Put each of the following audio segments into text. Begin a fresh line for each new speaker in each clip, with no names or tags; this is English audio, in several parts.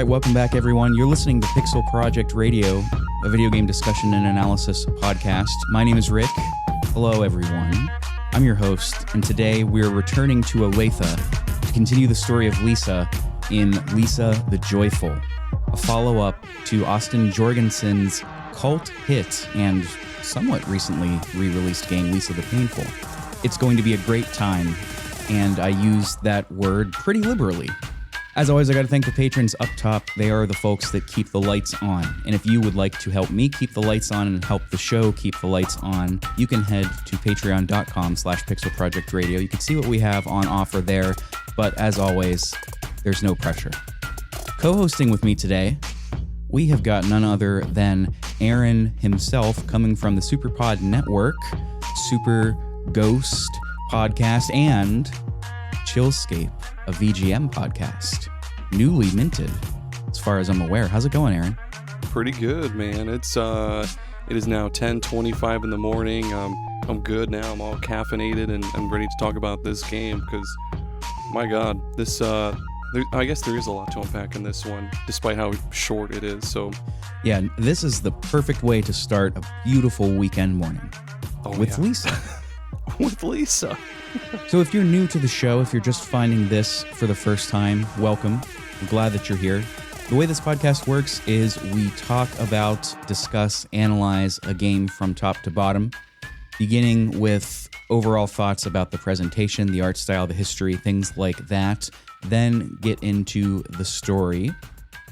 welcome back, everyone. You're listening to pixelprojectradio, a video game discussion and analysis podcast. My name is Rick. Hello, everyone. I'm your host, and today we're returning to Olathe to continue the story of Lisa in Lisa the Joyful, a follow-up to Austin Jorgensen's cult hit and somewhat recently re-released game, Lisa the Painful. It's going to be a great time, and I use that word pretty liberally. As always, I got to thank the patrons up top. They are the folks that keep the lights on. And if you would like to help me keep the lights on and help the show keep the lights on, you can head to patreon.com/pixelprojectradio. You can see what we have on offer there. But as always, there's no pressure. Co-hosting with me today, we have got none other than Aaron himself, coming from the Superpod Network, Super Ghost Podcast, and Chillscape, a VGM podcast, newly minted, as far as I'm aware. How's it going, Aaron?
Pretty good, man. It is now 10:25 in the morning. I'm good now. I'm all caffeinated and I'm ready to talk about this game because, my God, this I guess there is a lot to unpack in this one, despite how short it is. So,
yeah, this is the perfect way to start a beautiful weekend morning with Lisa.
With Lisa.
So if you're new to the show, if you're just finding this for the first time, welcome. I'm glad that you're here. The way this podcast works is we talk about, discuss, analyze a game from top to bottom, beginning with overall thoughts about the presentation, the art style, the history, things like that, then get into the story.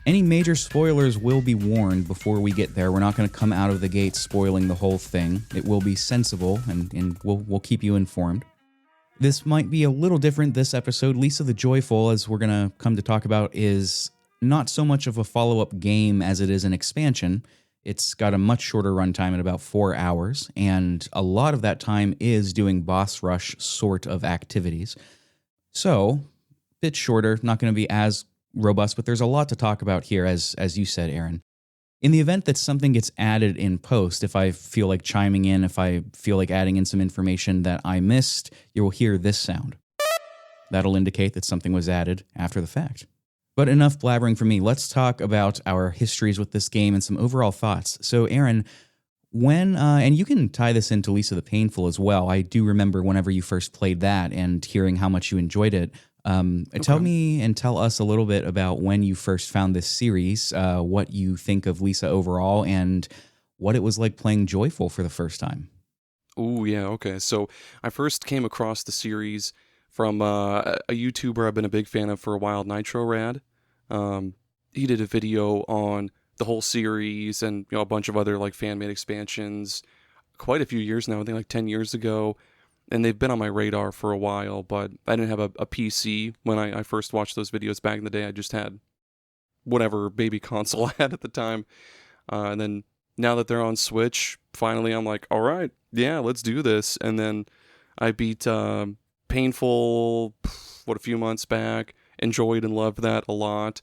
Any major spoilers will be warned before we get there. We're not going to come out of the gate spoiling the whole thing. It will be sensible, and we'll keep you informed. This might be a little different this episode. Lisa the Joyful, as we're going to come to talk about, is not so much of a follow-up game as it is an expansion. It's got a much shorter runtime at about 4 hours, and a lot of that time is doing boss rush sort of activities. So, a bit shorter, not going to be as robust, but there's a lot to talk about here, as you said, Aaron. In the event that something gets added in post, if I feel like chiming in, if I feel like adding in some information that I missed, you will hear this sound. That'll indicate that something was added after the fact. But enough blabbering for me. Let's talk about our histories with this game and some overall thoughts. So, Aaron, when, and you can tie this into Lisa the Painful as well. I do remember whenever you first played that and hearing how much you enjoyed it. Tell me and tell us a little bit about when you first found this series, what you think of Lisa overall, and what it was like playing Joyful for the first time.
Oh, yeah, okay. So I first came across the series from a YouTuber I've been a big fan of for a while, NitroRad. He did a video on the whole series and a bunch of other like fan-made expansions quite a few years now, I think like 10 years ago. And they've been on my radar for a while, but I didn't have a PC when I first watched those videos back in the day. I just had whatever baby console I had at the time. And then now that they're on Switch, finally I'm like, all right, yeah, let's do this. And then I beat Painful, a few months back, enjoyed and loved that a lot.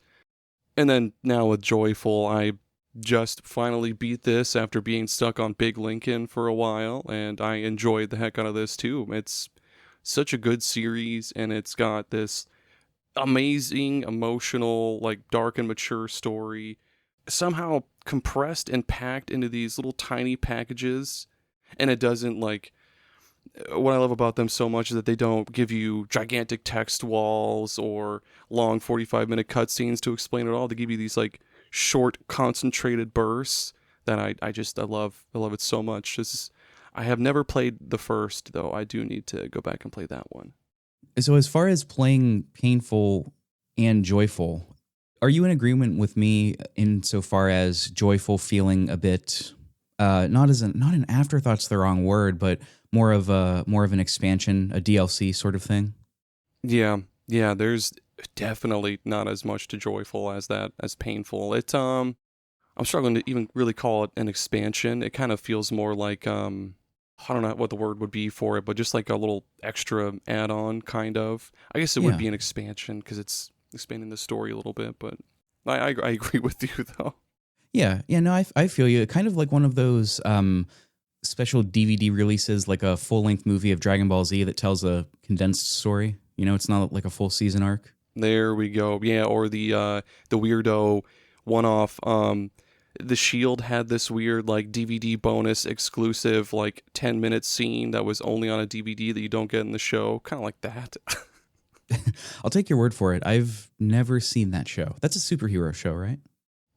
And then now with Joyful, I just finally beat this after being stuck on Big Lincoln for a while, and I enjoyed the heck out of this too. It's such a good series, and it's got this amazing, emotional, like dark and mature story, somehow compressed and packed into these little tiny packages. And it doesn't like, what I love about them so much is that they don't give you gigantic text walls or long 45-minute cutscenes to explain it all. They give you these like short, concentrated bursts that I love. I love it so much. I have never played the first, though. I do need to go back and play that one.
So as far as playing Painful and Joyful, are you in agreement with me insofar as Joyful feeling a bit, not an afterthoug's the wrong word, but more of an expansion, a DLC sort of thing?
Yeah, there's definitely not as much to Joyful as Painful. It's I'm struggling to even really call it an expansion. It kind of feels more like I don't know what the word would be for it, but just like a little extra add-on kind of. I guess it would be an expansion because it's expanding the story a little bit, but I agree with you though.
Yeah, no, I feel you. Kind of like one of those special DVD releases, like a full-length movie of Dragon Ball Z that tells a condensed story. It's not like a full season arc.
There we go. Yeah, or the weirdo one-off. The Shield had this weird like DVD bonus exclusive like 10-minute scene that was only on a DVD that you don't get in the show. Kind of like that.
I'll take your word for it. I've never seen that show. That's a superhero show, right?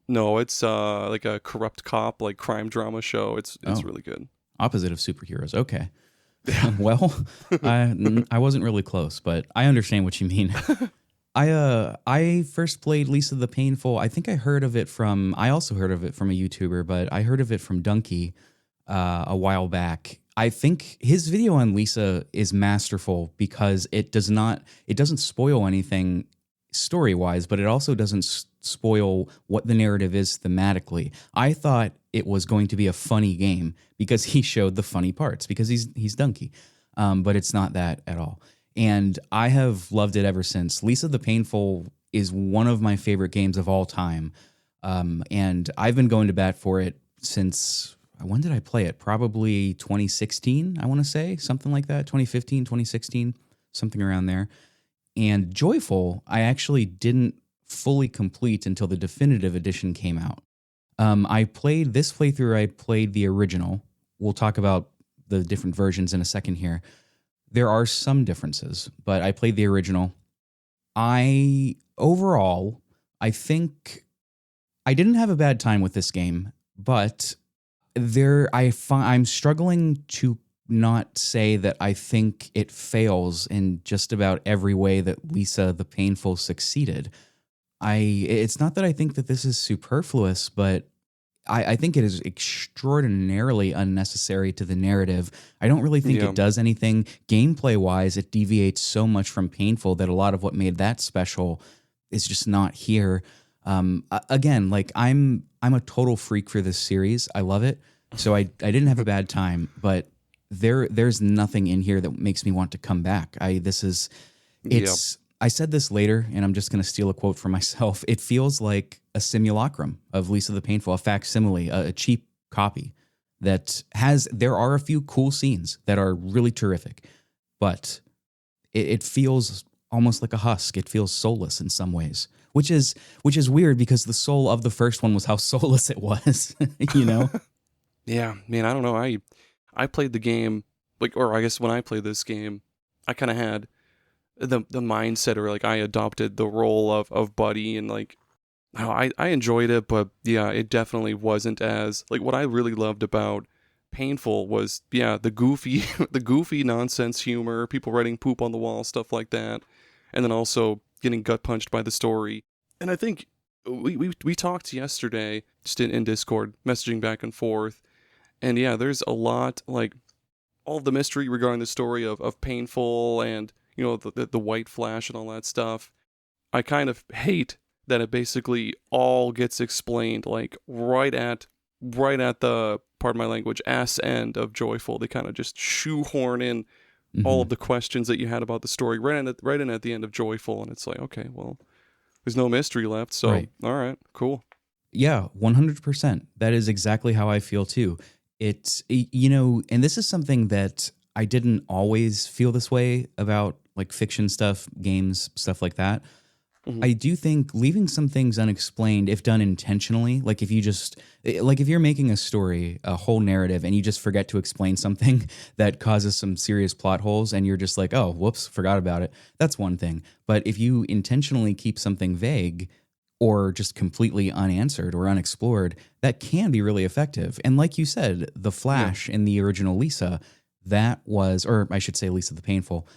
No, it's like a corrupt cop like crime drama show. It's
Oh.
really good.
Opposite of superheroes. Okay. Well, I wasn't really close, but I understand what you mean. I first played Lisa the Painful. I think I also heard of it from a YouTuber, but I heard of it from Donkey a while back. I think his video on Lisa is masterful because it doesn't spoil anything story-wise, but it also doesn't spoil what the narrative is thematically. I thought it was going to be a funny game because he showed the funny parts because he's Donkey, but it's not that at all. And I have loved it ever since. Lisa the Painful is one of my favorite games of all time, and I've been going to bat for it since, when did I play it? Probably 2016, I want to say, something like that, 2015, 2016, something around there. And Joyful, I actually didn't fully complete until the definitive edition came out. I played the original. We'll talk about the different versions in a second here. There are some differences, but I played the original. Overall, I think I didn't have a bad time with this game, but I'm struggling to not say that I think it fails in just about every way that Lisa the Painful succeeded. It's not that I think that this is superfluous, but I think it is extraordinarily unnecessary to the narrative. I don't really think it does anything. Gameplay-wise, it deviates so much from Painful that a lot of what made that special is just not here. Again, like I'm a total freak for this series. I love it. So I didn't have a bad time, but there's nothing in here that makes me want to come back. I said this later, and I'm just going to steal a quote from myself. It feels like a simulacrum of Lisa the Painful, a facsimile, a cheap copy there are a few cool scenes that are really terrific, but it feels almost like a husk. It feels soulless in some ways, which is weird because the soul of the first one was how soulless it was, you know?
Yeah, man, I don't know. I played the game, or I guess when I played this game, I kind of had the mindset, or like I adopted the role of Buddy, and like I enjoyed it, but yeah, it definitely wasn't as like what I really loved about Painful was the goofy nonsense humor, people writing poop on the wall, stuff like that, and then also getting gut punched by the story. And I think we talked yesterday just in Discord, messaging back and forth, and yeah, there's a lot, like all of the mystery regarding the story of Painful and the white flash and all that stuff. I kind of hate that it basically all gets explained like right at the, pardon my language, ass end of Joyful. They kind of just shoehorn in all of the questions that you had about the story right in at the end of Joyful, and it's like, okay, well, there's no mystery left, so right. All right, cool.
Yeah, 100%. That is exactly how I feel too. It's, and this is something that I didn't always feel this way about, like fiction stuff, games, stuff like that. I do think leaving some things unexplained, if done intentionally, like if you're making a story, a whole narrative, and you just forget to explain something that causes some serious plot holes, and you're just like, oh, whoops, forgot about it, that's one thing. But if you intentionally keep something vague or just completely unanswered or unexplored, that can be really effective. And like you said, the Flash in the original Lisa, or I should say Lisa the Painful,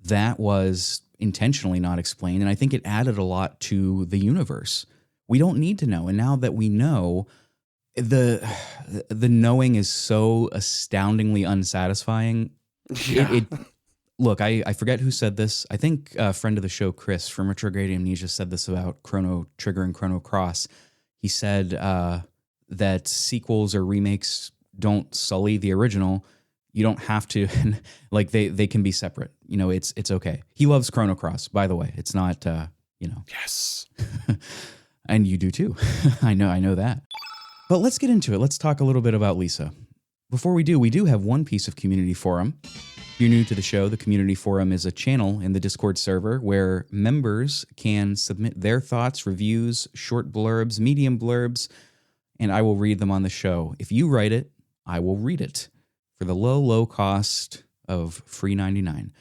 that was intentionally not explained, and I think it added a lot to the universe. We don't need to know, and now that we know, the knowing is so astoundingly unsatisfying.
Yeah.
Look, I forget who said this. I think a friend of the show, Chris from Retrograde Amnesia, said this about Chrono Trigger and Chrono Cross. He said that sequels or remakes don't sully the original. You don't have to, like they can be separate. It's okay. He loves Chrono Cross, by the way. It's not,
Yes.
And you do too. I know that. But let's get into it. Let's talk a little bit about Lisa. Before we do have one piece of community forum. If you're new to the show, the Community Forum is a channel in the Discord server where members can submit their thoughts, reviews, short blurbs, medium blurbs, and I will read them on the show. If you write it, I will read it for the low, low cost of free 99.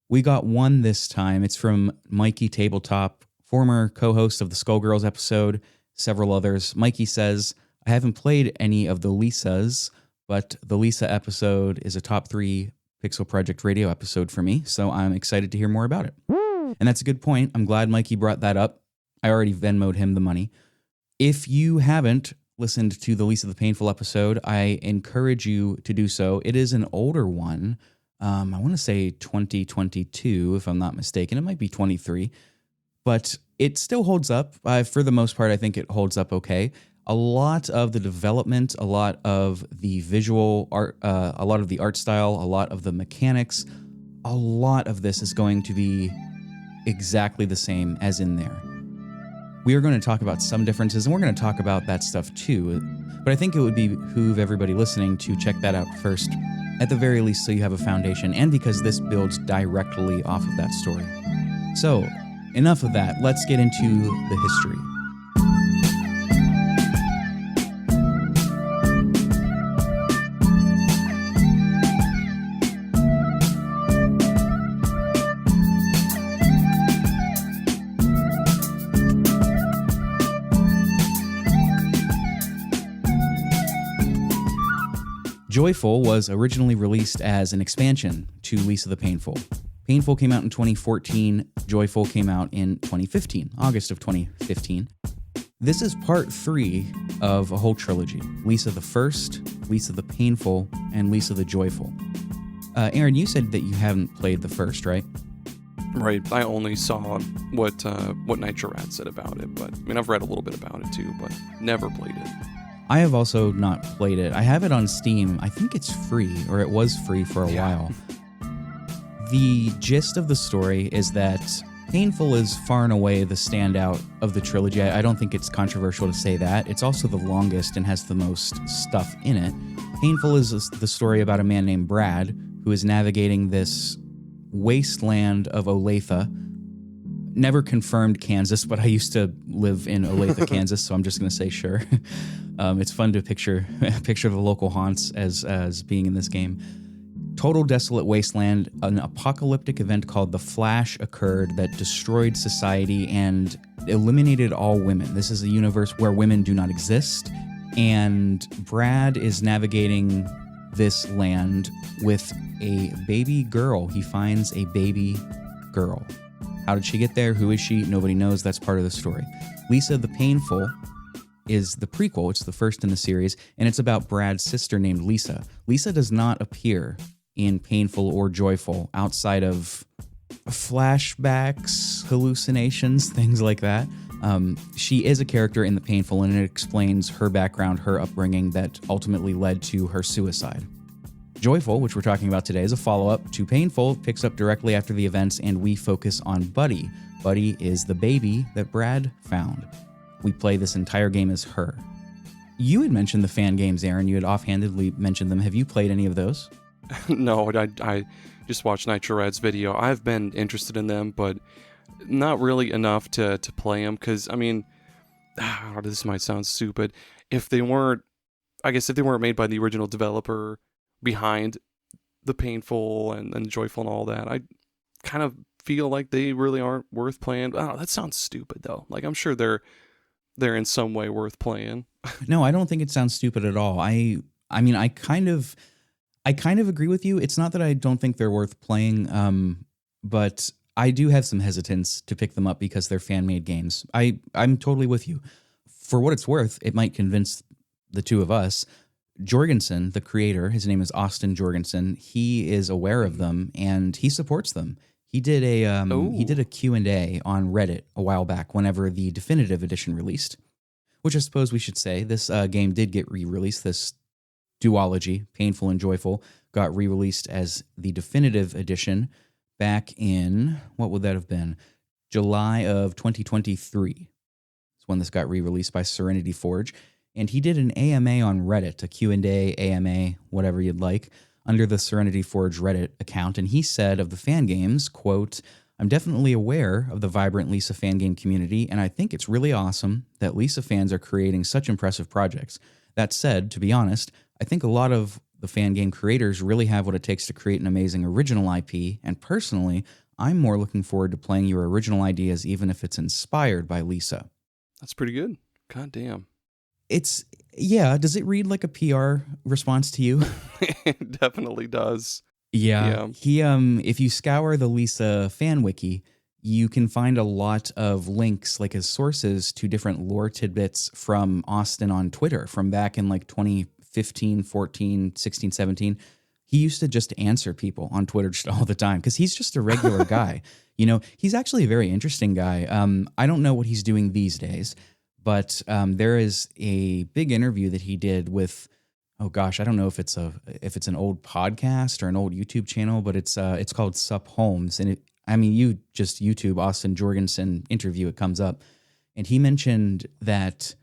We got one this time. It's from Mikey Tabletop, former co-host of the Skullgirls episode, several others. Mikey says, I haven't played any of the Lisas, but the Lisa episode is a top 3 Pixel Project Radio episode for me, so I'm excited to hear more about it. And that's a good point. I'm glad Mikey brought that up. I already Venmo'd him the money. If you haven't listened to the Lisa the Painful episode, I encourage you to do so. It is an older one. I want to say 2022, if I'm not mistaken. It might be 23, but it still holds up. For the most part, I think it holds up okay. A lot of the development, a lot of the visual art, a lot of the art style, a lot of the mechanics, a lot of this is going to be exactly the same as in there. We are going to talk about some differences, and we're going to talk about that stuff too. But I think it would behoove everybody listening to check that out first, at the very least, so you have a foundation, and because this builds directly off of that story. So, enough of that. Let's get into the history. Joyful was originally released as an expansion to Lisa the Painful. Painful came out in 2014, Joyful came out in 2015, August of 2015. This is part 3 of a whole trilogy. Lisa the First, Lisa the Painful, and Lisa the Joyful. Aaron, you said that you haven't played the first, right?
Right. I only saw what Nitro Rat said about it, but I mean, I've read a little bit about it too, but never played it.
I have also not played it. I have it on Steam. I think it's free, or it was free for a while. The gist of the story is that Painful is far and away the standout of the trilogy. I don't think it's controversial to say that. It's also the longest and has the most stuff in it. Painful is the story about a man named Brad who is navigating this wasteland of Olathe. Never confirmed Kansas, but I used to live in Olathe, Kansas, so I'm just going to say sure. It's fun to picture the local haunts as being in this game. Total desolate wasteland. An apocalyptic event called the Flash occurred that destroyed society and eliminated all women. This is a universe where women do not exist, and Brad is navigating this land with a baby girl. He finds a baby girl. How did she get there? Who is she? Nobody knows. That's part of the story. Lisa the Painful is the prequel. It's the first in the series, and it's about Brad's sister named Lisa. Lisa does not appear in Painful or Joyful outside of flashbacks, hallucinations, things like that. She is a character in the Painful, and it explains her background, her upbringing that ultimately led to her suicide. Joyful, which we're talking about today, is a follow-up to Painful, picks up directly after the events, and we focus on Buddy. Buddy is the baby that Brad found. We play this entire game as her. You had mentioned the fan games, Aaron. You had offhandedly mentioned them. Have you played any of those?
No, I just watched Nitro Rad's video. I've been interested in them, but not really enough to play them, because, I mean, this might sound stupid. If they weren't made by the original developer behind the Painful and Joyful and all that, I kind of feel like they really aren't worth playing. Oh, that sounds stupid though. Like, I'm sure they're in some way worth playing.
No, I don't think it sounds stupid at all. I mean, I kind of agree with you. It's not that I don't think they're worth playing, but I do have some hesitance to pick them up because they're fan-made games. I'm totally with you. For what it's worth, it might convince the two of us. Jorgensen, the creator, his name is Austin Jorgensen. He is aware of them and he supports them. He did a Q&A on Reddit a while back whenever the definitive edition released, which I suppose we should say this game did get re-released. This duology, Painful and Joyful, got re-released as the definitive edition back in, what would that have been? July of 2023 is when this got re-released by Serenity Forge. And he did an AMA on Reddit, a Q&A, AMA, whatever you'd like, under the Serenity Forge Reddit account, and he said of the fan games, quote, "I'm definitely aware of the vibrant Lisa fan game community, and I think it's really awesome that Lisa fans are creating such impressive projects. That said, to be honest, I think a lot of the fan game creators really have what it takes to create an amazing original IP, and personally, I'm more looking forward to playing your original ideas even if it's inspired by Lisa."
That's pretty good. God damn.
Yeah, does it read like a PR response to you?
It definitely does.
Yeah. He if you scour the Lisa fan wiki, you can find a lot of links like as sources to different lore tidbits from Austin on Twitter from back in like 2015, 14, 16, 17. He used to just answer people on Twitter just all the time because he's just a regular guy. You know, he's actually a very interesting guy. I don't know what he's doing these days, but there is a big interview that he did with, oh gosh, I don't know if it's an old podcast or an old YouTube channel, but it's called Sup Holmes, and you just YouTube Austin Jorgensen interview, it comes up, and he mentioned that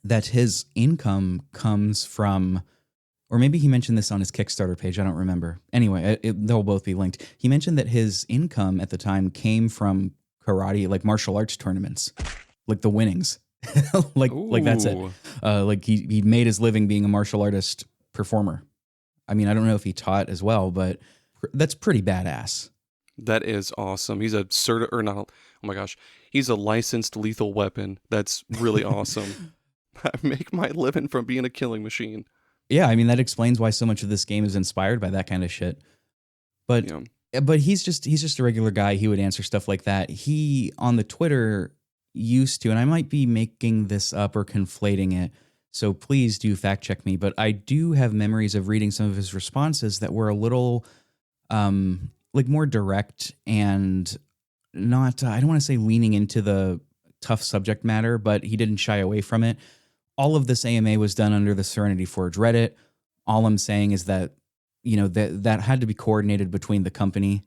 his income comes from, or maybe he mentioned this on his Kickstarter page, I don't remember. Anyway, they'll both be linked. He mentioned that his income at the time came from karate, like martial arts tournaments, like the winnings. like that's it. Like he made his living being a martial artist performer. I mean, I don't know if he taught as well, but that's pretty badass.
That is awesome. He's he's a licensed lethal weapon. That's really awesome. I make my living from being a killing machine.
Yeah, I mean, that explains why so much of this game is inspired by that kind of shit. But he's just a regular guy. He would answer stuff like that. He, on the Twitter, used to, and I might be making this up or conflating it, so please do fact check me, but I do have memories of reading some of his responses that were a little like more direct and not, I don't want to say leaning into the tough subject matter, but he didn't shy away from it. All of this AMA was done under the Serenity Forge Reddit. All I'm saying is that, you know, that had to be coordinated between the company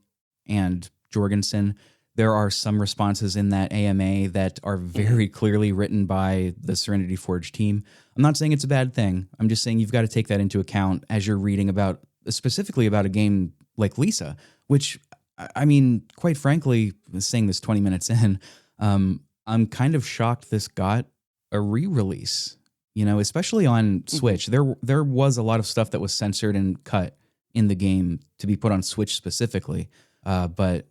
and Jorgensen. There are some responses in that AMA that are very clearly written by the Serenity Forge team. I'm not saying it's a bad thing. I'm just saying you've got to take that into account as you're reading about, specifically about a game like Lisa, which, I mean, quite frankly, saying this 20 minutes in, I'm kind of shocked this got a re-release. You know, especially on Switch. There was a lot of stuff that was censored and cut in the game to be put on Switch specifically. But,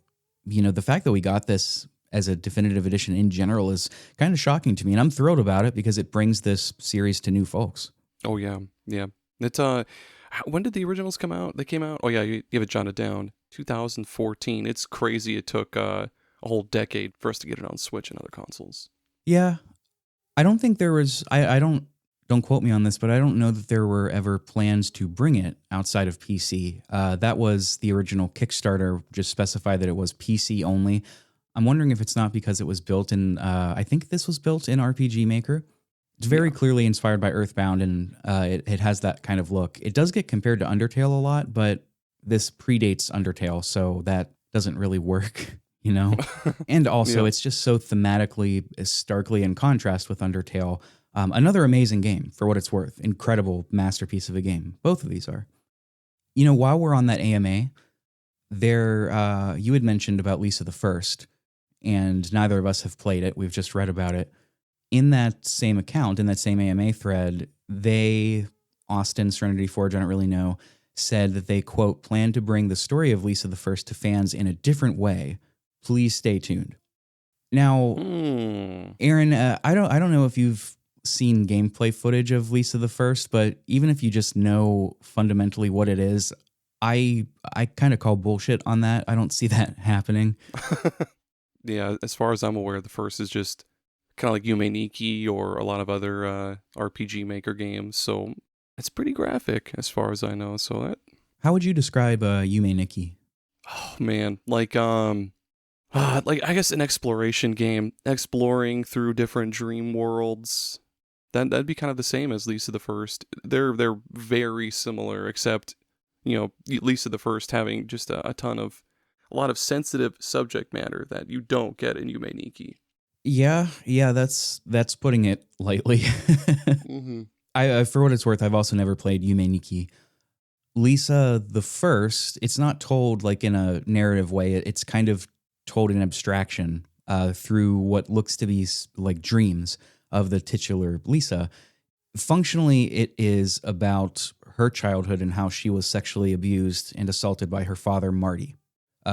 you know, the fact that we got this as a definitive edition in general is kind of shocking to me. And I'm thrilled about it because it brings this series to new folks.
Oh, yeah. Yeah. It's when did the originals come out? They came out, oh, yeah, you have it jotted down. 2014. It's crazy. It took a whole decade for us to get it on Switch and other consoles.
Yeah. I don't think there was, don't quote me on this, but I don't know that there were ever plans to bring it outside of PC. That was the original Kickstarter, just specified that it was PC only. I'm wondering if it's not because it was built in, I think this was built in RPG Maker. It's very clearly inspired by Earthbound, and it has that kind of look. It does get compared to Undertale a lot, but this predates Undertale, so that doesn't really work, you know? And also, it's just so thematically, starkly in contrast with Undertale. Another amazing game, for what it's worth. Incredible masterpiece of a game. Both of these are. You know, while we're on that AMA, you had mentioned about Lisa the First, and neither of us have played it. We've just read about it. In that same account, in that same AMA thread, Austin, Serenity Forge, I don't really know, said that they, quote, plan to bring the story of Lisa the First to fans in a different way. Please stay tuned. Now, Aaron, I don't know if you've seen gameplay footage of Lisa the First, but even if you just know fundamentally what it is, I kind of call bullshit on that. I don't see that happening.
Yeah, as far as I'm aware, the first is just kind of like Yume Nikki or a lot of other RPG Maker games, so it's pretty graphic as far as I know. So that.
How would you describe Yume Nikki?
Oh man, like I guess an exploration game, exploring through different dream worlds. That'd be kind of the same as Lisa the First. They're very similar, except, you know, Lisa the First having just a lot of sensitive subject matter that you don't get in Yume Nikki.
Yeah, that's putting it lightly.
Mm-hmm.
I for what it's worth, I've also never played Yume Nikki. Lisa the first, it's not told like in a narrative way. It's kind of told in abstraction through what looks to be like dreams of the titular Lisa. Functionally, it is about her childhood and how she was sexually abused and assaulted by her father, Marty.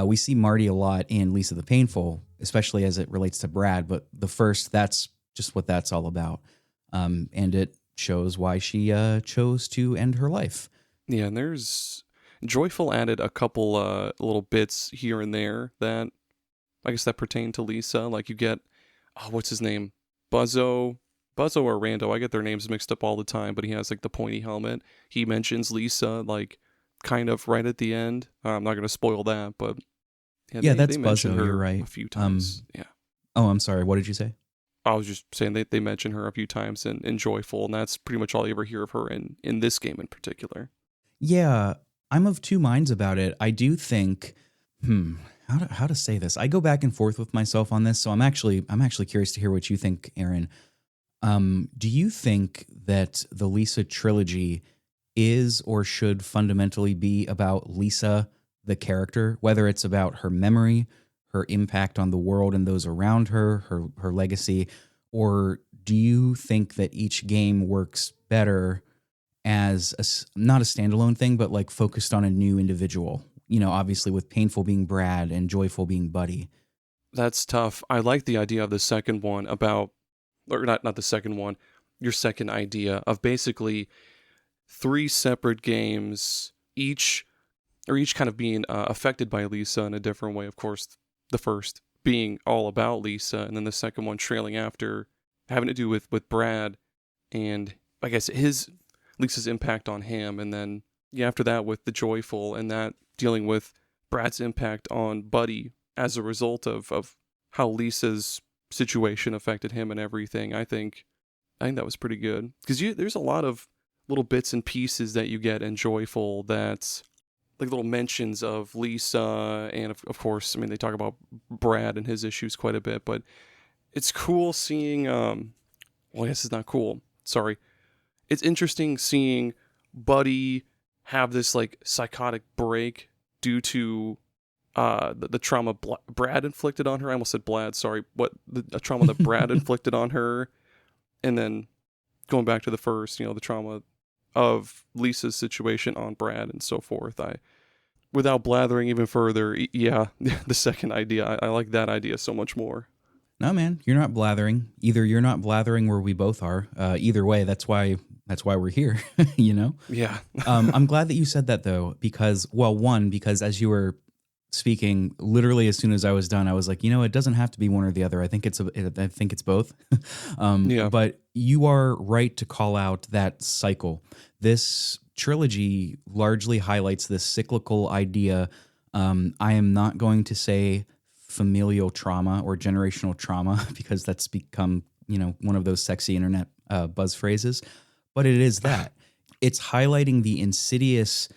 We see Marty a lot in Lisa the Painful, especially as it relates to Brad, but the first, that's just what that's all about. And it shows why she chose to end her life.
Yeah, and there's Joyful added a couple little bits here and there that I guess that pertain to Lisa. Like you get, what's his name? Buzzo or Rando. I get their names mixed up all the time, but he has like the pointy helmet. He mentions Lisa like kind of right at the end. I'm not going to spoil that, but
yeah, that's
they mention
Buzzo.
her
You're right.
a few times. Yeah.
Oh, I'm sorry. What did you say?
I was just saying they mention her a few times in Joyful, and that's pretty much all you ever hear of her in this game in particular.
Yeah, I'm of two minds about it. I do think, how to say this? I go back and forth with myself on this, so I'm actually curious to hear what you think, Aaron. Do you think that the Lisa trilogy is or should fundamentally be about Lisa, the character, whether it's about her memory, her impact on the world and those around her, her legacy, or do you think that each game works better as not a standalone thing, but like focused on a new individual? You know, obviously with Painful being Brad and Joyful being Buddy.
That's tough. I like the idea of the second one about, or not the second one, your second idea of basically 3 separate games, each kind of being affected by Lisa in a different way. Of course, the first being all about Lisa, and then the second one trailing after, having to do with Brad and I guess Lisa's impact on him, and then after that with the Joyful, and that dealing with Brad's impact on Buddy as a result of how Lisa's situation affected him and everything. I think that was pretty good, because there's a lot of little bits and pieces that you get in Joyful that's like little mentions of Lisa, and of course, I mean, they talk about Brad and his issues quite a bit, but it's cool seeing, well, I guess it's not cool, sorry. It's interesting seeing Buddy have this like psychotic break due to the trauma Brad inflicted on her. I almost said Blad, sorry, but the trauma that Brad inflicted on her, and then going back to the first, the trauma of Lisa's situation on Brad and so forth. Without blathering even further, the second idea, I like that idea so much more.
No, man, you're not blathering. Either you're not blathering or we both are. Either way, that's why we're here,
Yeah.
I'm glad that you said that, though, because as you were speaking, literally as soon as I was done, I was like, it doesn't have to be one or the other. I think it's both. But you are right to call out that cycle. This trilogy largely highlights this cyclical idea. I am not going to say familial trauma or generational trauma because that's become, one of those sexy internet buzz phrases, but it is that. It's highlighting the insidious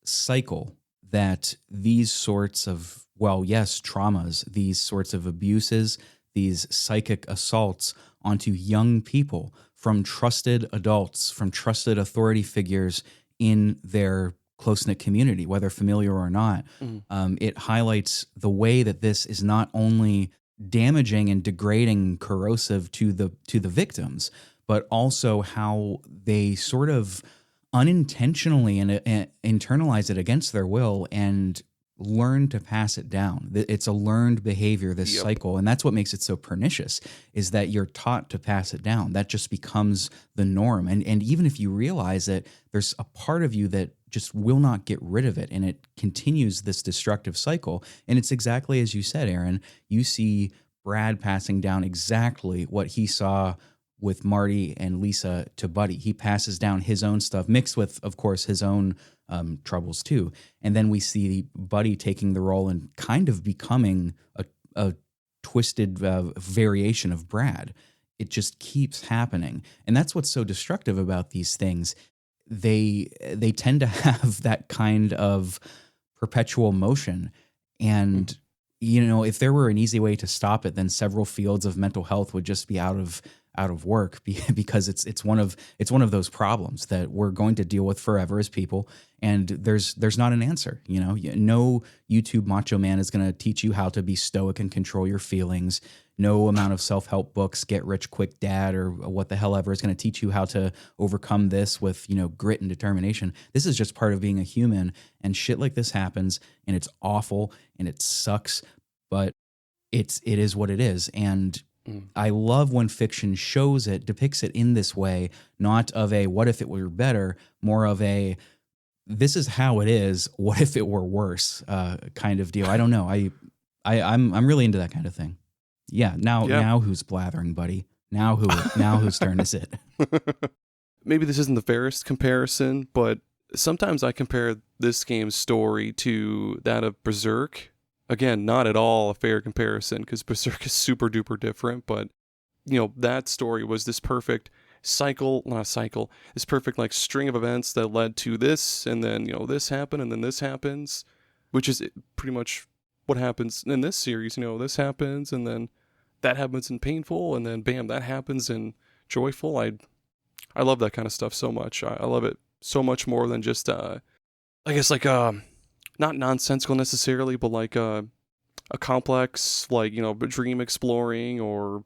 cycle that these sorts of, traumas, these sorts of abuses, these psychic assaults onto young people from trusted adults, from trusted authority figures in their close-knit community, whether familiar or not. It highlights the way that this is not only damaging and degrading, corrosive to the victims, but also how they sort of unintentionally and internalize it against their will and learn to pass it down. It's a learned behavior, this cycle, and that's what makes it so pernicious, is that you're taught to pass it down. That just becomes the norm. And even if you realize it, there's a part of you that just will not get rid of it, and it continues this destructive cycle. And it's exactly as you said, Aaron. You see Brad passing down exactly what he saw with Marty and Lisa to Buddy. He passes down his own stuff, mixed with, of course, his own troubles too. And then we see Buddy taking the role and kind of becoming a twisted variation of Brad. It just keeps happening. And that's what's so destructive about these things. They tend to have that kind of perpetual motion. And, if there were an easy way to stop it, then several fields of mental health would just be out of out of work because it's one of those problems that we're going to deal with forever as people. And there's not an answer. No YouTube macho man is going to teach you how to be stoic and control your feelings. No amount of self-help books, Get Rich Quick Dad, or what the hell ever is going to teach you how to overcome this with, grit and determination. This is just part of being a human, and shit like this happens, and it's awful and it sucks, but it is what it is. And I love when fiction depicts it in this way, not of a what if it were better, more of a this is how it is, what if it were worse kind of deal. I don't know. I'm really into that kind of thing. Yeah. Now who's blathering, buddy? Now whose turn is it?
Maybe this isn't the fairest comparison, but sometimes I compare this game's story to that of Berserk. Again, not at all a fair comparison because Berserk is super duper different, but that story was this perfect this perfect like string of events that led to this, and then this happened, and then this happens, which is pretty much what happens in this series. This happens, and then that happens in painful, and then bam, that happens in joyful. I love that kind of stuff so much. I love it so much more than just I guess like not nonsensical necessarily, but like a complex like dream exploring or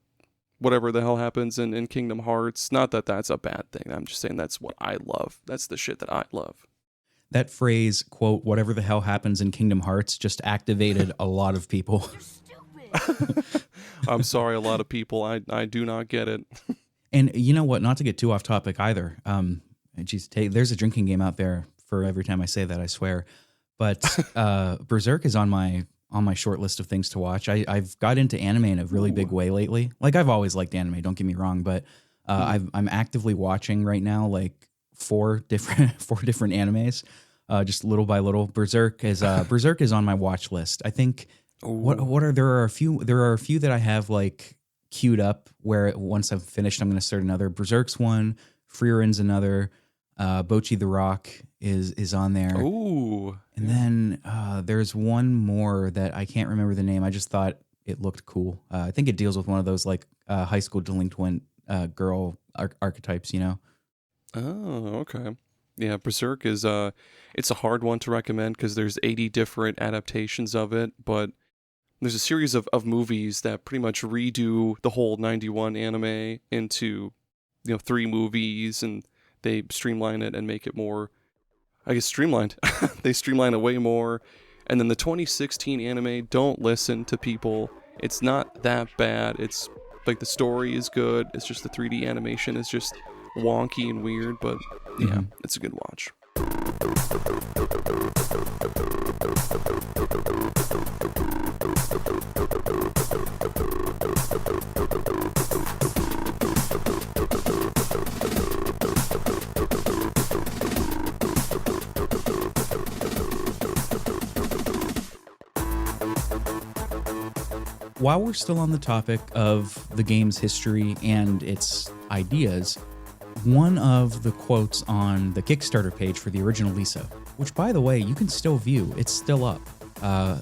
whatever the hell happens in Kingdom Hearts. Not that that's a bad thing. I'm just saying that's what I love. That's the shit that I love.
That phrase, quote, whatever the hell happens in Kingdom Hearts, just activated a lot of people.
I'm sorry, a lot of people. I do not get it.
And you know what? Not to get too off topic either. There's a drinking game out there for every time I say that, I swear. But Berserk is on my short list of things to watch. I've got into anime in a really big way lately. Like, I've always liked anime, don't get me wrong, but I'm actively watching right now like four different animes, just little by little. Berserk is on my watch list. I think there are a few that I have like queued up where once I've finished I'm going to start another. Berserk's one, Frierin's another, Bocchi the Rock is on there.
Ooh.
And then there's one more that I can't remember the name. I just thought it looked cool. I think it deals with one of those like high school delinquent girl archetypes,
Oh, okay. Yeah, Berserk is it's a hard one to recommend because there's 80 different adaptations of it, but there's a series of movies that pretty much redo the whole 91 anime into 3 movies, and they streamline it and make it more, I guess, streamlined. They streamline it way more. And then the 2016 anime, don't listen to people. It's not that bad. It's like the story is good. It's just the 3D animation is just wonky and weird, but yeah, it's a good watch.
While we're still on the topic of the game's history and its ideas, one of the quotes on the Kickstarter page for the original Lisa, which, by the way, you can still view, it's still up.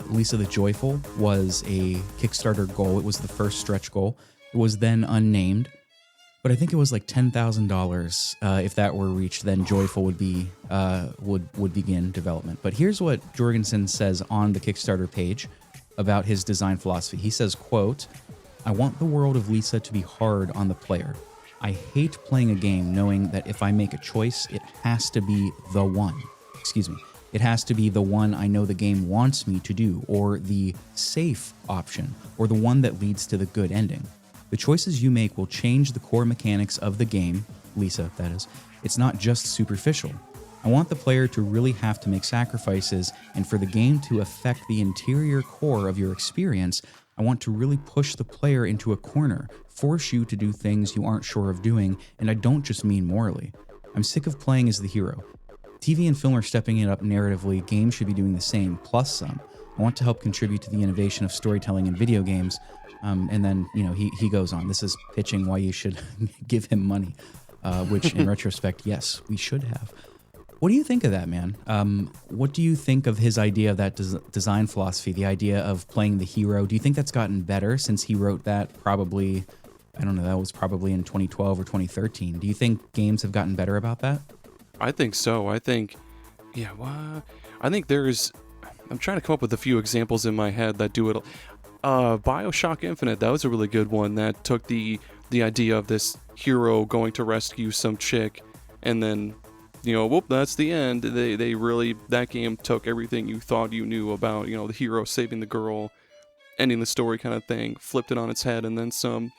Lisa the Joyful was a Kickstarter goal. It was the first stretch goal. It was then unnamed, but I think it was like $10,000. If that were reached, then Joyful would be would begin development. But here's what Jorgensen says on the Kickstarter page about his design philosophy. He says, quote, "I want the world of Lisa to be hard on the player. I hate playing a game knowing that if I make a choice, it has to be the one. It has to be the one I know the game wants me to do, or the safe option, or the one that leads to the good ending. The choices you make will change the core mechanics of the game," Lisa, that is. "It's not just superficial. I want the player to really have to make sacrifices, and for the game to affect the interior core of your experience, I want to really push the player into a corner, force you to do things you aren't sure of doing, and I don't just mean morally. I'm sick of playing as the hero. TV and film are stepping it up narratively, games should be doing the same, plus some. I want to help contribute to the innovation of storytelling in video games." And then, he goes on. This is pitching why you should give him money, which in retrospect, yes, we should have. What do you think of that, man? What do you think of his idea of that design philosophy, the idea of playing the hero? Do you think that's gotten better since he wrote that probably I don't know, that was probably in 2012 or 2013. Do you think games have gotten better about that?
I think so. I think, yeah, well, I think I'm trying to come up with a few examples in my head that do it. Bioshock Infinite, that was a really good one that took the idea of this hero going to rescue some chick, and then, whoop, that's the end. They really, that game took everything you thought you knew about, the hero saving the girl, ending the story kind of thing, flipped it on its head, and then some.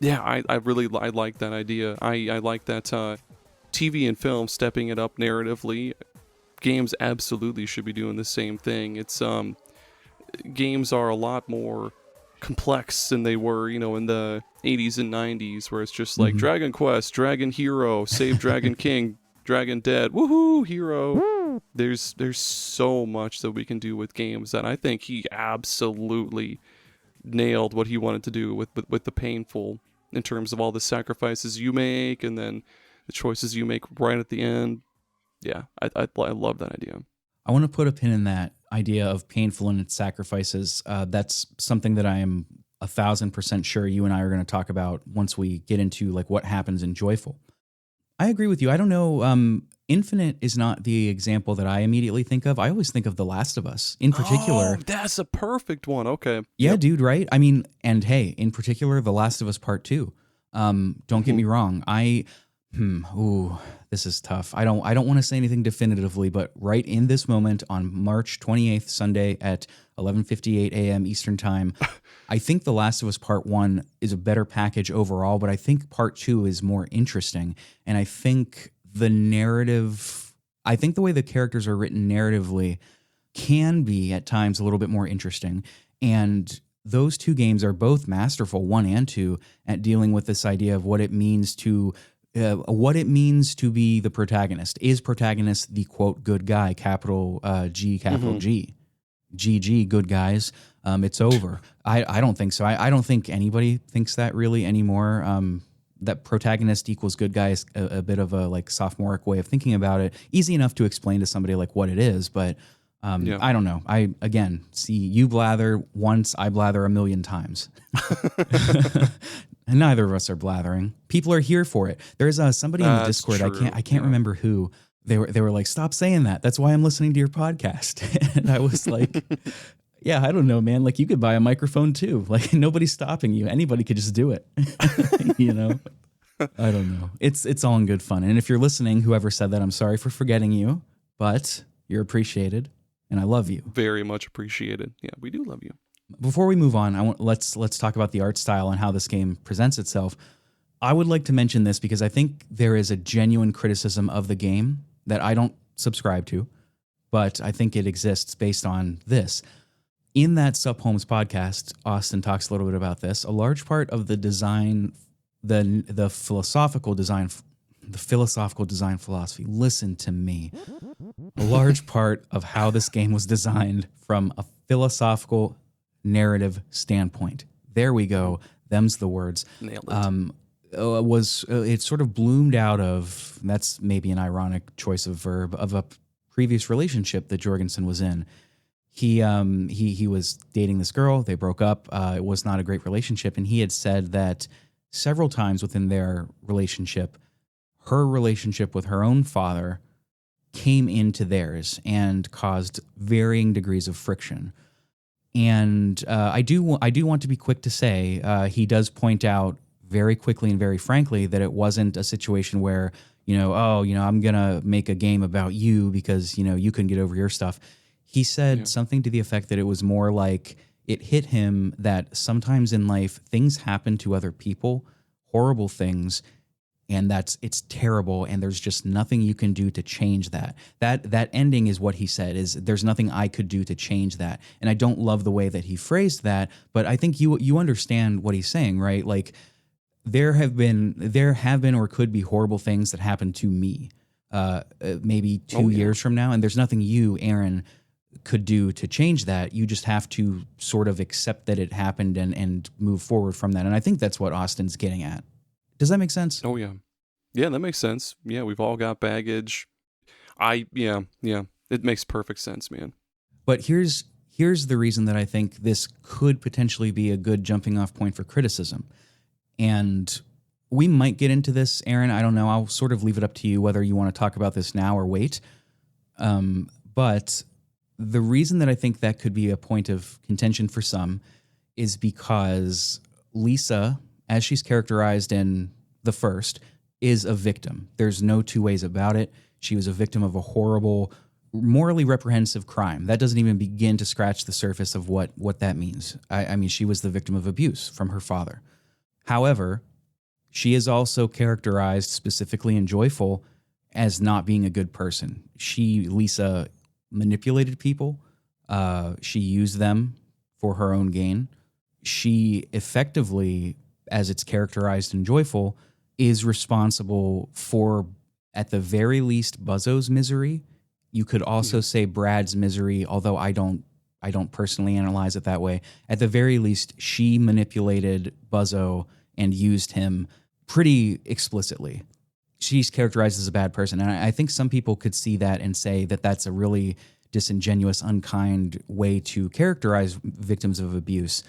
Yeah, I like that idea. I like that TV and film stepping it up narratively. Games absolutely should be doing the same thing. It's games are a lot more complex than they were, in the 80s and 90s, where it's just like Dragon Quest, Dragon Hero, Save Dragon King, Dragon Dead, woohoo, hero. There's so much that we can do with games that I think he absolutely nailed what he wanted to do with the painful, in terms of all the sacrifices you make and then the choices you make right at the end. Yeah, I love that idea.
I want to put a pin in that idea of painful and its sacrifices. That's something that I am 1,000% sure you and I are going to talk about once we get into like what happens in Joyful. I agree with you. I don't know. Infinite is not the example that I immediately think of. I always think of The Last of Us in particular.
Oh, that's a perfect one. Okay.
Yeah,
Yep.
dude, right? I mean, and hey, in particular, The Last of Us Part 2. Don't get me wrong. This is tough. I don't want to say anything definitively, but right in this moment on March 28th, Sunday at 11:58 a.m. Eastern Time, I think The Last of Us Part 1 is a better package overall, but I think Part 2 is more interesting. And I think the way the characters are written narratively can be at times a little bit more interesting. And those two games are both masterful, 1 and 2, at dealing with this idea of what it means to be the protagonist. Is protagonist the quote good guy, capital G, capital G, GG, good guys? It's over. I don't think so. I don't think anybody thinks that really anymore. That protagonist equals good guy is a bit of a like sophomoric way of thinking about it. Easy enough to explain to somebody like what it is, but I don't know. I, again, see you blather once, I blather a million times. And neither of us are blathering. People are here for it. There's somebody in the Discord.
True.
I can't remember who. They were like, stop saying that. That's why I'm listening to your podcast. And I was like, yeah, I don't know, man. Like, you could buy a microphone too. Like, nobody's stopping you. Anybody could just do it. I don't know. It's all in good fun. And if you're listening, whoever said that, I'm sorry for forgetting you, but you're appreciated, and I love you.
Very much appreciated. Yeah, we do love you.
Before we move on, let's talk about the art style and how this game presents itself. I would like to mention this because I think there is a genuine criticism of the game that I don't subscribe to, but I think it exists based on this. In that Sup Holmes podcast, Austin talks a little bit about this. A large part of the design, the philosophical design philosophy, listen to me. A large part of how this game was designed from a philosophical narrative standpoint. There we go. Them's the words.
Nailed it.
It sort of bloomed out of, that's maybe an ironic choice of verb, of a previous relationship that Jorgensen was in. He was dating this girl. They broke up. It was not a great relationship. And he had said that several times within their relationship, her relationship with her own father came into theirs and caused varying degrees of friction. And I do want to be quick to say he does point out very quickly and very frankly that it wasn't a situation where, I'm going to make a game about you because, you couldn't get over your stuff. He said something to the effect that it was more like it hit him that sometimes in life things happen to other people, horrible things, and it's terrible, and there's just nothing you can do to change that. That ending is what he said, is there's nothing I could do to change that. And I don't love the way that he phrased that, but I think you understand what he's saying, right? Like there have been or could be horrible things that happen to me maybe 2 years from now, and there's nothing you, Aaron, could do to change that. You just have to sort of accept that it happened and move forward from that. And I think that's what Austin's getting at. Does that make sense?
Oh, yeah. Yeah, that makes sense. Yeah, we've all got baggage. Yeah. It makes perfect sense, man.
But here's here's the reason that I think this could potentially be a good jumping off point for criticism. And we might get into this, Aaron. I don't know. I'll sort of leave it up to you whether you want to talk about this now or wait. But the reason that I think that could be a point of contention for some is because Lisa, as she's characterized in the first, is a victim. There's no two ways about it. She was a victim of a horrible, morally reprehensible crime. That doesn't even begin to scratch the surface of what that means. I mean, she was the victim of abuse from her father. However, she is also characterized specifically in Joyful as not being a good person. Lisa, manipulated people. She used them for her own gain. She effectively, as it's characterized in Joyful, is responsible for, at the very least, Buzzo's misery. You could also say Brad's misery, although I don't personally analyze it that way. At the very least, she manipulated Buzzo and used him pretty explicitly. She's characterized as a bad person, and I think some people could see that and say that that's a really disingenuous, unkind way to characterize victims of abuse.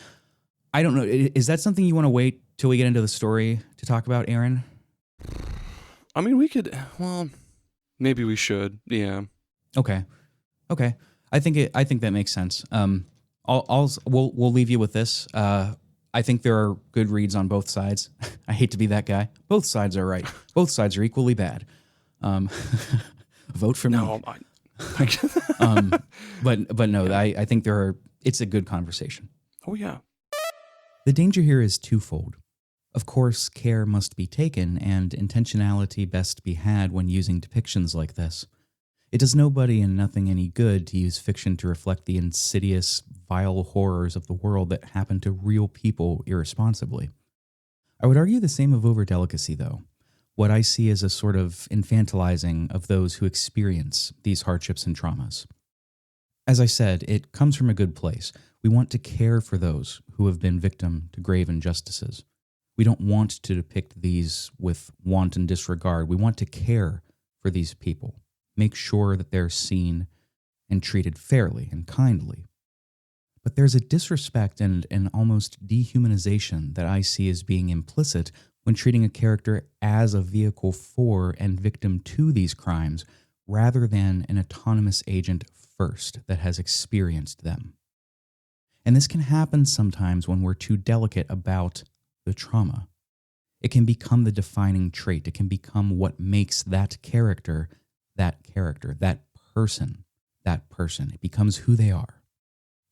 I don't know. Is that something you want to wait till we get into the story to talk about, Aaron?
I mean, we could. Well, maybe we should. Yeah.
Okay. I think that makes sense. We'll leave you with this. I think there are good reads on both sides. I hate to be that guy. Both sides are right. Both sides are equally bad. Vote for me.
No,
but no, I think it's a good conversation.
Oh, yeah.
The danger here is twofold. Of course, care must be taken and intentionality best be had when using depictions like this. It does nobody and nothing any good to use fiction to reflect the insidious, vile horrors of the world that happen to real people irresponsibly. I would argue the same of overdelicacy, though. What I see is a sort of infantilizing of those who experience these hardships and traumas. As I said, it comes from a good place. We want to care for those who have been victim to grave injustices. We don't want to depict these with wanton disregard. We want to care for these people, make sure that they're seen and treated fairly and kindly. But there's a disrespect and an almost dehumanization that I see as being implicit when treating a character as a vehicle for and victim to these crimes rather than an autonomous agent first that has experienced them. And this can happen sometimes when we're too delicate about the trauma. It can become the defining trait. It can become what makes that character, that person. It becomes who they are.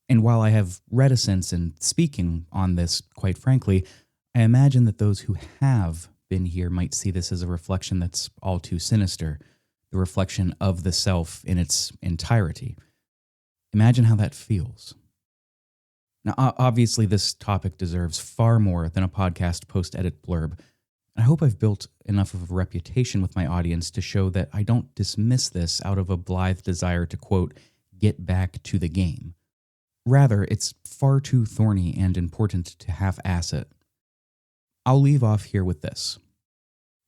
And while I have reticence in speaking on this, quite frankly, I imagine that those who have been here might see this as a reflection that's all too sinister, the reflection of the self in its entirety. Imagine how that feels. Now, obviously, this topic deserves far more than a podcast post-edit blurb. I hope I've built enough of a reputation with my audience to show that I don't dismiss this out of a blithe desire to, quote, get back to the game. Rather, it's far too thorny and important to half-ass it. I'll leave off here with this.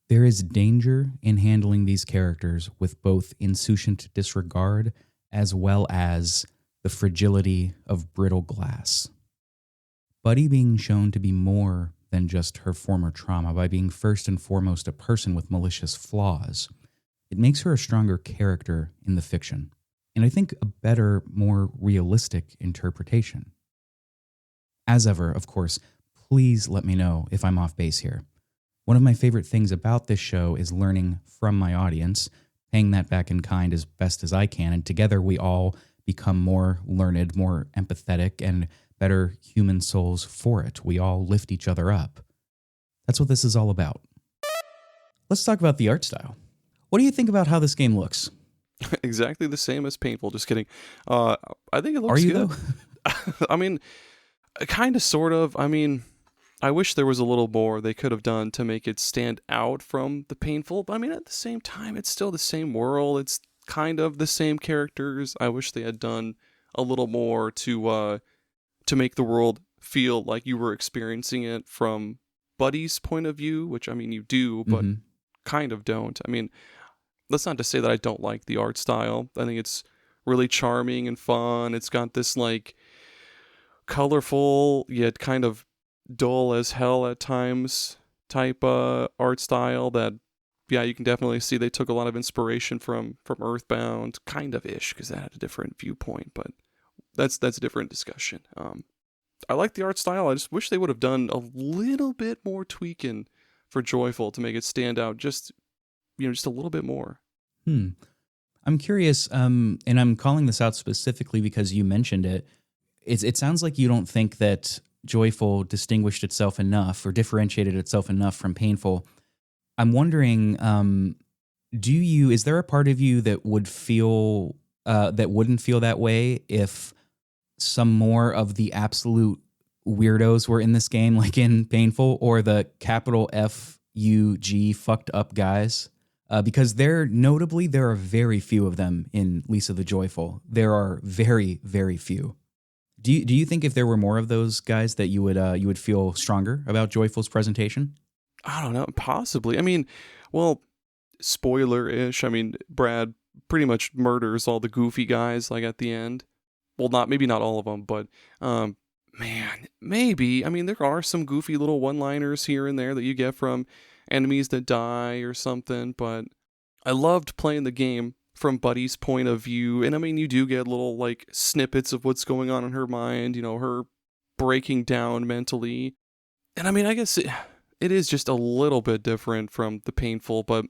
There is danger in handling these characters with both insouciant disregard as well as the fragility of brittle glass. Buddy being shown to be more than just her former trauma by being first and foremost a person with malicious flaws. It makes her a stronger character in the fiction, and I think a better, more realistic interpretation. As ever, of course, please let me know if I'm off base here. One of my favorite things about this show is learning from my audience, paying that back in kind as best as I can, and together we all become more learned, more empathetic, and better human souls for it. We all lift each other up. That's what this is all about. Let's talk about the art style. What do you think about how this game looks?
Exactly the same as Painful. Just kidding. I think it looks
Are you,
good.
though?
I mean, kind of, sort of. I mean, I wish there was a little more they could have done to make it stand out from the Painful. But I mean, at the same time, it's still the same world. It's kind of the same characters. I wish they had done a little more to make the world feel like you were experiencing it from Buddy's point of view, which, I mean, you do, but kind of don't. I mean, that's not to say that I don't like the art style. I think it's really charming and fun. It's got this like colorful yet kind of dull as hell at times type art style that, yeah, you can definitely see they took a lot of inspiration from Earthbound, kind of ish, because that had a different viewpoint, but that's a different discussion. I like the art style. I just wish they would have done a little bit more tweaking for Joyful to make it stand out just a little bit more.
I'm curious, and I'm calling this out specifically because you mentioned it. It sounds like you don't think that Joyful distinguished itself enough or differentiated itself enough from Painful. I'm wondering, is there a part of you that would feel that wouldn't feel that way if some more of the absolute weirdos were in this game, like in Painful, or the capital FUG fucked up guys? Because there are very few of them in Lisa the Joyful. There are very, very few. Do you think if there were more of those guys that you would feel stronger about Joyful's presentation?
I don't know, possibly. I mean, well, spoiler-ish. I mean, Brad pretty much murders all the goofy guys like at the end. Well, maybe not all of them, but man, maybe. I mean, there are some goofy little one-liners here and there that you get from enemies that die or something, but I loved playing the game from Buddy's point of view. And I mean, you do get little like snippets of what's going on in her mind, her breaking down mentally. And I mean, I guess it is just a little bit different from the Painful, but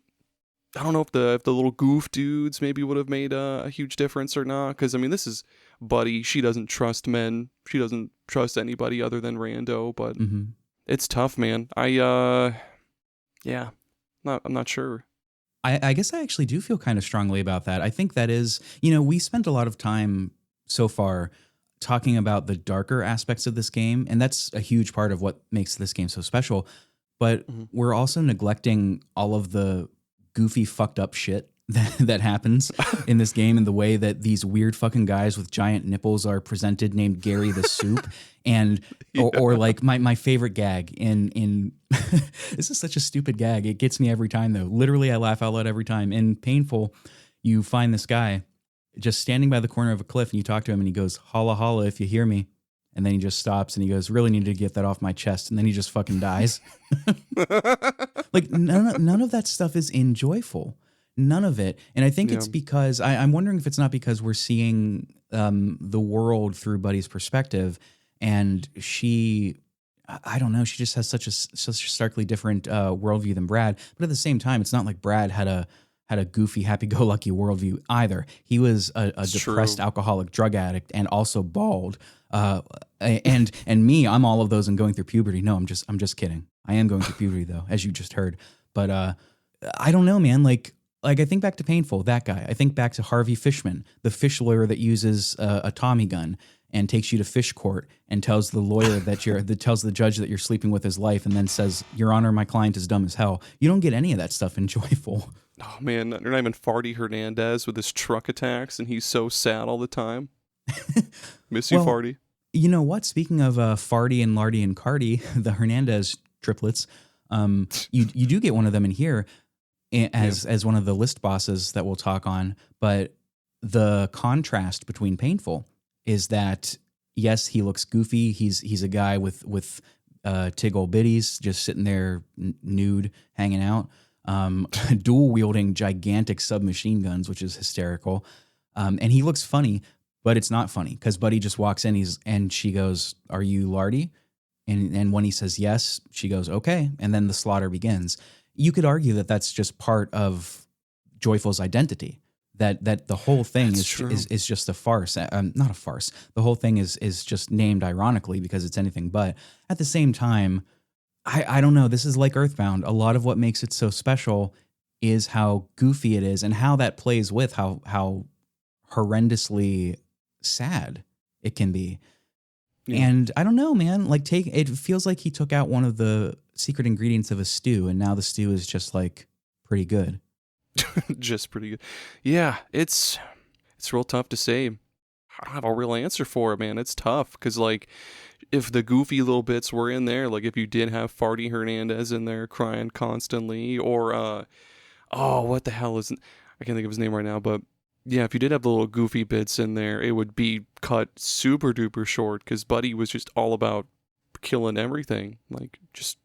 I don't know if the little goof dudes maybe would have made a huge difference or not. Because I mean, this is Buddy. She doesn't trust men. She doesn't trust anybody other than Rando. But It's tough, man. I'm not sure.
I guess I actually do feel kind of strongly about that. I think that is, we spent a lot of time so far talking about the darker aspects of this game, and that's a huge part of what makes this game so special. But we're also neglecting all of the goofy, fucked up shit that happens in this game, and the way that these weird fucking guys with giant nipples are presented, named Gary the Soup, and or like my favorite gag in this is such a stupid gag. It gets me every time though. Literally, I laugh out loud every time. In Painful, you find this guy just standing by the corner of a cliff, and you talk to him, and he goes, "Holla holla if you hear me." And then he just stops and he goes, "Really need to get that off my chest." And then he just fucking dies. Like none of that stuff is in Joyful. None of it. And I think it's because I'm wondering if it's not because we're seeing the world through Buddy's perspective, and I don't know, she just has such a starkly different worldview than Brad. But at the same time, it's not like Brad had a goofy, happy-go-lucky worldview either. He was a depressed alcoholic drug addict and also bald. And me, I'm all of those and going through puberty. No, I'm just kidding. I am going through puberty though, as you just heard. But I don't know, man. Like I think back to Painful, that guy. I think back to Harvey Fishman, the fish lawyer that uses a Tommy gun and takes you to fish court and tells the lawyer that tells the judge that you're sleeping with his life, and then says, "Your Honor, my client is dumb as hell." You don't get any of that stuff in Joyful.
Oh man, you're not even Farty Hernandez with his truck attacks, and he's so sad all the time. Miss you, Farty.
You know what? Speaking of Farty and Lardy and Cardi, the Hernandez triplets, you do get one of them in here as one of the list bosses that we'll talk on. But the contrast between Painful is that, yes, he looks goofy. He's a guy with tiggle bitties just sitting there nude, hanging out, dual wielding gigantic submachine guns, which is hysterical. And he looks funny, but it's not funny because Buddy just walks in. And she goes, "Are you Lardy?" And when he says yes, she goes, "Okay." And then the slaughter begins. You could argue that that's just part of Joyful's identity. That the whole thing is just a farce. Not a farce. The whole thing is just named ironically because it's anything but. At the same time, I don't know. This is like Earthbound. A lot of what makes it so special is how goofy it is and how that plays with how horrendously sad it can be. Yeah. And I don't know, man. Like it feels like he took out one of the secret ingredients of a stew, and now the stew is just like pretty good.
Just pretty good. Yeah, it's real tough to say. I don't have a real answer for it, man. It's tough because, like, if the goofy little bits were in there, like if you did have Farty Hernandez in there crying constantly, or what the hell isn't? I can't think of his name right now, but Yeah, if you did have the little goofy bits in there, it would be cut super duper short because Buddy was just all about killing everything, like just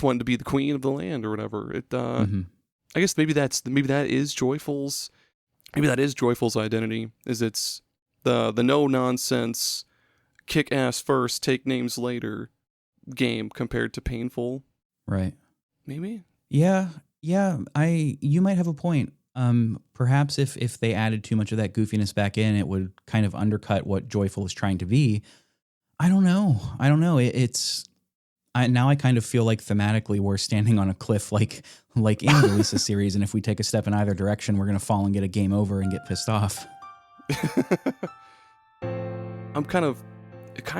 wanting to be the queen of the land or whatever. I guess maybe that is Joyful's identity. Is it's the no nonsense, kick ass first, take names later game compared to Painful.
Right.
Maybe.
Yeah. You might have a point. Perhaps if they added too much of that goofiness back in, it would kind of undercut what Joyful is trying to be. I don't know. Now I kind of feel like thematically we're standing on a cliff, like in the Lisa series, and if we take a step in either direction, we're gonna fall and get a game over and get pissed off.
I'm kind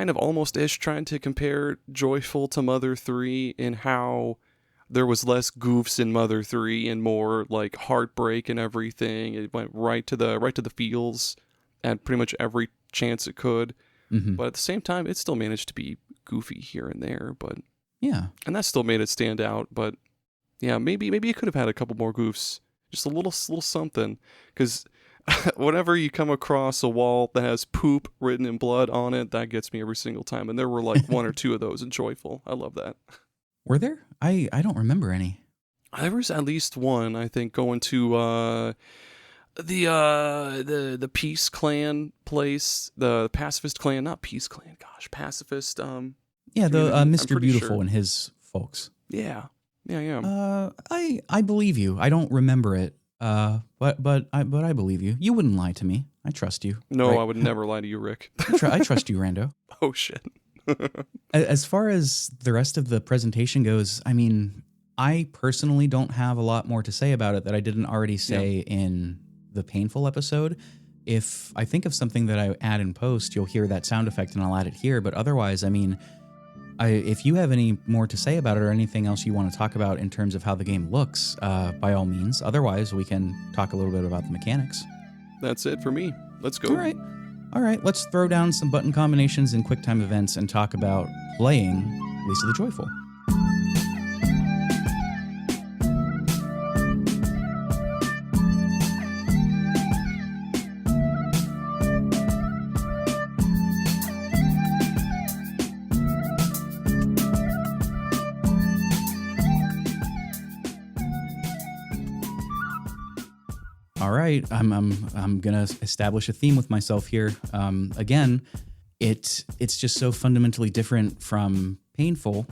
of almost-ish trying to compare Joyful to Mother 3 in how there was less goofs in Mother 3 and more like heartbreak and everything. It went right to the feels at pretty much every chance it could.
Mm-hmm.
But at the same time, it still managed to be goofy here and there. But
yeah,
and that still made it stand out. But yeah, maybe it could have had a couple more goofs, just a little something. Because whenever you come across a wall that has poop written in blood on it, that gets me every single time. And there were like one or two of those in Joyful. I love that.
Were there? I don't remember any.
There was at least one, I think, going to the Peace Clan place, the Pacifist Clan, not Peace Clan, gosh, Pacifist.
Yeah, the Mr. Beautiful and his folks.
Yeah.
I believe you. I don't remember it. But I believe you. You wouldn't lie to me. I trust you.
No,
right?
I would never lie to you, Rick.
I trust you, Rando.
Oh shit.
As far as the rest of the presentation goes, I mean, I personally don't have a lot more to say about it that I didn't already say in the Painful episode. If I think of something that I add in post, you'll hear that sound effect and I'll add it here. But otherwise, I mean, if you have any more to say about it or anything else you want to talk about in terms of how the game looks, by all means. Otherwise, we can talk a little bit about the mechanics.
That's it for me. Let's go.
All right, let's throw down some button combinations and QuickTime events and talk about playing Lisa the Joyful. All right, I'm gonna establish a theme with myself here. Again, it's just so fundamentally different from Painful,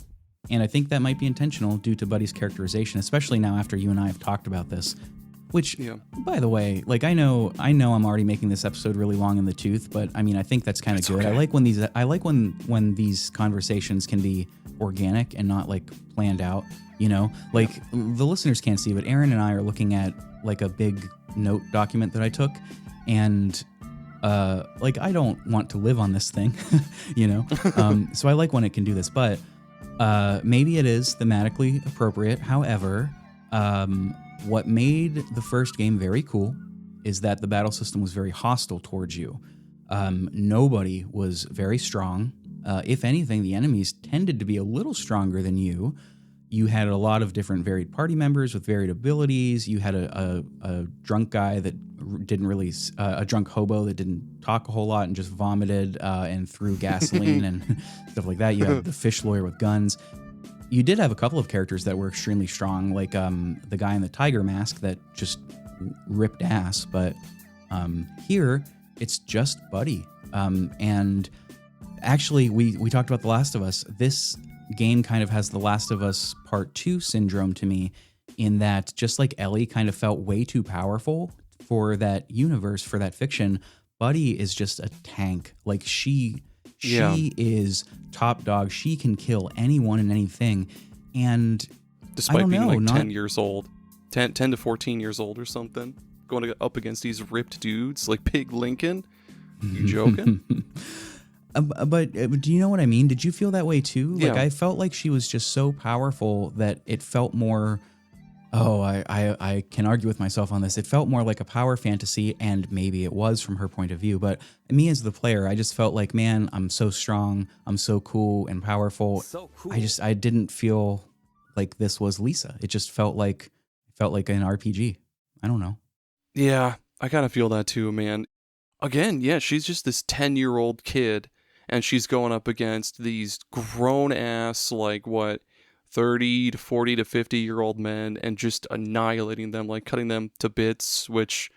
and I think that might be intentional due to Buddy's characterization, especially now after you and I have talked about this. Which, by the way, like I know I'm already making this episode really long in the tooth, but I mean I think that's kind of good. Okay. I like when these conversations can be organic and not like planned out. You know, like the listeners can't see, but Aaron and I are looking at like a big note document that I took, and like I don't want to live on this thing, you know. So I like when it can do this, but maybe it is thematically appropriate. However, what made the first game very cool is that the battle system was very hostile towards you. Nobody was very strong. If anything, the enemies tended to be a little stronger than you. You had a lot of different varied party members with varied abilities. You had a drunk guy that didn't really, a drunk hobo that didn't talk a whole lot and just vomited and threw gasoline and stuff like that. You had the fish lawyer with guns. You did have a couple of characters that were extremely strong, like the guy in the tiger mask that just ripped ass. But here, it's just Buddy. And actually, we talked about The Last of Us. This game kind of has The Last of Us Part 2 syndrome to me, in that just like Ellie kind of felt way too powerful for that universe, for that fiction, Buddy is just a tank. Like she is top dog. She can kill anyone and anything. And
despite being 10 years old, 10 to 14 years old or something, going up against these ripped dudes like Pig Lincoln. You joking?
But do you know what I mean? Did you feel that way too? Like
Yeah.
I felt like she was just so powerful that it felt more. Oh, I can argue with myself on this. It felt more like a power fantasy, and maybe it was from her point of view. But me as the player, I just felt like, man, I'm so strong, I'm so cool and powerful.
So cool.
I didn't feel like this was Lisa. It just felt like an RPG. I don't know.
Yeah, I kind of feel that too, man. Again, yeah, she's just this 10-year-old kid, and she's going up against these grown-ass, like, what, 30 to 40 to 50-year-old men, and just annihilating them, like, cutting them to bits, which,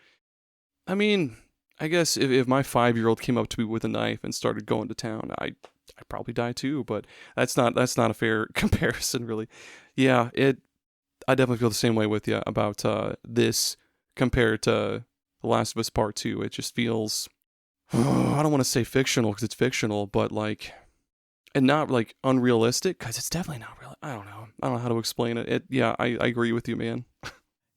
I mean, I guess if my 5-year-old came up to me with a knife and started going to town, I'd probably die too, but that's not a fair comparison, really. Yeah, I definitely feel the same way with you about this compared to The Last of Us Part 2. It just feels, I don't want to say fictional because it's fictional, but like, and not like unrealistic because it's definitely not real. I don't know how to explain it. Yeah, I agree with you, man.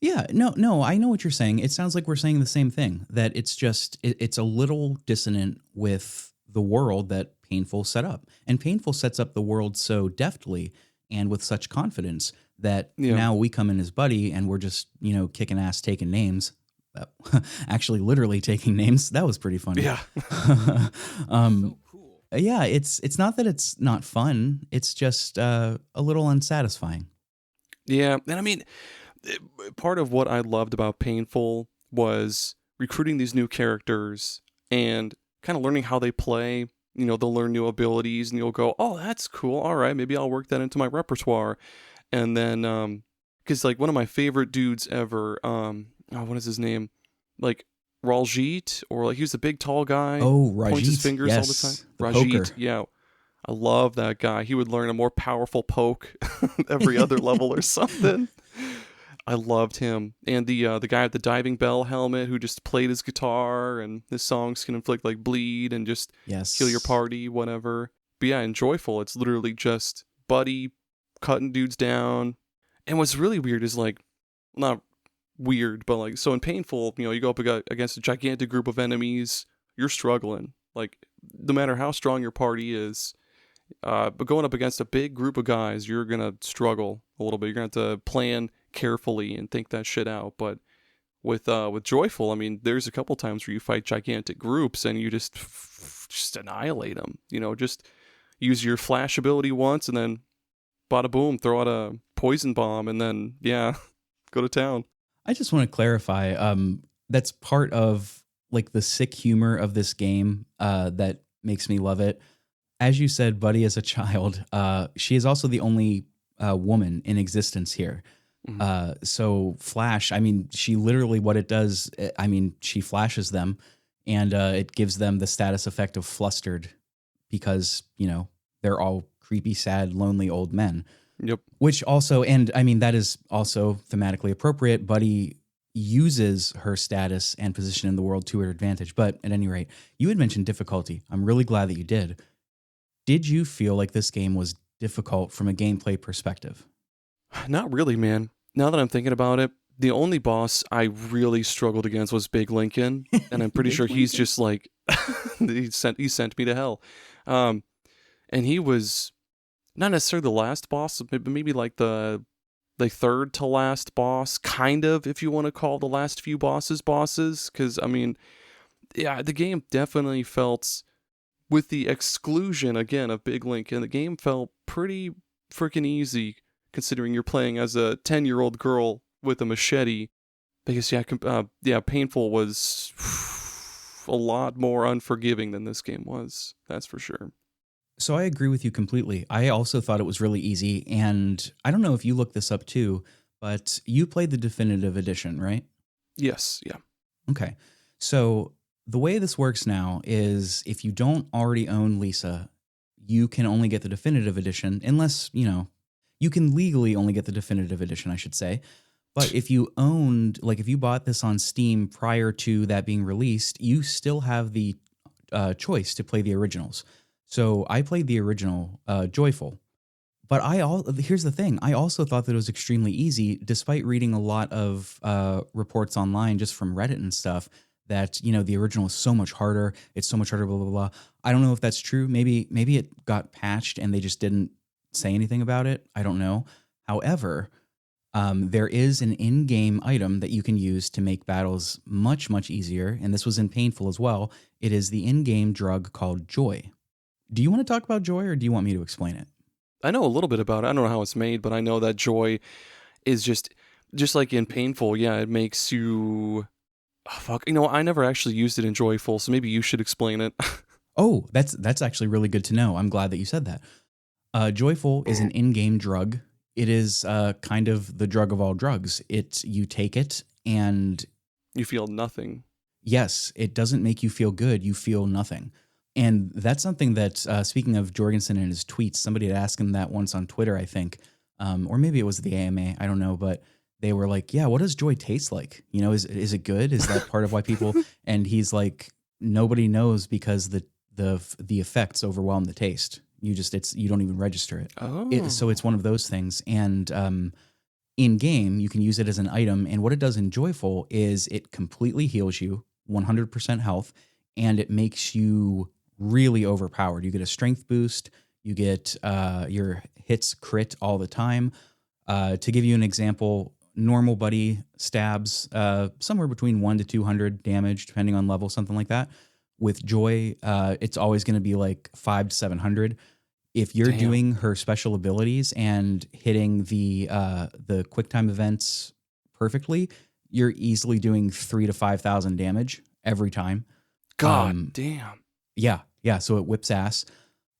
Yeah, no, I know what you're saying. It sounds like we're saying the same thing, that it's just, it's a little dissonant with the world that Painful set up. And Painful sets up the world so deftly and with such confidence that
Yeah.
now we come in as Buddy and we're just, kicking ass, taking names. Actually, literally taking names. That was pretty funny.
Yeah.
So cool. Yeah, it's not that it's not fun. It's just a little unsatisfying.
Yeah, and I mean, part of what I loved about Painful was recruiting these new characters and kind of learning how they play. They'll learn new abilities and you'll go, oh, that's cool. All right, maybe I'll work that into my repertoire. And then, because like one of my favorite dudes ever, what is his name? Like Raljit, or like he was a big tall guy.
Oh,
points his
Rajit,
fingers all the
yes,
time.
the
Rajit,
poker.
yeah. I love that guy. He would learn a more powerful poke every other level or something. I loved him. And the guy with the diving bell helmet who just played his guitar, and his songs can inflict like bleed and just
Yes,
kill your party, whatever. But yeah, in Joyful, it's literally just Buddy cutting dudes down. And what's really weird is like, not weird, but like, so in Painful, you go up against a gigantic group of enemies, you're struggling. Like, no matter how strong your party is, but going up against a big group of guys, you're gonna struggle a little bit. You're gonna have to plan carefully and think that shit out. But with Joyful, I mean, there's a couple times where you fight gigantic groups and you just annihilate them. Just use your flash ability once and then bada boom, throw out a poison bomb and then go to town.
I just want to clarify. That's part of like the sick humor of this game that makes me love it. As you said, Buddy as a child, she is also the only woman in existence here.
Mm-hmm.
So Flash, I mean, she literally, what it does, I mean, she flashes them and it gives them the status effect of flustered because, they're all creepy, sad, lonely old men.
Yep.
Which also, and I mean, that is also thematically appropriate. Buddy uses her status and position in the world to her advantage. But at any rate, you had mentioned difficulty. I'm really glad that you did. Did you feel like this game was difficult from a gameplay perspective?
Not really, man. Now that I'm thinking about it, the only boss I really struggled against was Big Lincoln, and I'm pretty sure he's just like he sent me to hell. And he was not necessarily the last boss, but maybe like the third to last boss, kind of, if you want to call the last few bosses. Because I mean, yeah, the game definitely felt, with the exclusion again of Big Lincoln, the game felt pretty freaking easy considering you're playing as a 10-year-old girl with a machete. Because Painful was a lot more unforgiving than this game was. That's for sure.
So I agree with you completely. I also thought it was really easy, and I don't know if you looked this up too, but you played the definitive edition, right?
Yes, yeah.
Okay. So the way this works now is if you don't already own Lisa, you can only get the definitive edition unless, you can legally only get the definitive edition, I should say. But if you owned, like if you bought this on Steam prior to that being released, you still have the choice to play the originals. So I played the original Joyful. But here's the thing. I also thought that it was extremely easy, despite reading a lot of reports online just from Reddit and stuff, that, the original is so much harder. It's so much harder, blah, blah, blah. I don't know if that's true. Maybe it got patched and they just didn't say anything about it. I don't know. However, there is an in-game item that you can use to make battles much, much easier. And this was in Painful as well. It is the in-game drug called Joy. Do you want to talk about Joy, or do you want me to explain it?
I know a little bit about it. I don't know how it's made, but I know that Joy is just like in Painful. Yeah, it makes you Oh, fuck. You know, I never actually used it in Joyful, so maybe you should explain it.
Oh, that's actually really good to know. I'm glad that you said that. Joyful is an in-game drug. It is kind of the drug of all drugs. You take it, and
You feel nothing.
yes, it doesn't make you feel good. You feel nothing. And that's something that, speaking of Jorgensen and his tweets, somebody had asked him that once on Twitter, I think, or maybe it was the AMA, I don't know, but they were like, "Yeah, what does joy taste like? You know, is it good? Is that part of why people?" And he's like, "Nobody knows because the effects overwhelm the taste. You don't even register it. So
Oh.
it's one of those things." And in game, you can use it as an item. And what it does in Joyful is it completely heals you, 100% health, and it makes you really overpowered. You get a strength boost. You get your hits crit all the time. To give you an example, normal buddy stabs somewhere between 1 to 200 damage, depending on level, something like that. With Joy, it's always going to be like 5 to 700. If you're
Damn.
doing her special abilities and hitting the quick time events perfectly, you're easily doing 3 to 5,000 damage every time.
God damn.
Yeah. So it whips ass.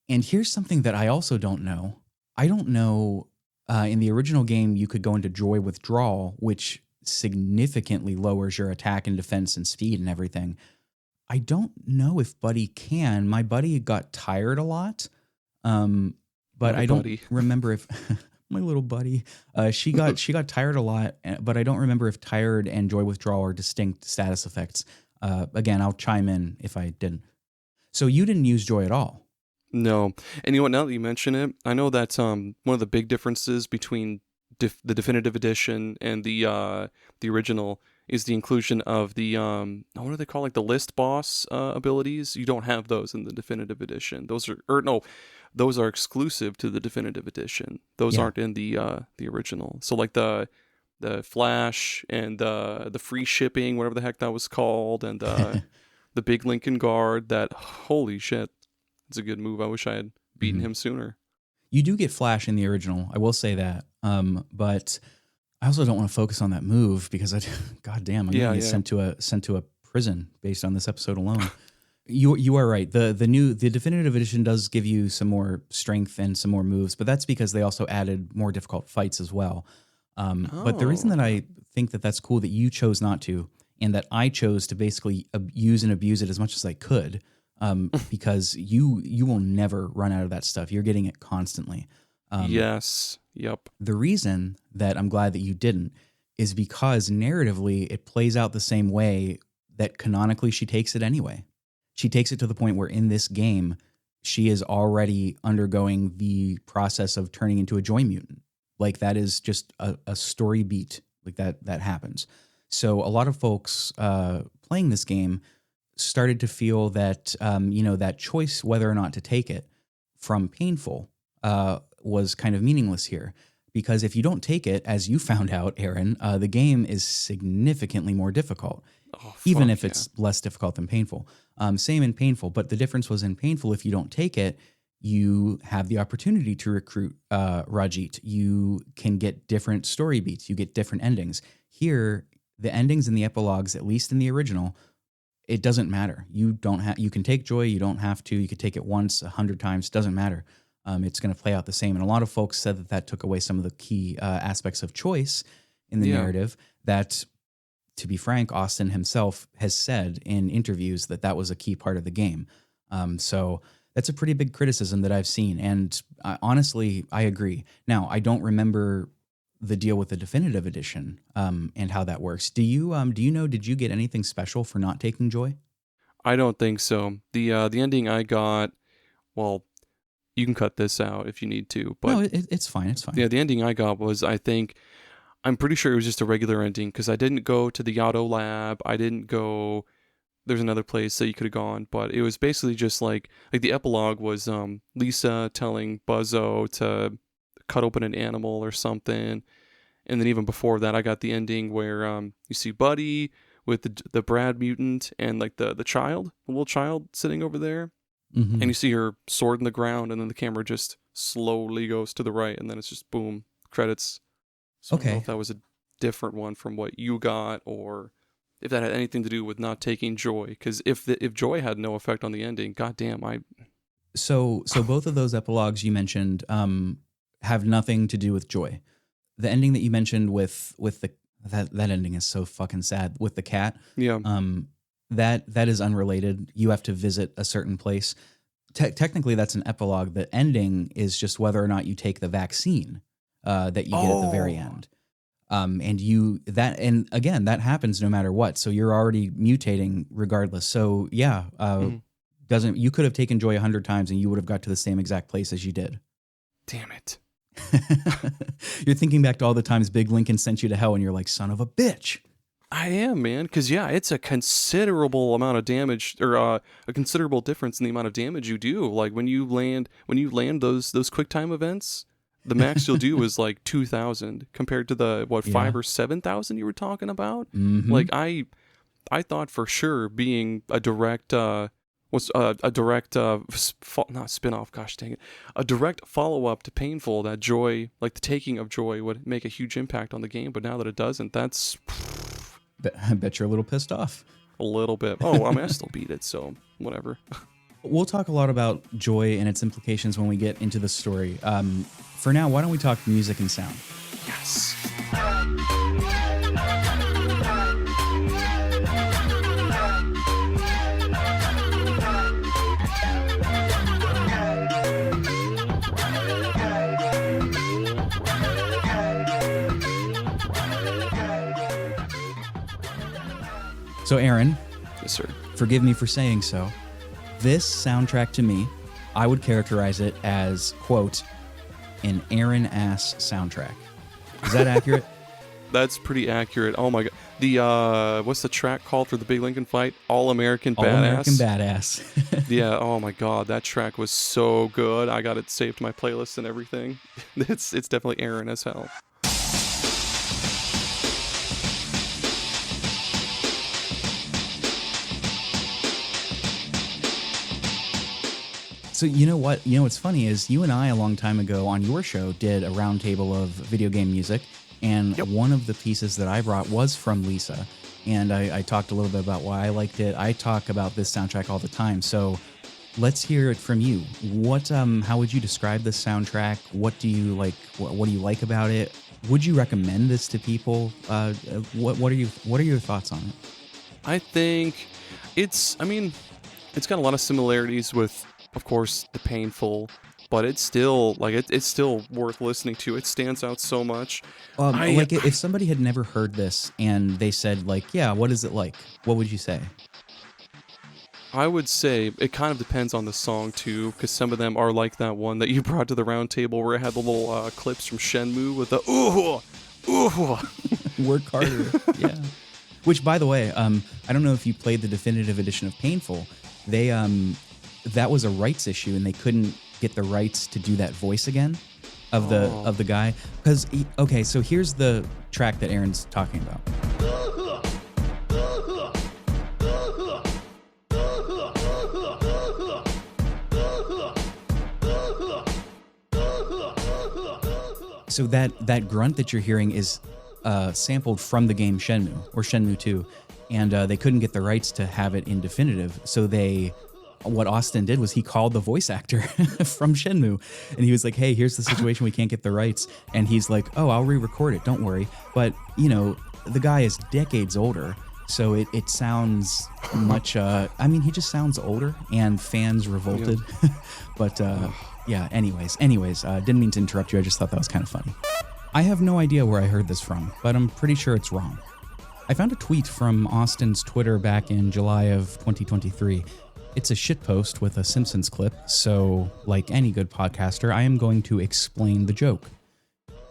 And here's something that I also don't know. I don't know. In the original game, you could go into Joy Withdrawal, which significantly lowers your attack and defense and speed and everything. I don't know if Buddy can. My buddy got tired a lot. But
My
I don't
buddy.
remember if my little buddy, she got tired a lot, but I don't remember if tired and joy withdrawal are distinct status effects. Again, I'll chime in if I didn't. So you didn't use joy at all.
No. And you know what, now that you mention it, I know that one of the big differences between the definitive edition and the original is the inclusion of the what do they call, like the list boss abilities. You don't have those in the definitive edition. Those are exclusive to the definitive edition. Those
Yeah.
aren't in the original. So like the flash and the free shipping, whatever the heck that was called, and the big Lincoln guard, that, holy shit, it's a good move. I wish I had beaten him sooner.
You do get flash in the original. I will say that. But I also don't want to focus on that move because God damn, I'm
Yeah,
gonna get
yeah.
sent to a prison based on this episode alone. You are right. The definitive edition does give you some more strength and some more moves, but that's because they also added more difficult fights as well. But the reason that
Okay.
I think that that's cool that you chose not to, and that I chose to basically use and abuse it as much as I could, because you will never run out of that stuff. You're getting it constantly.
Yes. Yep.
The reason that I'm glad that you didn't is because narratively it plays out the same way that canonically she takes it anyway. She takes it to the point where in this game, she is already undergoing the process of turning into a joy mutant. Like that is just a story beat, like that happens. So a lot of folks playing this game started to feel that, that choice whether or not to take it from painful was kind of meaningless here. Because if you don't take it, as you found out, Aaron, the game is significantly more difficult,
Oh,
even
fuck
if
yeah.
it's less difficult than painful. Same in painful, but the difference was in painful, if you don't take it, you have the opportunity to recruit Rajit. You can get different story beats. You get different endings. Here, the endings and the epilogues, at least in the original, it doesn't matter. You can take joy. You don't have to. You could take it once, 100 times. Doesn't matter. It's going to play out the same. And a lot of folks said that took away some of the key aspects of choice in the
Yeah.
narrative. That, to be frank, Austin himself has said in interviews that was a key part of the game. So that's a pretty big criticism that I've seen. And honestly, I agree. Now, I don't remember the deal with the definitive edition and how that works. Do you know, did you get anything special for not taking joy?
I don't think so. The ending I got, well, you can cut this out if you need to, but
No, it's fine. It's fine.
yeah, the ending I got was, I'm pretty sure it was just a regular ending, because I didn't go to the auto lab. I didn't go. There's another place that you could have gone, but it was basically just like the epilogue was Lisa telling Buzzo to cut open an animal or something, and then even before that, I got the ending where you see Buddy with the Brad mutant and like the little child sitting over there,
Mm-hmm.
and you see her sword in the ground, and then the camera just slowly goes to the right, and then it's just boom, credits. So I don't know
Okay.
if that was a different one from what you got, or if that had anything to do with not taking joy. Because if joy had no effect on the ending, goddamn,
So both of those epilogues you mentioned have nothing to do with joy. The ending that you mentioned with that ending is so fucking sad with the cat.
yeah.
That is unrelated. You have to visit a certain place. Technically, that's an epilogue. The ending is just whether or not you take the vaccine that you get at the very end. And again, that happens no matter what. So you're already mutating regardless. So yeah, you could have taken joy 100 times and you would have got to the same exact place as you did.
Damn it.
You're thinking back to all the times Big Lincoln sent you to hell and you're like, son of a bitch.
I am, man, because it's a considerable amount of damage, or a considerable difference in the amount of damage you do. Like when you land those quick time events, the max you'll do is like 2,000 compared to the 5 or 7,000 you were talking about.
Mm-hmm.
Like I thought for sure being a direct not spin-off, gosh dang it, a direct follow-up to Painful, that joy, like the taking of joy, would make a huge impact on the game. But now that it doesn't, that's.
I bet you're a little pissed off.
A little bit. Oh, I mean, I still beat it, so whatever.
We'll talk a lot about joy and its implications when we get into the story. For now, why don't we talk music and sound?
Yes.
So, Aaron.
Yes, sir.
Forgive me for saying so. This soundtrack to me, I would characterize it as, quote, an Aaron-ass soundtrack. Is that accurate?
That's pretty accurate. Oh my god. The what's the track called for the Big Lincoln fight? All American Badass.
All American Badass.
Yeah, oh my god, that track was so good. I got it saved to my playlist and everything. It's definitely Aaron as hell.
So you know what? You know what's funny is you and I a long time ago on your show did a roundtable of video game music, and one of the pieces that I brought was from Lisa, and I talked a little bit about why I liked it. I talk about this soundtrack all the time, so let's hear it from you. What? How would you describe this soundtrack? What do you like? What do you like about it? Would you recommend this to people? What are your thoughts on it?
I think it's got a lot of similarities with, of course, the Painful, but it's still it's still worth listening to. It stands out so much.
If somebody had never heard this and they said, like, yeah, what is it like? What would you say?
I would say it kind of depends on the song too, because some of them are like that one that you brought to the round table where it had the little clips from Shenmue with the
Work harder. Yeah. Which, by the way, I don't know if you played the definitive edition of Painful. They that was a rights issue, and they couldn't get the rights to do that voice again of the guy. Because so here's the track that Aaron's talking about. So that grunt that you're hearing is sampled from the game Shenmue or Shenmue 2, and they couldn't get the rights to have it in definitive. So what Austin did was he called the voice actor from Shenmue, and he was like, "Hey, here's the situation. We can't get the rights." And he's like, "Oh, I'll re-record it. Don't worry." But the guy is decades older, so it sounds much. He just sounds older, and fans revolted. Yeah. But yeah. Anyways, didn't mean to interrupt you. I just thought that was kind of funny. I have no idea where I heard this from, but I'm pretty sure it's wrong. I found a tweet from Austin's Twitter back in July of 2023. It's a shitpost with a Simpsons clip, so like any good podcaster, I am going to explain the joke.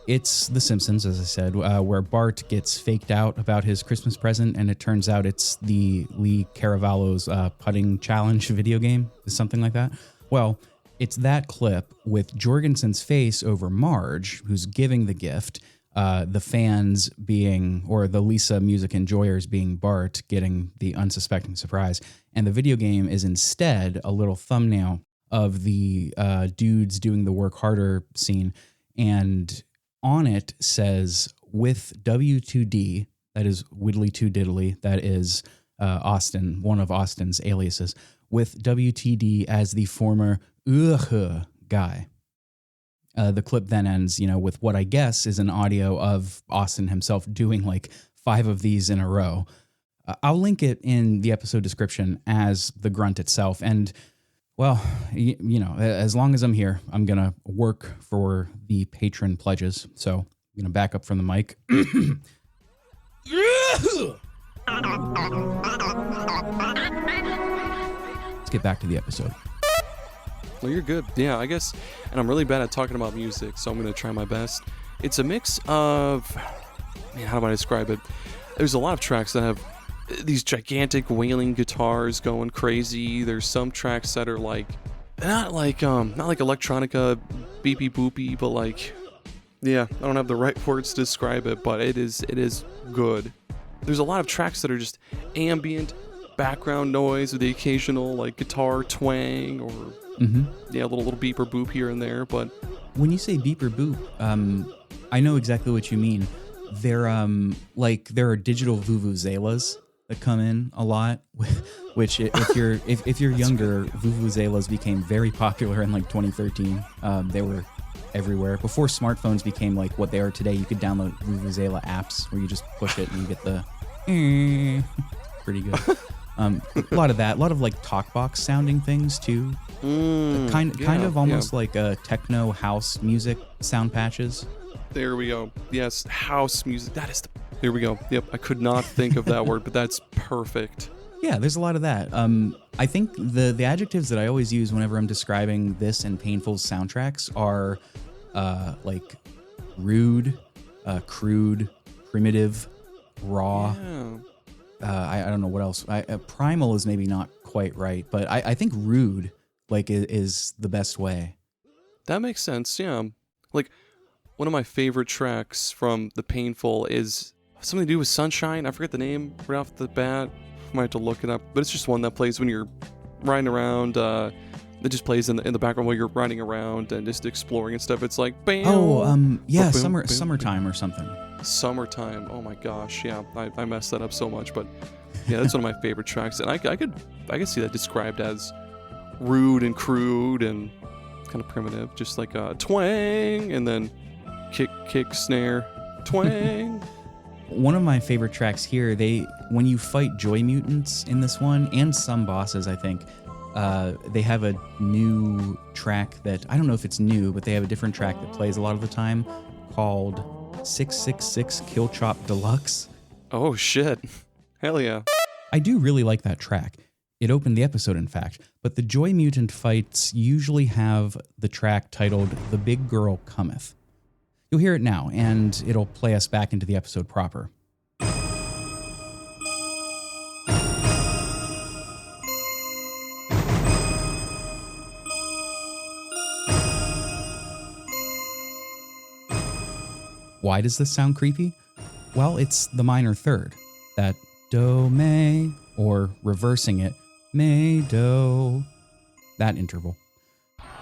It's The Simpsons, as I said, where Bart gets faked out about his Christmas present, and it turns out it's the Lee Caravallo's putting challenge video game, something like that. Well, it's that clip with Jorgensen's face over Marge, who's giving the gift, the fans being, or the Lisa music enjoyers being Bart, getting the unsuspecting surprise. And the video game is instead a little thumbnail of the dudes doing the work harder scene. And on it says, with W2D, That is Widdly Too Diddly. That is Austin, one of Austin's aliases, with WTD as the former guy. The clip then ends, with what I guess is an audio of Austin himself doing like 5 of these in a row. I'll link it in the episode description as the grunt itself. And, well, as long as I'm here, I'm going to work for the patron pledges. So I'm going to back up from the mic. Let's get back to the episode.
Well, you're good. Yeah, I guess. And I'm really bad at talking about music, so I'm going to try my best. It's a mix of, how do I describe it? There's a lot of tracks that have these gigantic wailing guitars going crazy. There's some tracks that are like, not like electronica beepy boopy, but like, yeah, I don't have the right words to describe it, but it is good. There's a lot of tracks that are just ambient background noise with the occasional like guitar twang or a little beep or boop here and there. But
when you say beep or boop, I know exactly what you mean. There are digital vuvuzelas that come in a lot, which if you're younger, vuvuzelas became very popular in like 2013. They were everywhere. Before smartphones became like what they are today, you could download vuvuzela apps where you just push it and you get the pretty good. A lot of that, a lot of like talkbox sounding things too. Kind of almost like techno house music sound patches.
There we go. Yes, house music. There we go. Yep, I could not think of that word, but that's perfect.
Yeah, there's a lot of that. I think the adjectives that I always use whenever I'm describing this and Painful's soundtracks are like rude, crude, primitive, raw.
Yeah.
I don't know what else. Primal is maybe not quite right, but I think rude is the best way.
That makes sense. Yeah, like one of my favorite tracks from the Painful is something to do with Sunshine. I forget the name right off the bat. I might have to look it up, but it's just one that plays when you're riding around. It just plays in the background while you're riding around and just exploring and stuff. It's like bam.
Summertime or something.
Summertime. Oh my gosh, yeah. I messed that up so much, but yeah, that's one of my favorite tracks, and I could see that described as rude and crude and kind of primitive, just like a twang and then kick snare twang.
One of my favorite tracks here, when you fight Joy Mutants in this one, and some bosses, I think, they have a new track that, I don't know if it's new, but they have a different track that plays a lot of the time called 666 Kill Chop Deluxe.
Oh, shit. Hell yeah.
I do really like that track. It opened the episode, in fact, but the Joy Mutant fights usually have the track titled The Big Girl Cometh. You'll hear it now, and it'll play us back into the episode proper. Why does this sound creepy? Well, it's the minor third, that do, me, or reversing it, me, do, that interval.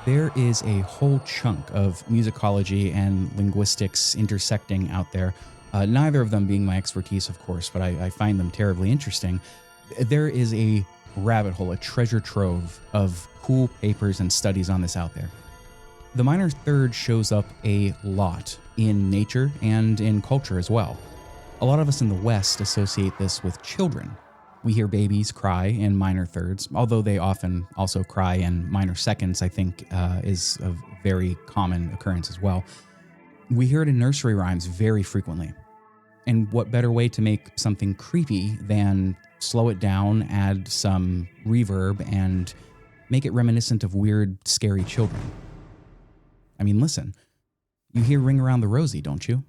There is a whole chunk of musicology and linguistics intersecting out there, neither of them being my expertise, of course, but I find them terribly interesting. There is a rabbit hole, a treasure trove of cool papers and studies on this out there. The minor third shows up a lot in nature and in culture as well. A lot of us in the West associate this with children. We hear babies cry in minor thirds, although they often also cry in minor seconds, I think is a very common occurrence as well. We hear it in nursery rhymes very frequently. And what better way to make something creepy than slow it down, add some reverb, and make it reminiscent of weird, scary children? I mean, listen, you hear Ring Around the Rosie, don't you?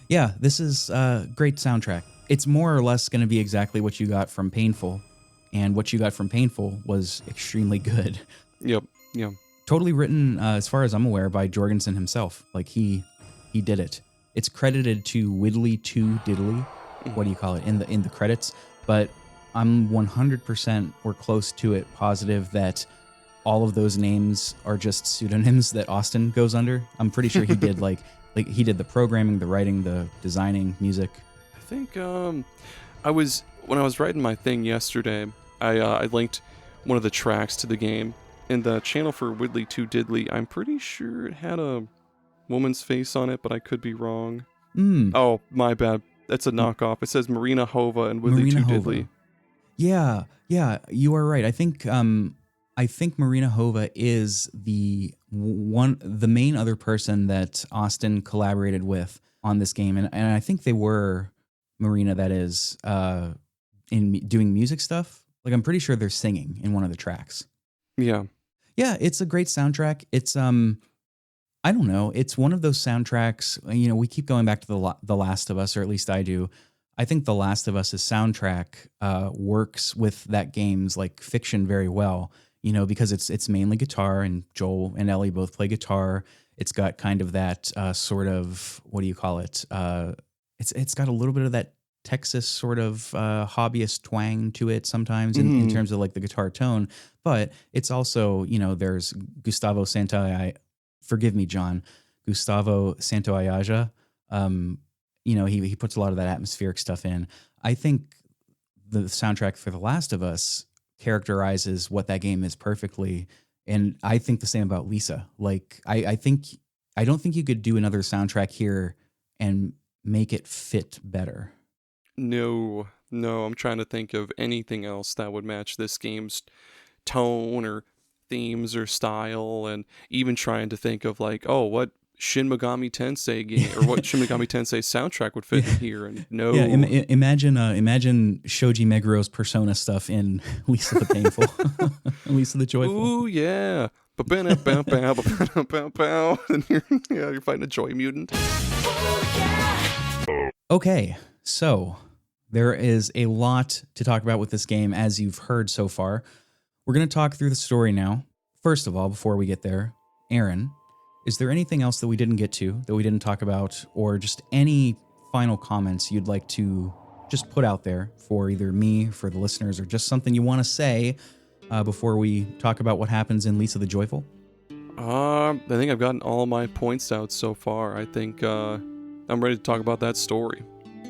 Yeah, this is a great soundtrack. It's more or less going to be exactly what you got from Painful, and what you got from Painful was extremely good.
Yep.
Totally written, as far as I'm aware, by Jorgensen himself. Like, he did it. It's credited to Widdly Too Diddly. What do you call it? In the credits. But I'm 100% or close to it positive that all of those names are just pseudonyms that Austin goes under. I'm pretty sure he did like he did the programming, the writing, the designing, music.
I think when I was writing my thing yesterday, I linked one of the tracks to the game, and the channel for Widley 2 Diddley, I'm pretty sure it had a woman's face on it, but I could be wrong. Oh, my bad. That's a knockoff. It says Marina Hova and Widley 2 Diddley.
Yeah, you are right. I think Marina Hova is the main other person that Austin collaborated with on this game, and I think they were Marina, that is, in doing music stuff. Like, I'm pretty sure they're singing in one of the tracks.
Yeah,
it's a great soundtrack. It's I don't know. It's one of those soundtracks. You know, we keep going back to the Last of Us, or at least I do. I think The Last of Us's soundtrack works with that game's like fiction very well. You know, because it's mainly guitar, and Joel and Ellie both play guitar. It's got kind of that sort of, what do you call it? It's got a little bit of that Texas sort of hobbyist twang to it sometimes in terms of like the guitar tone. But it's also, you know, there's Gustavo Santaolalla. Forgive me, John. Gustavo Santaolalla. You know, he puts a lot of that atmospheric stuff in. I think the soundtrack for The Last of Us characterizes what that game is perfectly. And I think the same about Lisa. Like, I don't think you could do another soundtrack here and make it fit better.
No, I'm trying to think of anything else that would match this game's tone or themes or style, and even trying to think of like, oh, what Shin Megami Tensei game or what Shin Megami Tensei soundtrack would fit in here. And no,
imagine Shoji Meguro's Persona stuff in Lisa the Painful, Lisa the Joyful.
Ooh yeah, and you're fighting a joy mutant.
Okay, so there is a lot to talk about with this game, as you've heard so far. We're going to talk through the story now. First of all, before we get there, Aaron, is there anything else that we didn't get to, that we didn't talk about, or just any final comments you'd like to just put out there for either me, for the listeners, or just something you want to say before we talk about what happens in Lisa the Joyful?
I think I've gotten all my points out so far. I think I'm ready to talk about that story.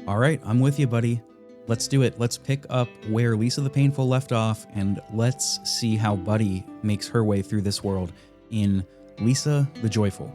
All right, I'm with you, buddy. Let's do it. Let's pick up where Lisa the Painful left off, and let's see how Buddy makes her way through this world in Lisa the Joyful.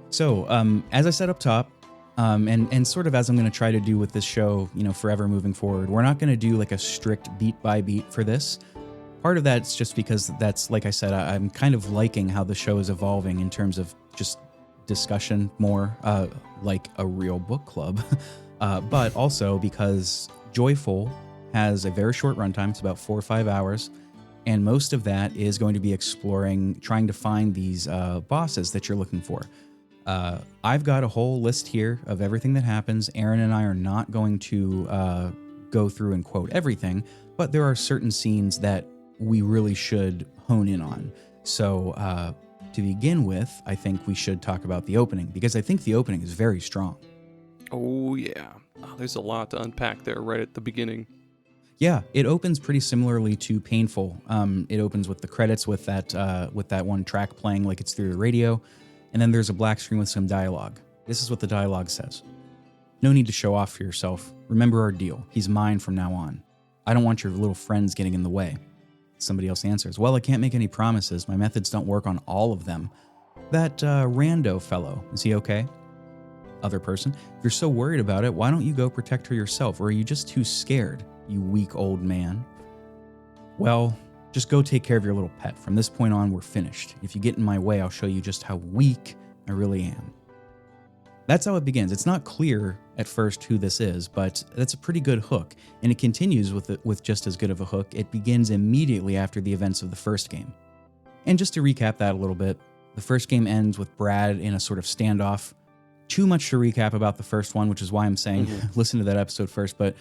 So, as I said up top, and sort of as I'm going to try to do with this show, you know, forever moving forward, we're not going to do like a strict beat by beat for this. Part of that's just because that's, like I said, I'm kind of liking how the show is evolving in terms of just discussion more, like a real book club, but also because Joyful has a very short runtime. It's about 4 or 5 hours. And most of that is going to be exploring, trying to find these bosses that you're looking for. I've got a whole list here of everything that happens. Aaron and I are not going to go through and quote everything, but there are certain scenes that we really should hone in on. So to begin with, I think we should talk about the opening, because I think the opening is very strong.
Oh, yeah. There's a lot to unpack there right at the beginning.
Yeah, it opens pretty similarly to Painful. It opens with the credits with that one track playing like it's through the radio. And then there's a black screen with some dialogue. This is what the dialogue says. No need to show off for yourself. Remember our deal. He's mine from now on. I don't want your little friends getting in the way. Somebody else answers, well, I can't make any promises. My methods don't work on all of them. That rando fellow, is he okay? Other person, if you're so worried about it, why don't you go protect her yourself? Or are you just too scared, you weak old man? Well, just go take care of your little pet. From this point on, we're finished. If you get in my way, I'll show you just how weak I really am. That's how it begins. It's not clear at first who this is, but that's a pretty good hook. And it continues with just as good of a hook. It begins immediately after the events of the first game. And just to recap that a little bit, the first game ends with Brad in a sort of standoff, too much to recap about the first one, which is why I'm saying listen to that episode first. But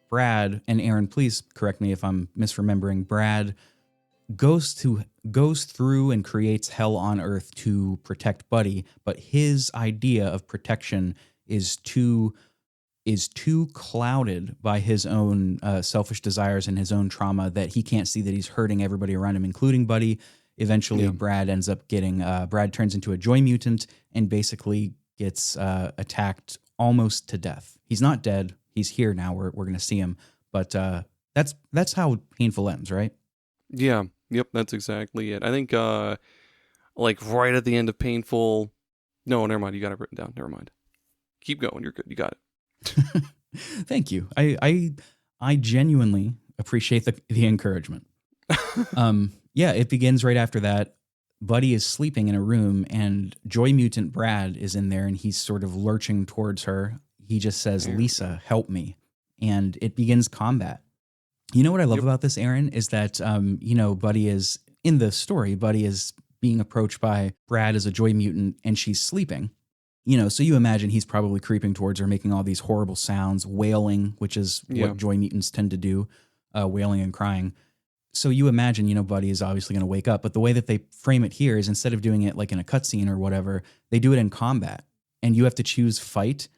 Brad, and Aaron, please correct me if I'm misremembering. Brad goes through and creates hell on Earth to protect Buddy, but his idea of protection is too clouded by his own selfish desires and his own trauma that he can't see that he's hurting everybody around him, including Buddy. Eventually, Brad ends up getting Brad turns into a joy mutant and basically gets attacked almost to death. He's not dead. He's here now. We're going to see him, but that's how Painful ends, right?
Yeah. Yep, that's exactly it. I think, like right at the end of Painful. No, never mind. You got it written down. Never mind. Keep going. You're good. You got it.
Thank you. I genuinely appreciate the encouragement. Yeah, it begins right after that. Buddy is sleeping in a room, and Joy Mutant Brad is in there, and he's sort of lurching towards her. He just says, "Lisa, help me," and it begins combat. You know what I love about this, Aaron, is that, Buddy is, in the story, Buddy is being approached by Brad as a joy mutant, and she's sleeping. So you imagine he's probably creeping towards her, making all these horrible sounds, wailing, which is what joy mutants tend to do, wailing and crying. So you imagine, Buddy is obviously going to wake up, but the way that they frame it here is instead of doing it like in a cutscene or whatever, they do it in combat, and you have to choose fight,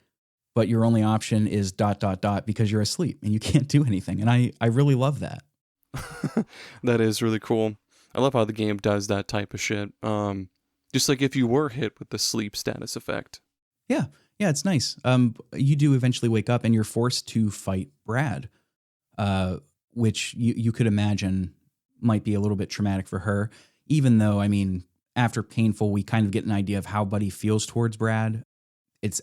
but your only option is ... because you're asleep and you can't do anything. And I really love that.
That is really cool. I love how the game does that type of shit. Just like if you were hit with the sleep status effect.
Yeah, it's nice. You do eventually wake up and you're forced to fight Brad, which you could imagine might be a little bit traumatic for her, even though, after Painful, we kind of get an idea of how Buddy feels towards Brad. It's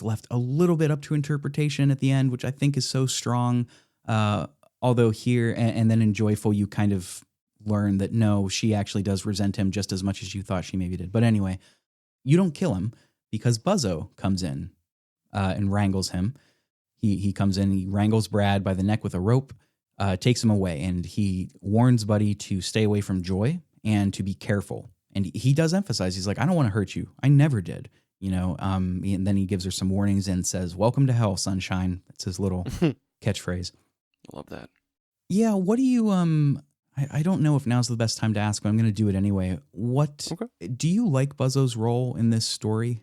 left a little bit up to interpretation at the end, which I think is so strong. Although here and then in Joyful, you kind of learn that no, she actually does resent him just as much as you thought she maybe did. But anyway, you don't kill him because Buzzo comes in and wrangles him. He comes in, he wrangles Brad by the neck with a rope, takes him away, and he warns Buddy to stay away from Joy and to be careful. And he does emphasize, he's like, I don't want to hurt you. I never did. And then he gives her some warnings and says, "Welcome to hell, sunshine." That's his little catchphrase.
I love that.
Yeah. What do you, I don't know if now's the best time to ask, but I'm going to do it anyway. Do you like Buzzo's role in this story?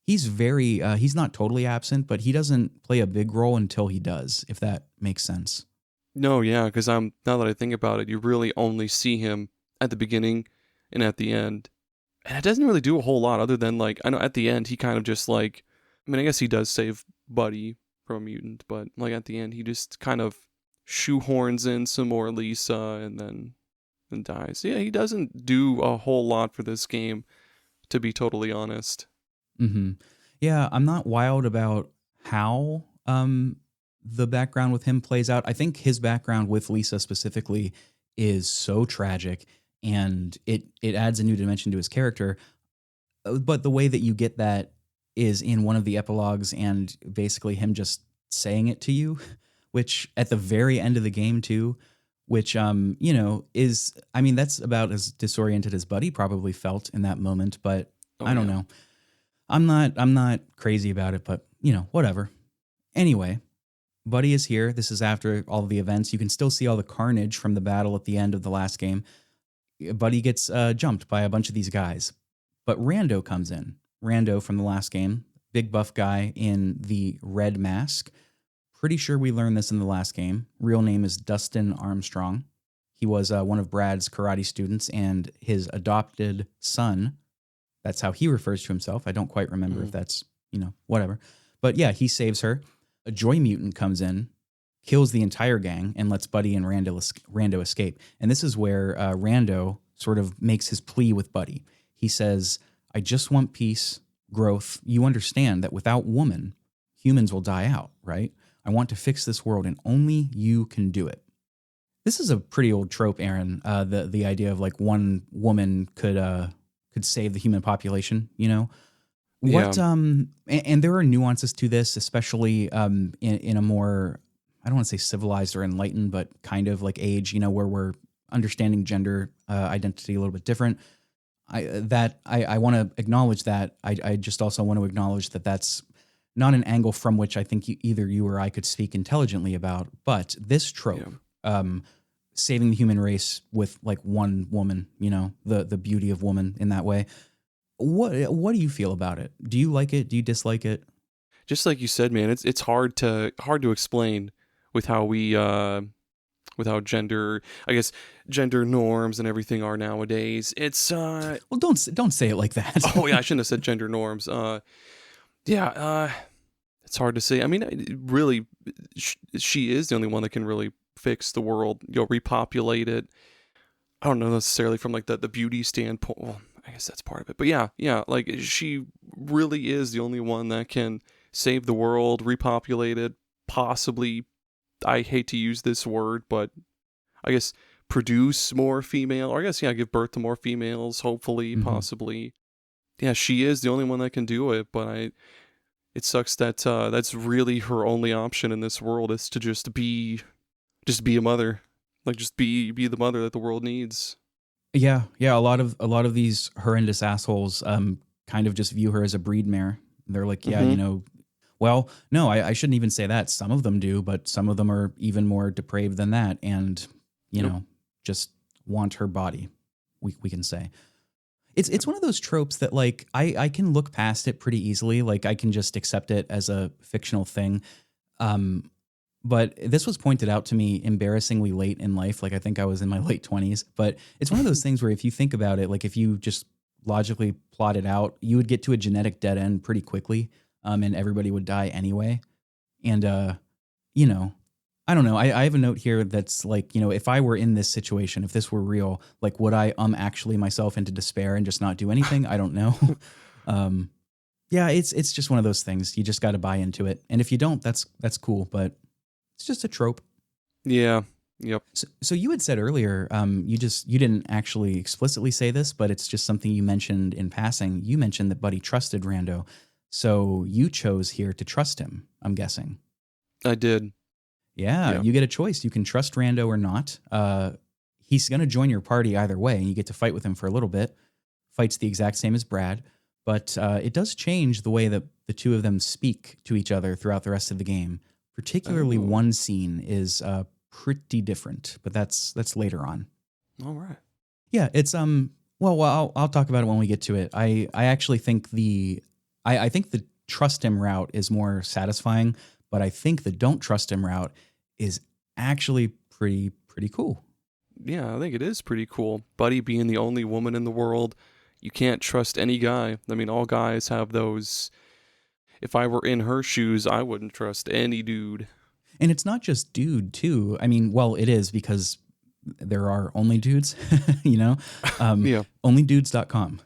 He's he's not totally absent, but he doesn't play a big role until he does, if that makes sense.
No, yeah, because now that I think about it, you really only see him at the beginning and at the end. And it doesn't really do a whole lot other than, like, I know at the end he kind of just, like, I guess he does save Buddy from a mutant, but, like, at the end he just kind of shoehorns in some more Lisa and then dies. Yeah, he doesn't do a whole lot for this game, to be totally honest.
Mm-hmm. Yeah, I'm not wild about how the background with him plays out. I think his background with Lisa specifically is so tragic, and it adds a new dimension to his character. But the way that you get that is in one of the epilogues and basically him just saying it to you, which at the very end of the game too, which, is, that's about as disoriented as Buddy probably felt in that moment, but I don't know. I'm not crazy about it, but whatever. Anyway, Buddy is here. This is after all of the events. You can still see all the carnage from the battle at the end of the last game. Buddy gets jumped by a bunch of these guys. But Rando comes in. Rando from the last game, big buff guy in the red mask. Pretty sure we learned this in the last game. Real name is Dustin Armstrong. He was one of Brad's karate students and his adopted son. That's how he refers to himself. I don't quite remember if that's, whatever. But yeah, he saves her. A joy mutant comes in, kills the entire gang, and lets Buddy and Rando escape. And this is where Rando sort of makes his plea with Buddy. He says, "I just want peace, growth. You understand that without woman, humans will die out, right? I want to fix this world, and only you can do it." This is a pretty old trope, Aaron. The idea of like one woman could save the human population. What?
Yeah.
And there are nuances to this, especially in a more, I don't want to say civilized or enlightened, but kind of like age. Where we're understanding gender identity a little bit different. I want to acknowledge that. I just also want to acknowledge that that's not an angle from which I think either you or I could speak intelligently about. But this trope, saving the human race with like one woman, you know, the beauty of woman in that way. What do you feel about it? Do you like it? Do you dislike it?
Just like you said, man, it's hard to explain with how we with how gender, I guess, gender norms and everything are nowadays. It's
Well, don't say it like that.
oh yeah, I shouldn't have said gender norms. It's hard to say. I mean, really, she is the only one that can really fix the world, you know, repopulate it. I don't know necessarily from like the beauty standpoint. Well, I guess that's part of it. But yeah, like she really is the only one that can save the world, repopulate it, possibly, I hate to use this word, but I guess produce more female, or I guess, give birth to more females, hopefully, possibly. Yeah, she is the only one that can do it, but it sucks that that's really her only option in this world is to just be a mother. Like, just be the mother that the world needs.
Yeah. A lot of these horrendous assholes kind of just view her as a breed mare. They're like, you know, well, no, I shouldn't even say that. Some of them do, but some of them are even more depraved than that, and you know, just want her body. We can say it's one of those tropes that like I can look past it pretty easily. Like I can just accept it as a fictional thing. But this was pointed out to me embarrassingly late in life. Like I think I was in my late 20s. But it's one of those things where if you think about it, like if you just logically plot it out, you would get to a genetic dead end pretty quickly, and everybody would die anyway. And, you know, I don't know. I have a note here that's like, you know, if I were in this situation, if this were real, like would I actually myself into despair and just not do anything? I don't know. Yeah, it's just one of those things. You just got to buy into it. And if you don't, that's cool. But it's just a trope.
Yeah. Yep.
So you had said earlier, you didn't actually explicitly say this, but it's just something you mentioned in passing. You mentioned that Buddy trusted Rando. So you chose here to trust him, I'm guessing.
I did.
Yeah, you get a choice. You can trust Rando or not. He's going to join your party either way, and you get to fight with him for a little bit. Fight's the exact same as Brad, but it does change the way that the two of them speak to each other throughout the rest of the game. Particularly one scene is pretty different, but that's later on.
All right.
Yeah, it's well, I'll talk about it when we get to it. I actually think I think the trust him route is more satisfying, but I think the don't trust him route is actually pretty cool.
Yeah, I think it is pretty cool. Buddy being the only woman in the world, you can't trust any guy. I mean, all guys have those. If I were in her shoes, I wouldn't trust any dude.
And it's not just dude, too. I mean, well, it is because there are only dudes, you know? Onlydudes.com.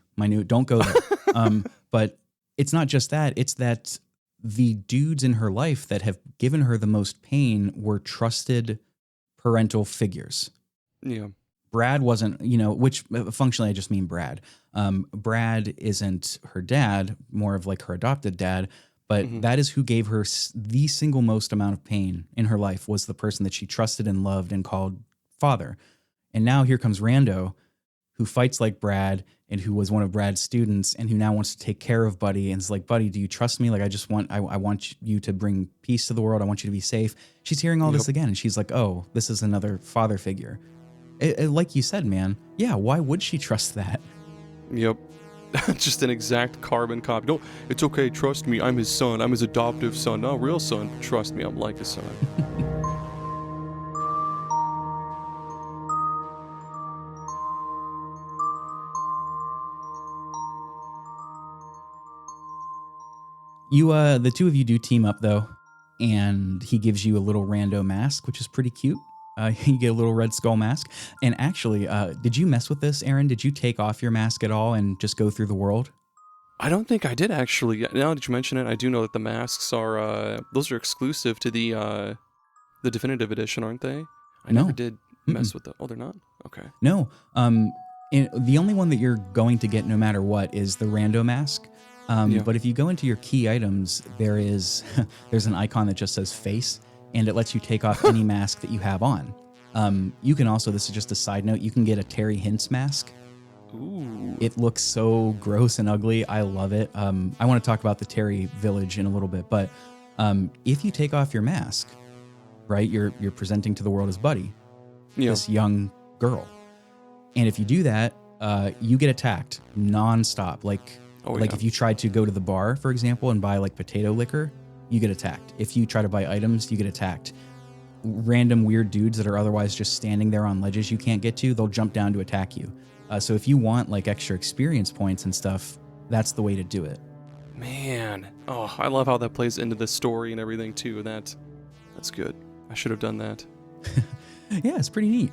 Don't go there. But it's not just that. It's that the dudes in her life that have given her the most pain were trusted parental figures.
Yeah.
Brad wasn't, you know, which functionally I just mean Brad. Brad isn't her dad, more of like her adopted dad, but that is who gave her the single most amount of pain in her life, was the person that she trusted and loved and called father. And now here comes Rando, who fights like Brad and who was one of Brad's students and who now wants to take care of Buddy and is like, Buddy, do you trust me? Like, I want you to bring peace to the world. I want you to be safe. She's hearing all this again. And she's like, oh, this is another father figure. Like you said, man. Yeah. Why would she trust that?
Yep. Just an exact carbon copy. No, it's okay. Trust me. I'm his son. I'm his adoptive son. Not a real son. But trust me. I'm like his son.
The two of you do team up though, and he gives you a little Rando mask, which is pretty cute. You get a little Red Skull mask. And actually, did you mess with this, Aaron? Did you take off your mask at all and just go through the world?
I don't think I did, actually. Now that you mention it, I do know that the masks are, those are exclusive to the definitive edition, aren't they? I never did mess with them. Oh, they're not? Okay.
No. The only one that you're going to get no matter what is the Rando mask. But if you go into your key items, there's an icon that just says face, and it lets you take off any mask that you have on. You can also, this is just a side note, you can get a Terry Hintz mask.
Ooh.
It looks so gross and ugly. I love it. I want to talk about the Terry village in a little bit, but if you take off your mask, right, you're presenting to the world as Buddy, this young girl. And if you do that, you get attacked nonstop. Like if you try to go to the bar, for example, and buy like potato liquor, you get attacked. If you try to buy items, you get attacked. Random weird dudes that are otherwise just standing there on ledges you can't get to, they'll jump down to attack you. So if you want like extra experience points and stuff, that's the way to do it.
Man, oh, I love how that plays into the story and everything too. That's good. I should have done that.
Yeah, it's pretty neat.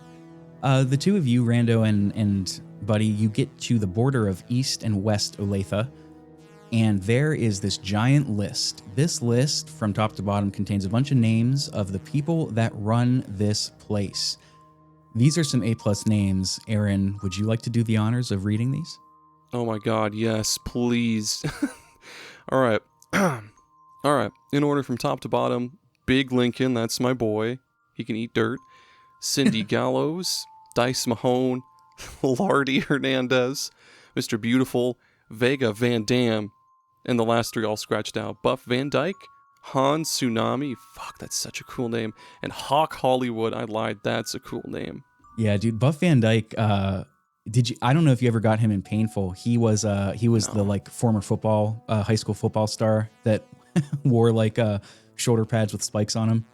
The two of you, Rando and Buddy, you get to the border of East and West Olathe, and there is this giant list. This list, from top to bottom, contains a bunch of names of the people that run this place. These are some A-plus names. Aaron, would you like to do the honors of reading these?
Oh my god, yes, please. All right. All right. In order from top to bottom, Big Lincoln, that's my boy. He can eat dirt. Cindy Gallows, Dice Mahone, Lardy Hernandez, Mr. Beautiful, Vega Van Dam, and the last three all scratched out. Buff Van Dyke, Han Tsunami, fuck, that's such a cool name, and Hawk Hollywood, I lied, that's a cool name.
Yeah, dude, Buff Van Dyke, I don't know if you ever got him in Painful. He was the like former football, high school football star that wore like shoulder pads with spikes on him.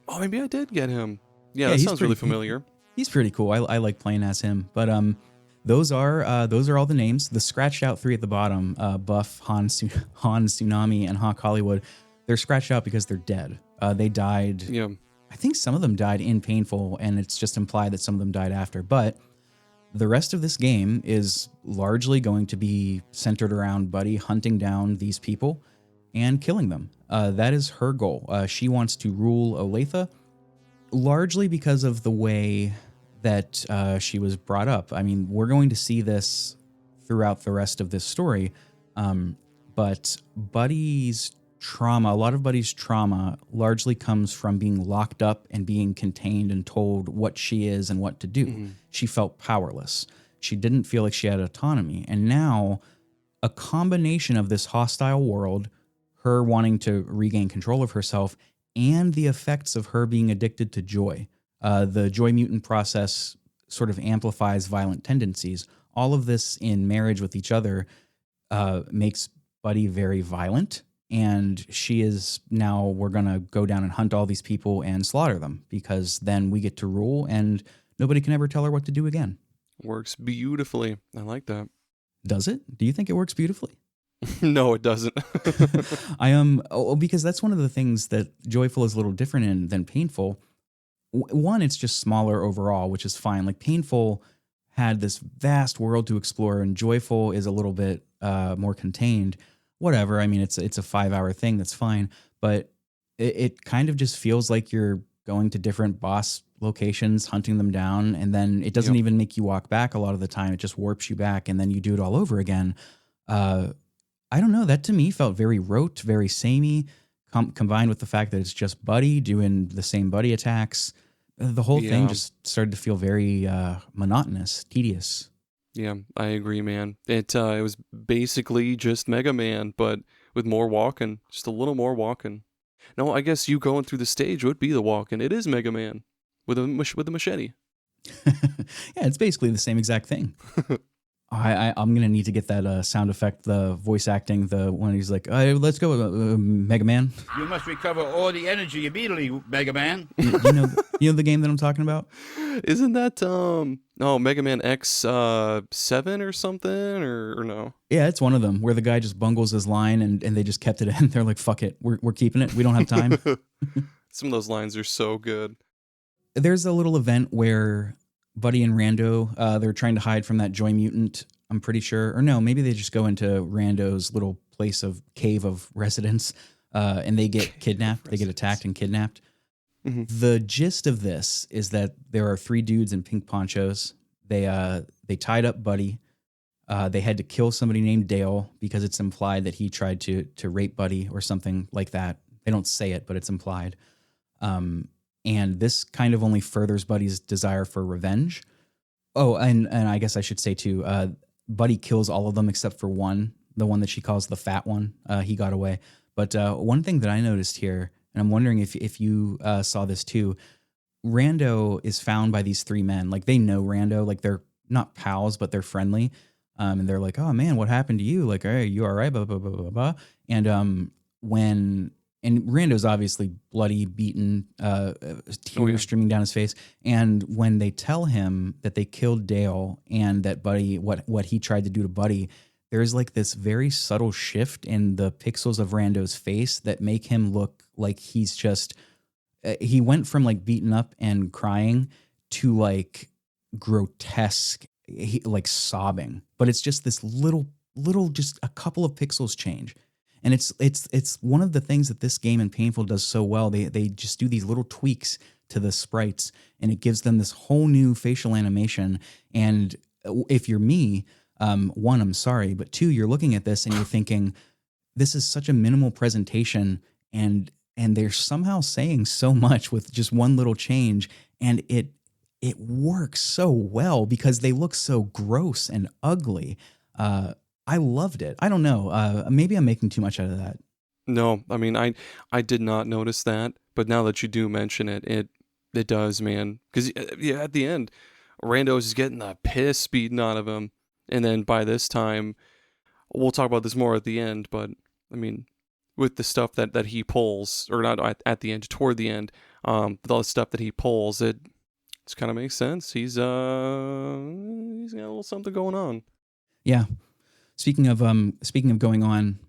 Oh, maybe I did get him. Yeah, that sounds really familiar.
He's pretty cool. I like playing as him. But those are all the names. The scratched out three at the bottom, Buff, Han Tsunami, and Hawk Hollywood, they're scratched out because they're dead. They died.
Yeah.
I think some of them died in Painful, and it's just implied that some of them died after. But the rest of this game is largely going to be centered around Buddy hunting down these people and killing them. That is her goal. She wants to rule Olathe, largely because of the way that she was brought up. I mean, we're going to see this throughout the rest of this story, but Buddy's trauma, a lot of Buddy's trauma largely comes from being locked up and being contained and told what she is and what to do. Mm-hmm. She felt powerless. She didn't feel like she had autonomy. And now a combination of this hostile world, her wanting to regain control of herself, and the effects of her being addicted to joy. The joy mutant process sort of amplifies violent tendencies. All of this in marriage with each other makes Buddy very violent. And she is now, we're going to go down and hunt all these people and slaughter them, because then we get to rule and nobody can ever tell her what to do again.
Works beautifully. I like that.
Does it? Do you think it works beautifully?
No, it doesn't.
Because that's one of the things that Joyful is a little different in than Painful. One, it's just smaller overall, which is fine. Like Painful had this vast world to explore, and Joyful is a little bit more contained. Whatever. I mean, it's a 5-hour thing. That's fine. But it kind of just feels like you're going to different boss locations, hunting them down, and then it doesn't even make you walk back a lot of the time. It just warps you back, and then you do it all over again. I don't know. That to me felt very rote, very samey, combined with the fact that it's just Buddy doing the same Buddy attacks. The whole thing just started to feel very monotonous, tedious.
Yeah, I agree, man. It was basically just Mega Man, but with more walking, just a little more walking. No, I guess you going through the stage would be the walking. It is Mega Man with a machete.
Yeah, it's basically the same exact thing. I'm going to need to get that sound effect, the voice acting, the one he's like, let's go, Mega Man.
You must recover all the energy immediately, Mega Man.
You know the game that I'm talking about?
Isn't that, Mega Man X7 or something, or no?
Yeah, it's one of them, where the guy just bungles his line and they just kept it in. They're like, fuck it, we're keeping it. We don't have time.
Some of those lines are so good.
There's a little event where Buddy and Rando, they're trying to hide from that Joy Mutant, I'm pretty sure. Or no, maybe they just go into Rando's little place of cave of residence, and they get kidnapped. They get attacked and kidnapped. Mm-hmm. The gist of this is that there are 3 dudes in pink ponchos. They tied up Buddy. They had to kill somebody named Dale because it's implied that he tried to rape Buddy or something like that. They don't say it, but it's implied. And this kind of only furthers Buddy's desire for revenge. Oh, and I guess I should say too, Buddy kills all of them except for one, the one that she calls the fat one. He got away. But one thing that I noticed here, and I'm wondering if you saw this too, Rando is found by these three men. Like they know Rando, like they're not pals, but they're friendly. And they're like, "Oh man, what happened to you? Like, hey, you all right?" Blah blah blah blah blah. And and Rando's obviously bloody, beaten, tears streaming down his face. And when they tell him that they killed Dale and that Buddy, what he tried to do to Buddy, there's like this very subtle shift in the pixels of Rando's face that make him look like he's just. He went from like beaten up and crying to like grotesque, like sobbing. But it's just this little, just a couple of pixels change. And it's one of the things that this game in Painful does so well. They just do these little tweaks to the sprites, and it gives them this whole new facial animation. And if you're me, one, I'm sorry, but two, you're looking at this and you're thinking, this is such a minimal presentation, and they're somehow saying so much with just one little change, and it works so well because they look so gross and ugly. I loved it. I don't know. Maybe I'm making too much out of that.
No, I mean, I did not notice that, but now that you do mention it, it does, man. Because yeah, at the end, Rando's is getting the piss beaten out of him, and then by this time, we'll talk about this more at the end. But I mean, with the stuff that he pulls, or not at the end, toward the end, with all the stuff that he pulls, it kind of makes sense. He's got a little something going on.
Yeah. Speaking of going on,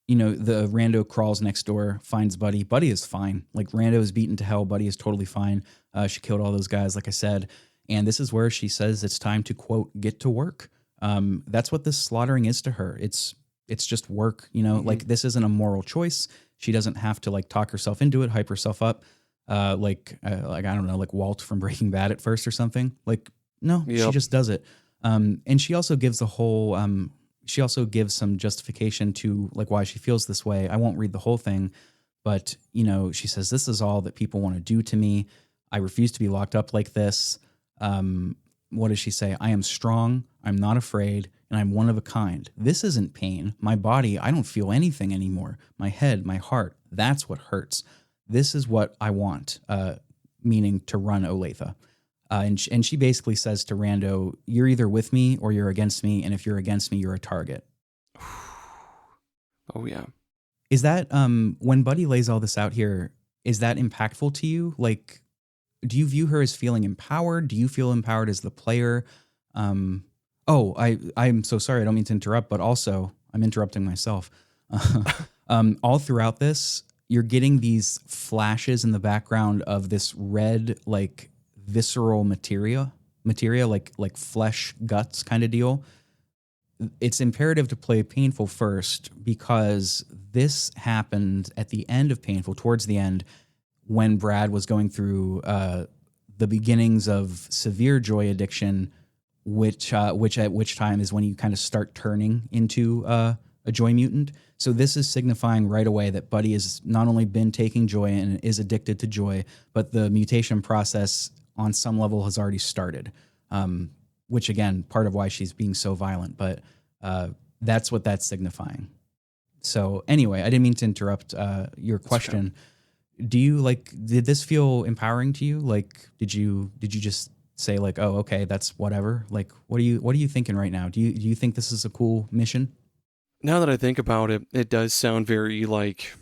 the Rando crawls next door, finds Buddy. Buddy is fine. Like Rando is beaten to hell. Buddy is totally fine. She killed all those guys, like I said. And this is where she says it's time to, quote, get to work. That's what this slaughtering is to her. It's just work, like this isn't a moral choice. She doesn't have to like talk herself into it, hype herself up. Like I don't know, like Walt from Breaking Bad at first or something. Like, no, She just does it. And she also gives she also gives some justification to like why she feels this way. I won't read the whole thing, but she says, this is all that people want to do to me. I refuse to be locked up like this. What does she say? I am strong. I'm not afraid. And I'm one of a kind. This isn't pain. My body, I don't feel anything anymore. My head, my heart, that's what hurts. This is what I want, meaning to run Olathe. And she basically says to Rando, you're either with me or you're against me. And if you're against me, you're a target.
Oh, yeah.
Is that, when Buddy lays all this out here, is that impactful to you? Like, do you view her as feeling empowered? Do you feel empowered as the player? I'm so sorry. I don't mean to interrupt, but also I'm interrupting myself. All throughout this, you're getting these flashes in the background of this red, like visceral materia, like flesh, guts kind of deal. It's imperative to play Painful first because this happened at the end of Painful, towards the end, when Brad was going through the beginnings of severe joy addiction, which at which time is when you kind of start turning into a joy mutant. So this is signifying right away that Buddy has not only been taking joy and is addicted to joy, but the mutation process on some level has already started, which again, part of why she's being so violent, but that's what that's signifying. So anyway, I didn't mean to interrupt your question. Do you did this feel empowering to you? Like, did you just say like, oh, okay, that's whatever. Like, what are you thinking right now? Do you think this is a cool mission?
Now that I think about it, it does sound very like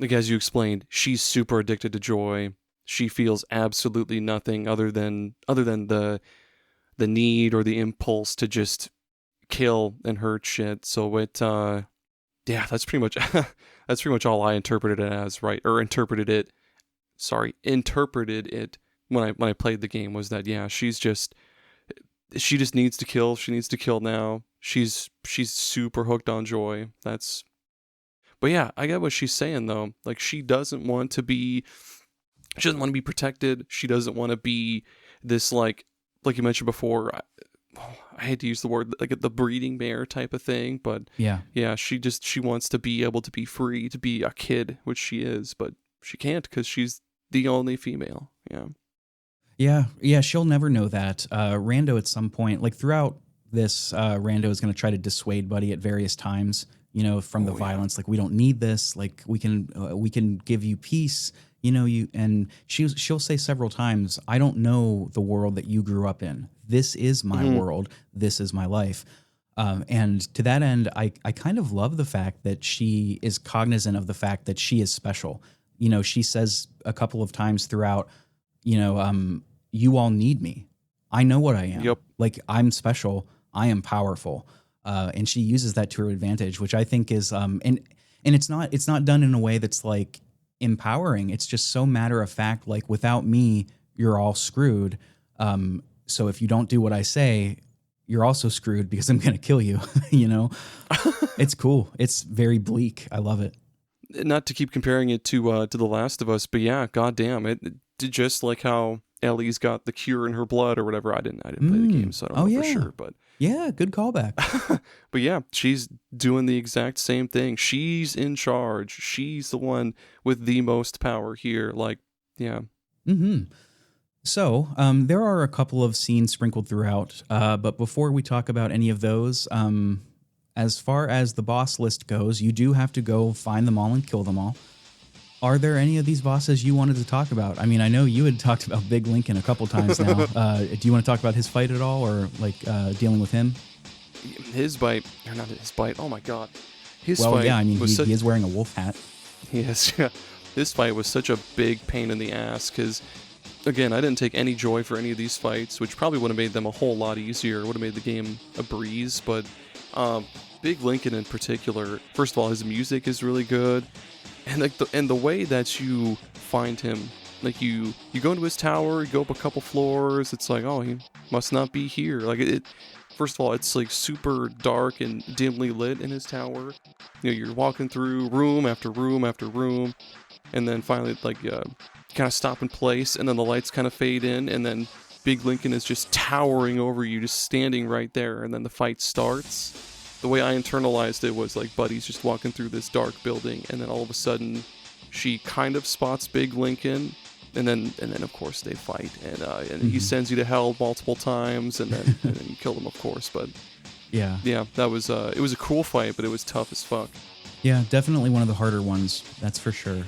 as you explained, she's super addicted to joy. She feels absolutely nothing other than the need or the impulse to just kill and hurt shit. So it that's pretty much all I interpreted it as, right? Or interpreted it when I played the game, was that she just needs to kill. She needs to kill now. She's super hooked on joy. But yeah, I get what she's saying though. Like she doesn't want to be protected. She doesn't want to be this like you mentioned before. I hate to use the word like the breeding mare type of thing, but yeah, she wants to be able to be free, to be a kid, which she is, but she can't because she's the only female. Yeah.
Yeah, she'll never know that. Rando at some point, like throughout this Rando is going to try to dissuade Buddy at various times, you know, from the violence. Like, we don't need this. Like, we can give you peace. You know, and she'll say several times, I don't know the world that you grew up in. This is my world. This is my life. And to that end, I kind of love the fact that she is cognizant of the fact that she is special. You know, she says a couple of times throughout, you know, you all need me. I know what I am.
Yep.
Like, I'm special. I am powerful. And she uses that to her advantage, which I think is, and it's not done in a way that's like empowering. It's just so matter of fact, like, without me, you're all screwed. So if you don't do what I say, you're also screwed because I'm going to kill you. You know, it's cool. It's very bleak. I love it.
Not to keep comparing it to The Last of Us, but yeah, goddamn it did, just like how Ellie's got the cure in her blood or whatever. I didn't play the game, so I don't know for sure. But
yeah, good callback.
But yeah, she's doing the exact same thing. She's in charge. She's the one with the most power here. Like, yeah.
Mm-hmm. So there are a couple of scenes sprinkled throughout, but before we talk about any of those, as far as the boss list goes, you do have to go find them all and kill them all. Are there any of these bosses you wanted to talk about? I mean, I know you had talked about Big Lincoln a couple times now. Do you want to talk about his fight at all, or like dealing with him?
His bite, or not his bite, oh my god. His
well,
fight
yeah, I mean,
was
he is wearing a wolf hat.
Yes, yeah. This fight was such a big pain in the ass, because, again, I didn't take any joy for any of these fights, which probably would have made them a whole lot easier, would have made the game a breeze, but Big Lincoln in particular, first of all, his music is really good, and like the way that you find him, like you go into his tower, you go up a couple floors, it's like, oh, he must not be here. Like it first of all, it's like super dark and dimly lit in his tower. You know, you're walking through room after room after room, and then finally, like, kind of stop in place, and then the lights kind of fade in, and then Big Lincoln is just towering over you, just standing right there, and then the fight starts. The way I internalized it was like Buddy's just walking through this dark building, and then all of a sudden she kind of spots Big Lincoln, and then of course they fight, and he sends you to hell multiple times, and then you kill him, of course. But yeah, that was it was a cool fight, but it was tough as fuck.
Yeah, definitely one of the harder ones, that's for sure.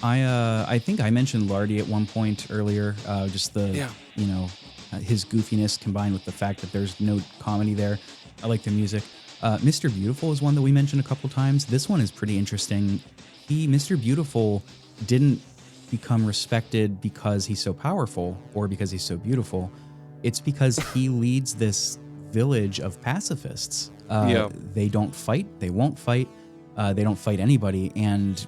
I think I mentioned Lardy at one point earlier, just the you know, his goofiness combined with the fact that there's no comedy there. I like the music. Mr. Beautiful is one that we mentioned a couple times. This one is pretty interesting. Mr. Beautiful didn't become respected because he's so powerful or because he's so beautiful. It's because he leads this village of pacifists. They don't fight. They won't fight. They don't fight anybody. And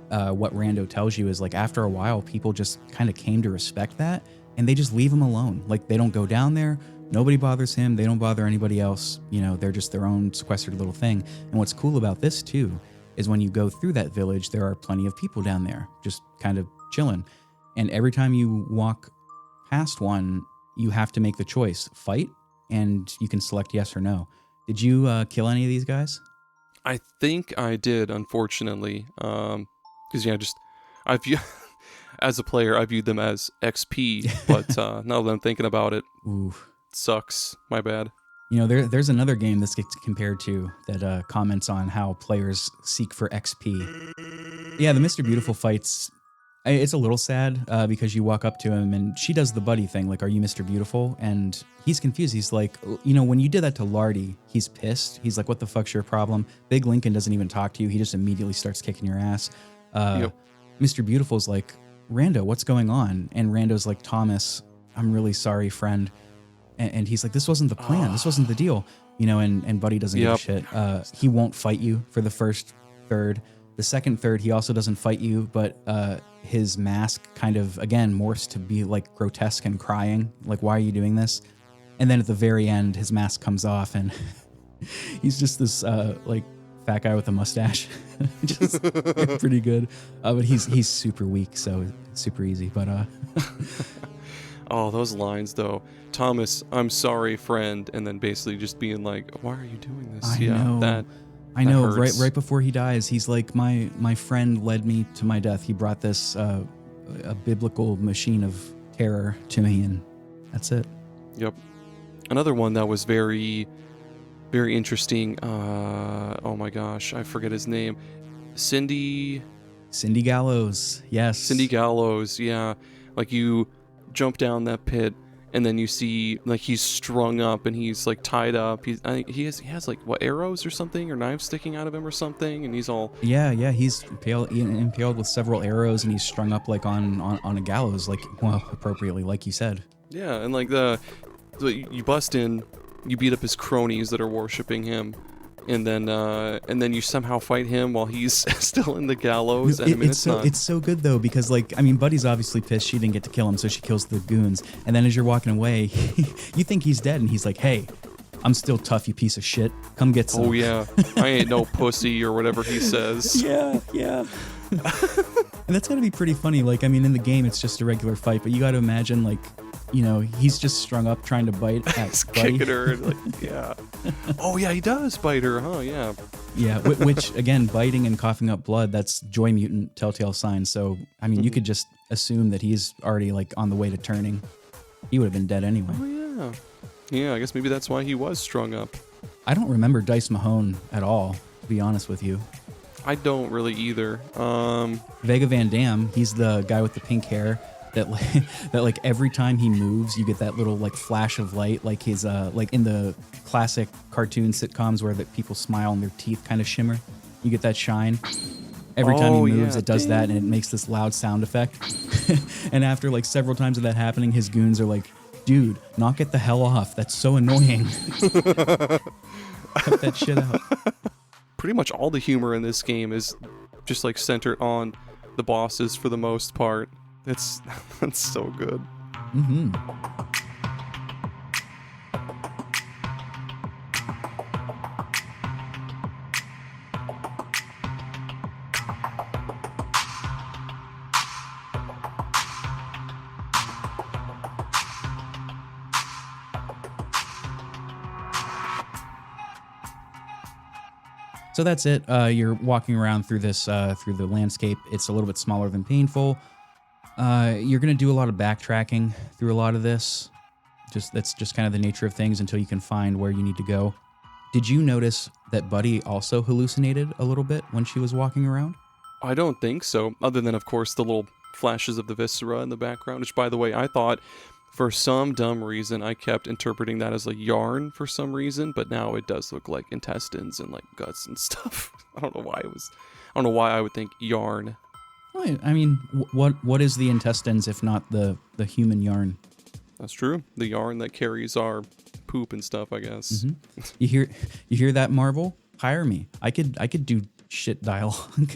what Rando tells you is, like, after a while, people just kind of came to respect that, and they just leave him alone. Like, they don't go down there. Nobody bothers him. They don't bother anybody else. You know, they're just their own sequestered little thing. And what's cool about this, too, is when you go through that village, there are plenty of people down there just kind of chilling. And every time you walk past one, you have to make the choice, fight, and you can select yes or no. Did you kill any of these guys?
I think I did, unfortunately. Because, yeah, I view, as a player, I viewed them as XP, but now that I'm thinking about it, sucks. My bad.
You know, there's another game this gets compared to that comments on how players seek for XP. Yeah, the Mr. Beautiful fights, it's a little sad because you walk up to him and she does the buddy thing, like, are you Mr. Beautiful? And he's confused. He's like, you know, when you did that to Lardy, he's pissed. He's like, what the fuck's your problem? Big Lincoln doesn't even talk to you. He just immediately starts kicking your ass. Mr. Beautiful's like, Rando, what's going on? And Rando's like, Thomas, I'm really sorry, friend. And he's like, this wasn't the plan. This wasn't the deal. You know, and Buddy doesn't give a shit. He won't fight you for the first third. The second third, he also doesn't fight you, but his mask kind of, again, morphs to be like grotesque and crying. Like, why are you doing this? And then at the very end, his mask comes off and he's just this like fat guy with a mustache. Just pretty good. But he's super weak, so super easy. But
oh, those lines though. Thomas, I'm sorry, friend, and then basically just being like, why are you doing this?
I know.
Hurts.
Right before he dies, he's like, my friend led me to my death. He brought this a biblical machine of terror to me, and that's it.
Yep. Another one that was very, very interesting. Oh my gosh, I forget his name. Cindy
Gallows. Yes.
Cindy Gallows. Yeah, like you jump down that pit, and then you see like he's strung up and he's like tied up. I think he has like what, arrows or something, or knives sticking out of him or something, and he's all
he's impaled with several arrows, and he's strung up like on a gallows, like, well, appropriately, like you said.
yeah, and like you bust in, you beat up his cronies that are worshiping him, and then you somehow fight him while he's still in the gallows. And
It's so good though, because like, I mean, Buddy's obviously pissed she didn't get to kill him, so she kills the goons, and then as you're walking away, you think he's dead, and he's like, "Hey, I'm still tough, you piece of shit. Come get some."
Oh yeah, I ain't no pussy or whatever he says.
Yeah. And that's gotta be pretty funny. Like, I mean, in the game, it's just a regular fight, but you gotta imagine, like, you know, he's just strung up trying to bite at Buddy.
Kicking her, like, yeah. Oh yeah, he does bite her, huh? Yeah.
Yeah, which again, biting and coughing up blood, that's joy mutant telltale signs. So, I mean, you could just assume that he's already like on the way to turning. He would have been dead anyway.
Oh yeah. Yeah, I guess maybe that's why he was strung up.
I don't remember Dice Mahone at all, to be honest with you.
I don't really either.
Vega Van Dam, he's the guy with the pink hair that like every time he moves, you get that little like flash of light, like his like in the classic cartoon sitcoms where that people smile and their teeth kind of shimmer. You get that shine. Every time he moves, it does that, and it makes this loud sound effect. And after like several times of that happening, his goons are like, "Dude, knock it the hell off. That's so annoying." Cut that shit out.
Pretty much all the humor in this game is just like centered on the bosses for the most part. That's so good.
Mm-hmm. So that's it. You're walking around through this through the landscape. It's a little bit smaller than painful. You're going to do a lot of backtracking through a lot of this. That's just kind of the nature of things until you can find where you need to go. Did you notice that Buddy also hallucinated a little bit when she was walking around?
I don't think so, other than, of course, the little flashes of the viscera in the background, which, by the way, I thought, for some dumb reason, I kept interpreting that as like yarn for some reason, but now it does look like intestines and like guts and stuff. I don't know why I would think yarn.
I mean, what is the intestines if not the human yarn?
That's true. The yarn that carries our poop and stuff, I guess.
Mm-hmm. You hear that, Marvel? Hire me. I could do shit dialogue.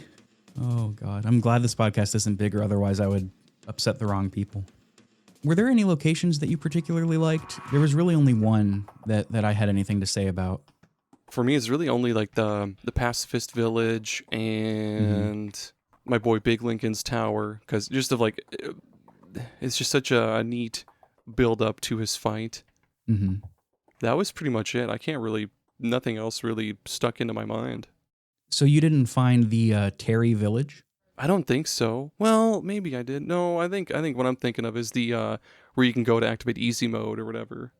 Oh God, I'm glad this podcast isn't bigger. Otherwise, I would upset the wrong people. Were there any locations that you particularly liked? There was really only one that I had anything to say about.
For me, it's really only like the pacifist village and my boy Big Lincoln's tower, because just of like, it's just such a neat build up to his fight.
Mm-hmm.
That was pretty much it. Nothing else really stuck into my mind.
So you didn't find the Terry village?
I don't think so. Well, maybe I did. No, I think what I'm thinking of is the where you can go to activate easy mode or whatever.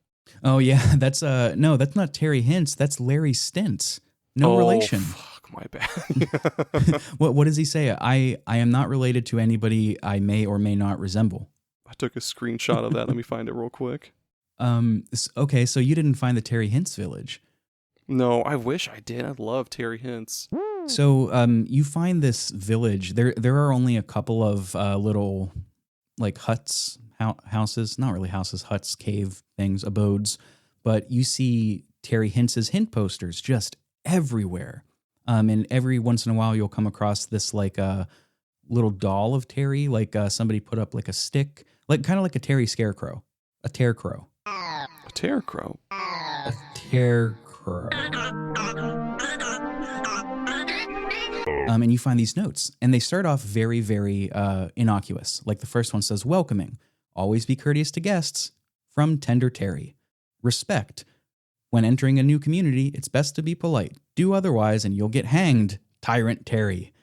Oh yeah, that's that's not Terry Hintz. That's Larry Stintz. No relation.
Fuck, my bad.
What does he say? I am not related to anybody I may or may not resemble.
I took a screenshot of that. Let me find it real quick.
Okay, so you didn't find the Terry Hintz village.
No, I wish I did. I love Terry Hintz.
So you find this village. There are only a couple of little like huts, houses, not really houses, huts, cave things, abodes. But you see Terry Hintz's hint posters just everywhere. And every once in a while you'll come across this like little doll of Terry, like somebody put up like a stick, like kind of like a Terry scarecrow, a tearcrow.
A tearcrow.
A tearcrow. And you find these notes, and they start off very, very innocuous. Like the first one says, welcoming, always be courteous to guests, from Tender Terry. Respect. When entering a new community, it's best to be polite. Do otherwise, and you'll get hanged, Tyrant Terry.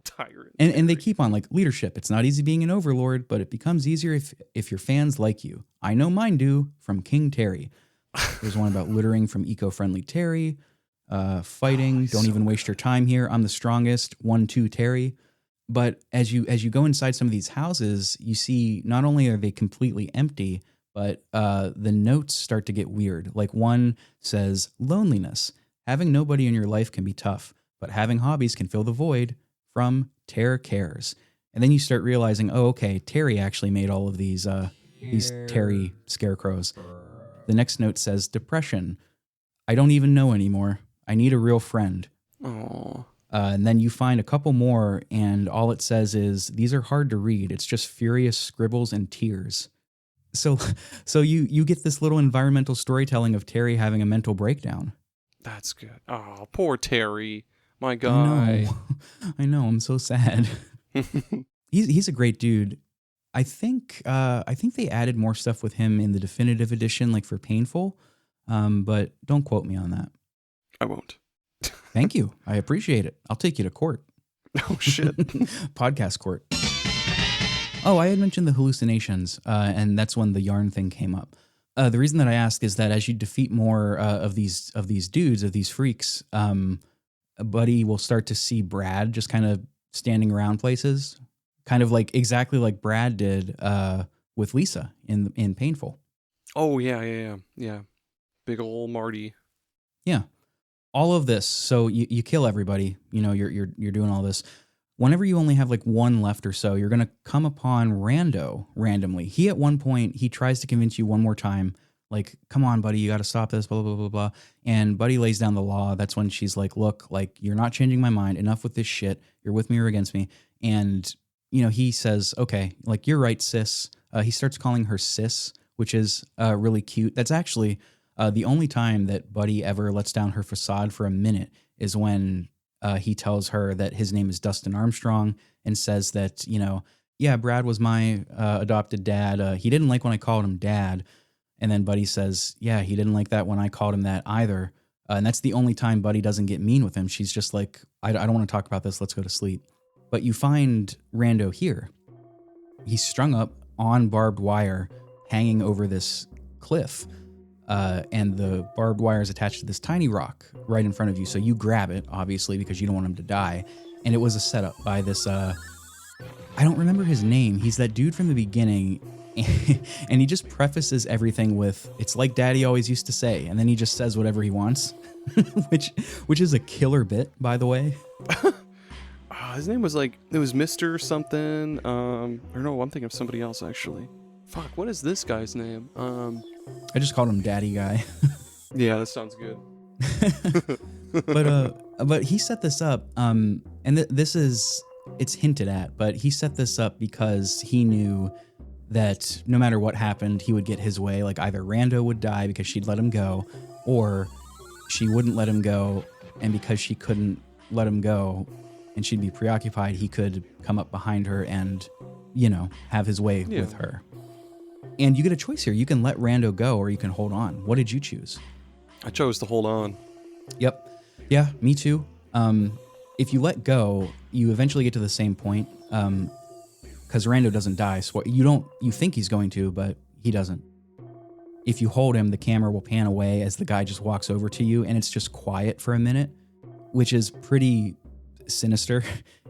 Tyrant
And they keep on like leadership. It's not easy being an overlord, but it becomes easier if your fans like you. I know mine do, from King Terry. There's one about littering from eco-friendly Terry. Fighting, don't even waste your time here. I'm the strongest. 1-2 Terry. But as you go inside some of these houses, you see not only are they completely empty, but the notes start to get weird. Like one says, loneliness. Having nobody in your life can be tough, but having hobbies can fill the void. From Terror Cares. And then you start realizing, oh, okay, Terry actually made all of these Terry scarecrows. The next note says, depression. I don't even know anymore. I need a real friend.
Oh.
And then you find a couple more, and all it says is, these are hard to read. It's just furious scribbles and tears. So you get this little environmental storytelling of Terry having a mental breakdown.
That's good. Oh, poor Terry. My guy.
I know. I'm so sad. He's a great dude. I think they added more stuff with him in the definitive edition, like for Painful. But don't quote me on that.
I won't.
Thank you. I appreciate it. I'll take you to court.
Oh, shit.
Podcast court. Oh, I had mentioned the hallucinations, and that's when the yarn thing came up. The reason that I ask is that as you defeat more of these dudes, of these freaks, Buddy will start to see Brad just kind of standing around places, kind of like exactly like Brad did with Lisa in Painful.
Oh, yeah. Big ol' Marty.
Yeah. All of this. So you kill everybody. You know, you're doing all this. Whenever you only have like one left or so, you're going to come upon Rando randomly. He at one point, he tries to convince you one more time, like, come on, buddy, you got to stop this, blah, blah, blah, blah. And Buddy lays down the law. That's when she's like, look, like, you're not changing my mind. Enough with this shit. You're with me or against me. And, you know, he says, okay, like, you're right, sis. He starts calling her sis, which is really cute. That's actually the only time that Buddy ever lets down her facade for a minute is when he tells her that his name is Dustin Armstrong and says that, you know, yeah, Brad was my adopted dad. He didn't like when I called him dad. And then Buddy says, yeah, he didn't like that when I called him that either. And that's the only time Buddy doesn't get mean with him. She's just like, I don't want to talk about this. Let's go to sleep. But you find Rando here. He's strung up on barbed wire hanging over this cliff. And the barbed wire is attached to this tiny rock right in front of you. So you grab it, obviously, because you don't want him to die. And it was a setup by this, I don't remember his name. He's that dude from the beginning. And he just prefaces everything with, it's like Daddy always used to say. And then he just says whatever he wants, which is a killer bit, by the way.
His name was like, it was Mr. something. Or no, I'm thinking of somebody else, actually. Fuck, what is this guy's name?
I just called him Daddy Guy.
Yeah, that sounds good.
But he set this up, and this is, it's hinted at, but he set this up because he knew that no matter what happened, he would get his way. Like either Rando would die because she'd let him go, or she wouldn't let him go, and because she couldn't let him go and she'd be preoccupied, he could come up behind her and, you know, have his way with her. And you get a choice here. You can let Rando go or you can hold on. What did you choose?
I chose to hold on.
Yep. Yeah, me too. If you let go, you eventually get to the same point. Because Rando doesn't die. So you think he's going to, but he doesn't. If you hold him, the camera will pan away as the guy just walks over to you, and it's just quiet for a minute, which is pretty sinister,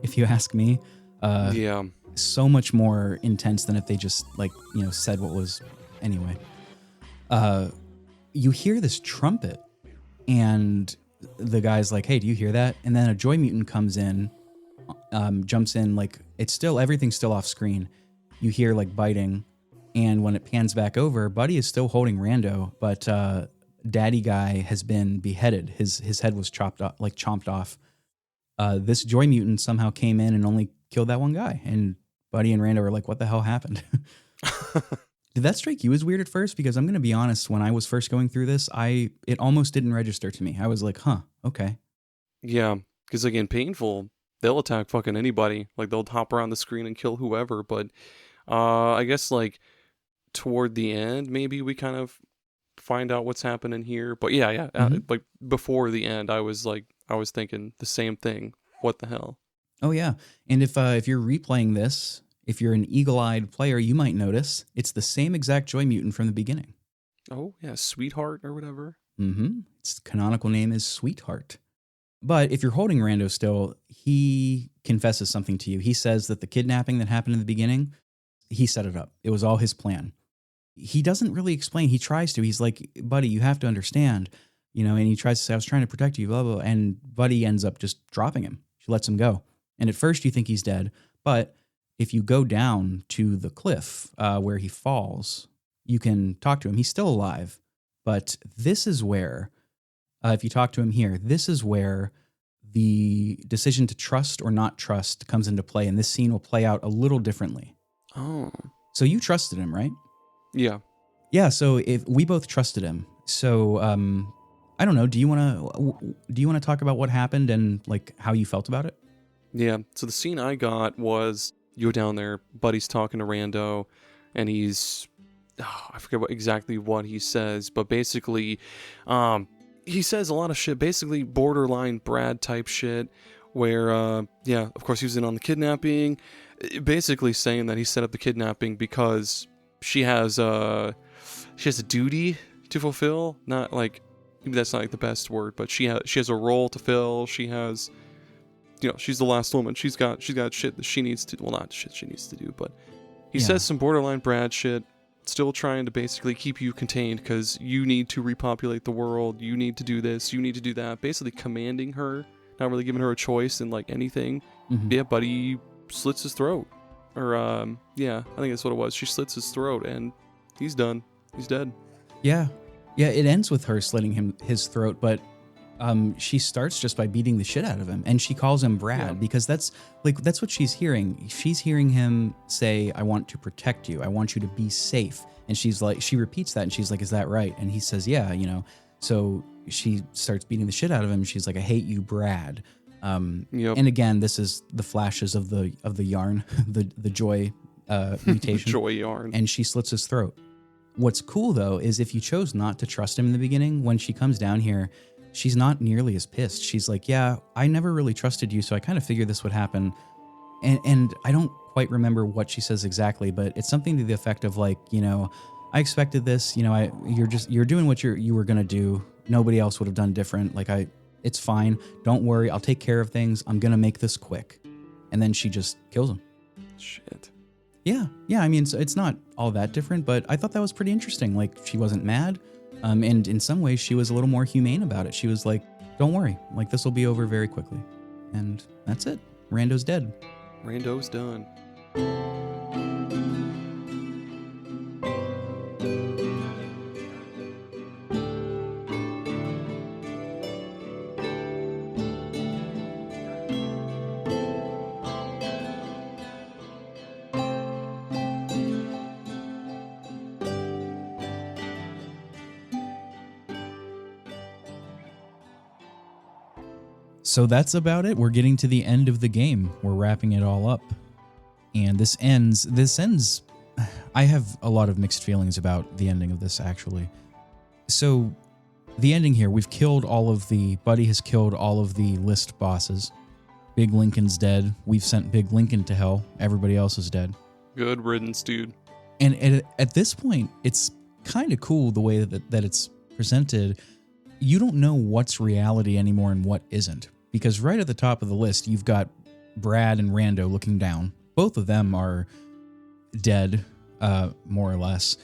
if you ask me.
Yeah.
So much more intense than if they just, like, you know, said what was. Anyway. You hear this trumpet, and the guy's like, hey, do you hear that? And then a Joy Mutant comes in, jumps in, like, everything's still off screen. You hear, like, biting, and when it pans back over, Buddy is still holding Rando, but Daddy Guy has been beheaded. His head was chomped off. This Joy Mutant somehow came in and only killed that one guy, and Buddy and Rando are like, what the hell happened? Did that strike you as weird at first? Because I'm going to be honest, when I was first going through this, it almost didn't register to me. I was like, huh, okay.
Yeah, because again, Painful, they'll attack fucking anybody. Like, they'll hop around the screen and kill whoever. But I guess, like, toward the end, maybe we kind of find out what's happening here. But yeah. Like, before the end, I was thinking the same thing. What the hell?
Oh yeah, and if you're replaying this, if you're an eagle-eyed player, you might notice it's the same exact Joy Mutant from the beginning.
Oh yeah, Sweetheart or whatever.
Mm-hmm. Its canonical name is Sweetheart. But if you're holding Rando still, he confesses something to you. He says that the kidnapping that happened in the beginning, he set it up. It was all his plan. He doesn't really explain. He tries to. He's like, buddy, you have to understand, and he tries to say, I was trying to protect you, blah, blah, blah. And Buddy ends up just dropping him. She lets him go. And at first you think he's dead. But if you go down to the cliff where he falls, you can talk to him. He's still alive. But this is where, if you talk to him here, this is where the decision to trust or not trust comes into play. And this scene will play out a little differently.
Oh.
So you trusted him, right?
Yeah.
Yeah, so if we both trusted him. So I don't know, do you want to talk about what happened and like how you felt about it?
Yeah. So the scene I got was you go down there, Buddy's talking to Rando, and he's I forget exactly what he says, but basically he says a lot of shit, basically borderline Brad type shit, where of course he was in on the kidnapping, basically saying that he set up the kidnapping because she has a duty to fulfill. Not like, maybe that's not like the best word, but she has a role to fill. She has, she's the last woman. She's got shit that she needs to, well, not shit she needs to do, but he says some borderline Brad shit, still trying to basically keep you contained because you need to repopulate the world. You need to do this. You need to do that. Basically commanding her, not really giving her a choice in like anything. Mm-hmm. Yeah, Buddy slits his throat. Or, I think that's what it was. She slits his throat, and he's done. He's dead. Yeah.
Yeah, it ends with her slitting his throat, but she starts just by beating the shit out of him. And she calls him Brad because that's what she's hearing. She's hearing him say, I want to protect you. I want you to be safe. And she's like, she repeats that, and she's like, is that right? And he says, yeah, So she starts beating the shit out of him. She's like, I hate you, Brad. And again, this is the flashes of the yarn, the Joy mutation.
Joy yarn.
And she slits his throat. What's cool though is if you chose not to trust him in the beginning, when she comes down here, she's not nearly as pissed. She's like, yeah, I never really trusted you, so I kind of figured this would happen. And I don't quite remember what she says exactly, but it's something to the effect of like, I expected this, you're doing what you were gonna do. Nobody else would have done different. Like it's fine. Don't worry. I'll take care of things. I'm going to make this quick. And then she just kills him.
Shit.
Yeah. Yeah. I mean, it's not all that different, but I thought that was pretty interesting. Like she wasn't mad. And in some ways she was a little more humane about it. She was like, don't worry. Like this will be over very quickly. And that's it. Rando's dead.
Rando's done.
So that's about it. We're getting to the end of the game. We're wrapping it all up. And this ends, I have a lot of mixed feelings about the ending of this, actually. So the ending here, Buddy has killed all of the list bosses. Big Lincoln's dead. We've sent Big Lincoln to hell. Everybody else is dead.
Good riddance, dude.
And at this point, it's kind of cool the way that it's presented. You don't know what's reality anymore and what isn't. Because right at the top of the list, you've got Brad and Rando looking down. Both of them are dead, more or less.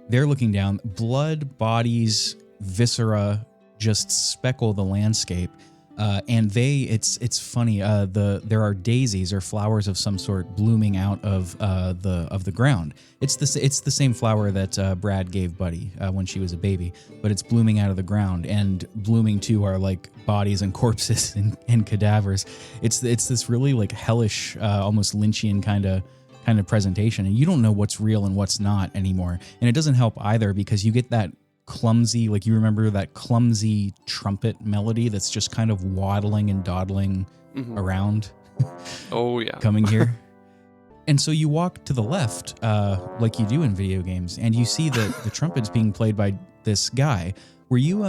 They're looking down. Blood, bodies, viscera just speckle the landscape. And it's funny. There are daisies or flowers of some sort blooming out of the ground. It's the same flower that Brad gave Buddy when she was a baby, but it's blooming out of the ground, and blooming too are like bodies and corpses and cadavers. It's this really like hellish, almost Lynchian kind of presentation, and you don't know what's real and what's not anymore. And it doesn't help either because you get that clumsy, like you remember that clumsy trumpet melody that's just kind of waddling and dawdling around.
Oh yeah.
Coming here. And so you walk to the left, like you do in video games, and you see the trumpets being played by this guy. Were you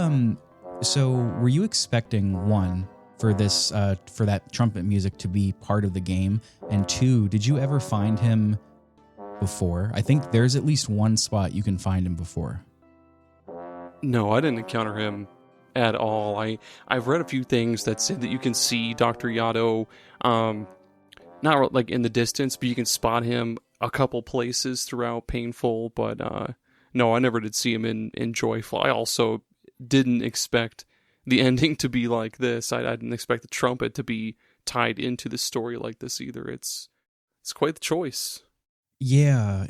expecting, one, for this for that trumpet music to be part of the game? And two, did you ever find him before? I think there's at least one spot you can find him before.
No, I didn't encounter him at all. I've read a few things that say that you can see Dr. Yato, not like in the distance, but you can spot him a couple places throughout Painful. But no, I never did see him in Joyful. I also didn't expect the ending to be like this. I didn't expect the trumpet to be tied into the story like this either. It's quite the choice.
Yeah.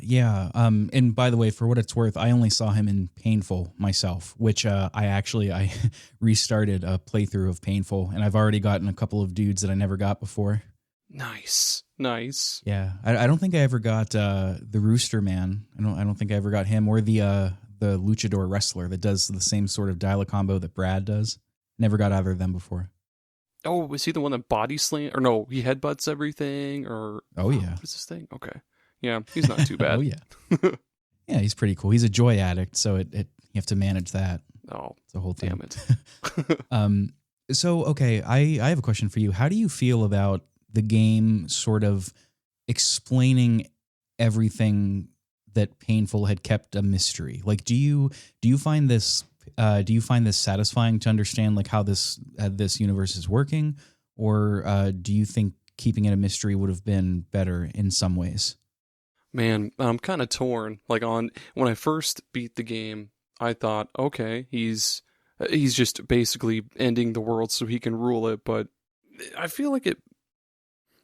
And by the way, for what it's worth, I only saw him in Painful myself, which I restarted a playthrough of Painful, and I've already gotten a couple of dudes that I never got before.
Nice.
Yeah, I don't think I ever got the Rooster Man. I don't think I ever got him, or the luchador wrestler that does the same sort of dial combo that Brad does. Never got either of them before.
Oh, was he the one that body slam? Or no, he headbutts everything? Or
oh yeah,
what's this thing? Okay. Yeah, he's not too bad.
Oh, yeah. Yeah, he's pretty cool. He's a joy addict, so you have to manage that.
Oh,
it's the whole thing.
Damn
it. So, okay, I have a question for you. How do you feel about the game sort of explaining everything that Painful had kept a mystery? Like, do you find this satisfying to understand like how this universe is working, or do you think keeping it a mystery would have been better in some ways?
Man, I'm kind of torn. Like when I first beat the game, I thought, okay, he's just basically ending the world so he can rule it. But I feel like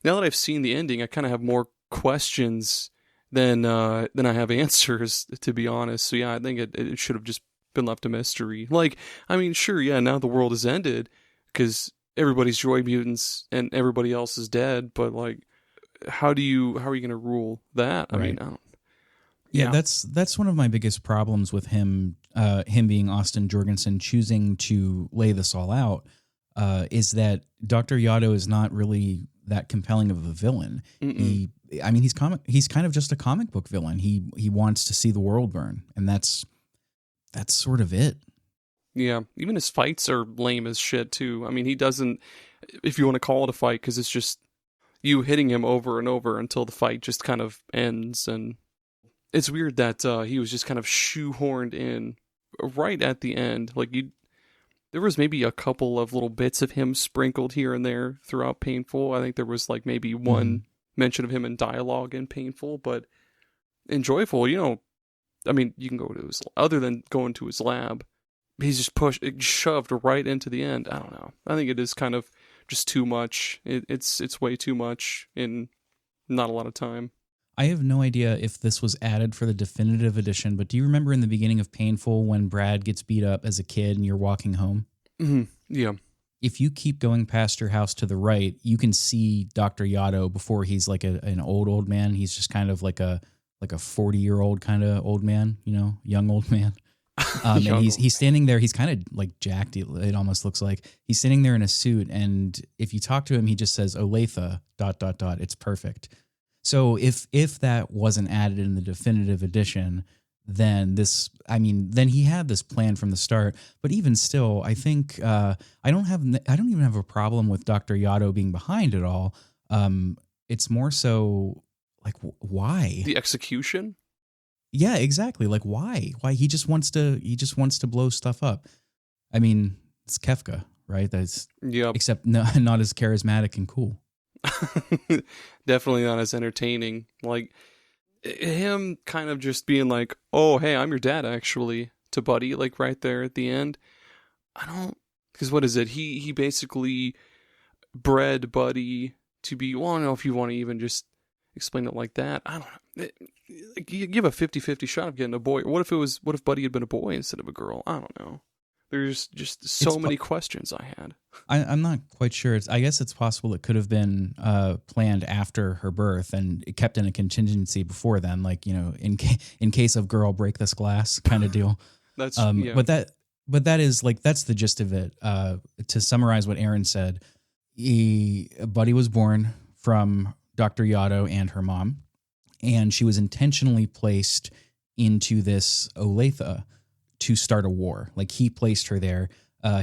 now that I've seen the ending, I kind of have more questions than I have answers, to be honest. So yeah, I think it should have just been left a mystery. Like, I mean, sure, yeah, now the world has ended because everybody's joy mutants and everybody else is dead. But like, how are you going to rule that? I mean, I don't.
Yeah, that's one of my biggest problems with him being Austin Jorgensen choosing to lay this all out, is that Dr. Yato is not really that compelling of a villain. He's kind of just a comic book villain. He wants to see the world burn, and that's sort of it.
Yeah, even his fights are lame as shit too. I mean, he doesn't, if you want to call it a fight, because it's just you hitting him over and over until the fight just kind of ends. And it's weird that he was just kind of shoehorned in right at the end. Like, there was maybe a couple of little bits of him sprinkled here and there throughout Painful. I think there was like maybe one mention of him in dialogue in Painful, but in Joyful, I mean, you can go to other than going to his lab, he's just shoved right into the end. I don't know. I think it is kind of just too much. It's way too much in not a lot of time.
I have no idea if this was added for the definitive edition, but do you remember in the beginning of Painful when Brad gets beat up as a kid and you're walking home?
Mm-hmm. Yeah.
If you keep going past your house to the right, you can see Dr. Yato before he's like an old man. He's just kind of like a 40-year-old kind of old man, young old man. And he's standing there. He's kind of like jacked. It almost looks like he's sitting there in a suit. And if you talk to him, he just says, Olathe ... It's perfect. So if that wasn't added in the definitive edition, then then he had this plan from the start. But even still, I think I don't even have a problem with Dr. Yato being behind it all. It's more so like, why
the execution?
Yeah, exactly. Like, why? Why he just wants to blow stuff up. I mean, it's Kefka, right? That's except not as charismatic and cool.
Definitely not as entertaining. Like him kind of just being like, "Oh, hey, I'm your dad," actually, to Buddy, like right there at the end. Because what is it? He basically bred Buddy to be. Well, I don't know if you want to even just explain it like that. I don't know. You give a 50-50 shot of getting a boy. What if Buddy had been a boy instead of a girl? I don't know. There's just so many questions I had.
I'm not quite sure. I guess it's possible it could have been planned after her birth and it kept in a contingency before then, like, in case of girl break this glass kind of deal.
That's yeah.
But that is like, that's the gist of it. To summarize what Aaron said, Buddy was born from Dr. Yato and her mom, and she was intentionally placed into this Olathe to start a war. Like, he placed her there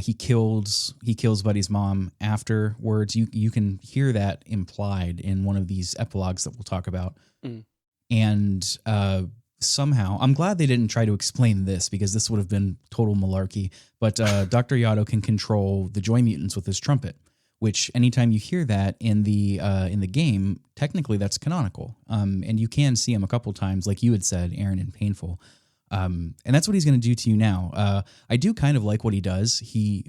He kills Buddy's mom afterwards. You can hear that implied in one of these epilogues that we'll talk about.
Mm.
And somehow, I'm glad they didn't try to explain this because this would have been total malarkey. But Dr. Yato can control the Joy Mutants with his trumpet, which anytime you hear that in the game, technically that's canonical. And you can see him a couple times, like you had said, Aaron, in Painful. And that's what he's going to do to you now. I do kind of like what he does.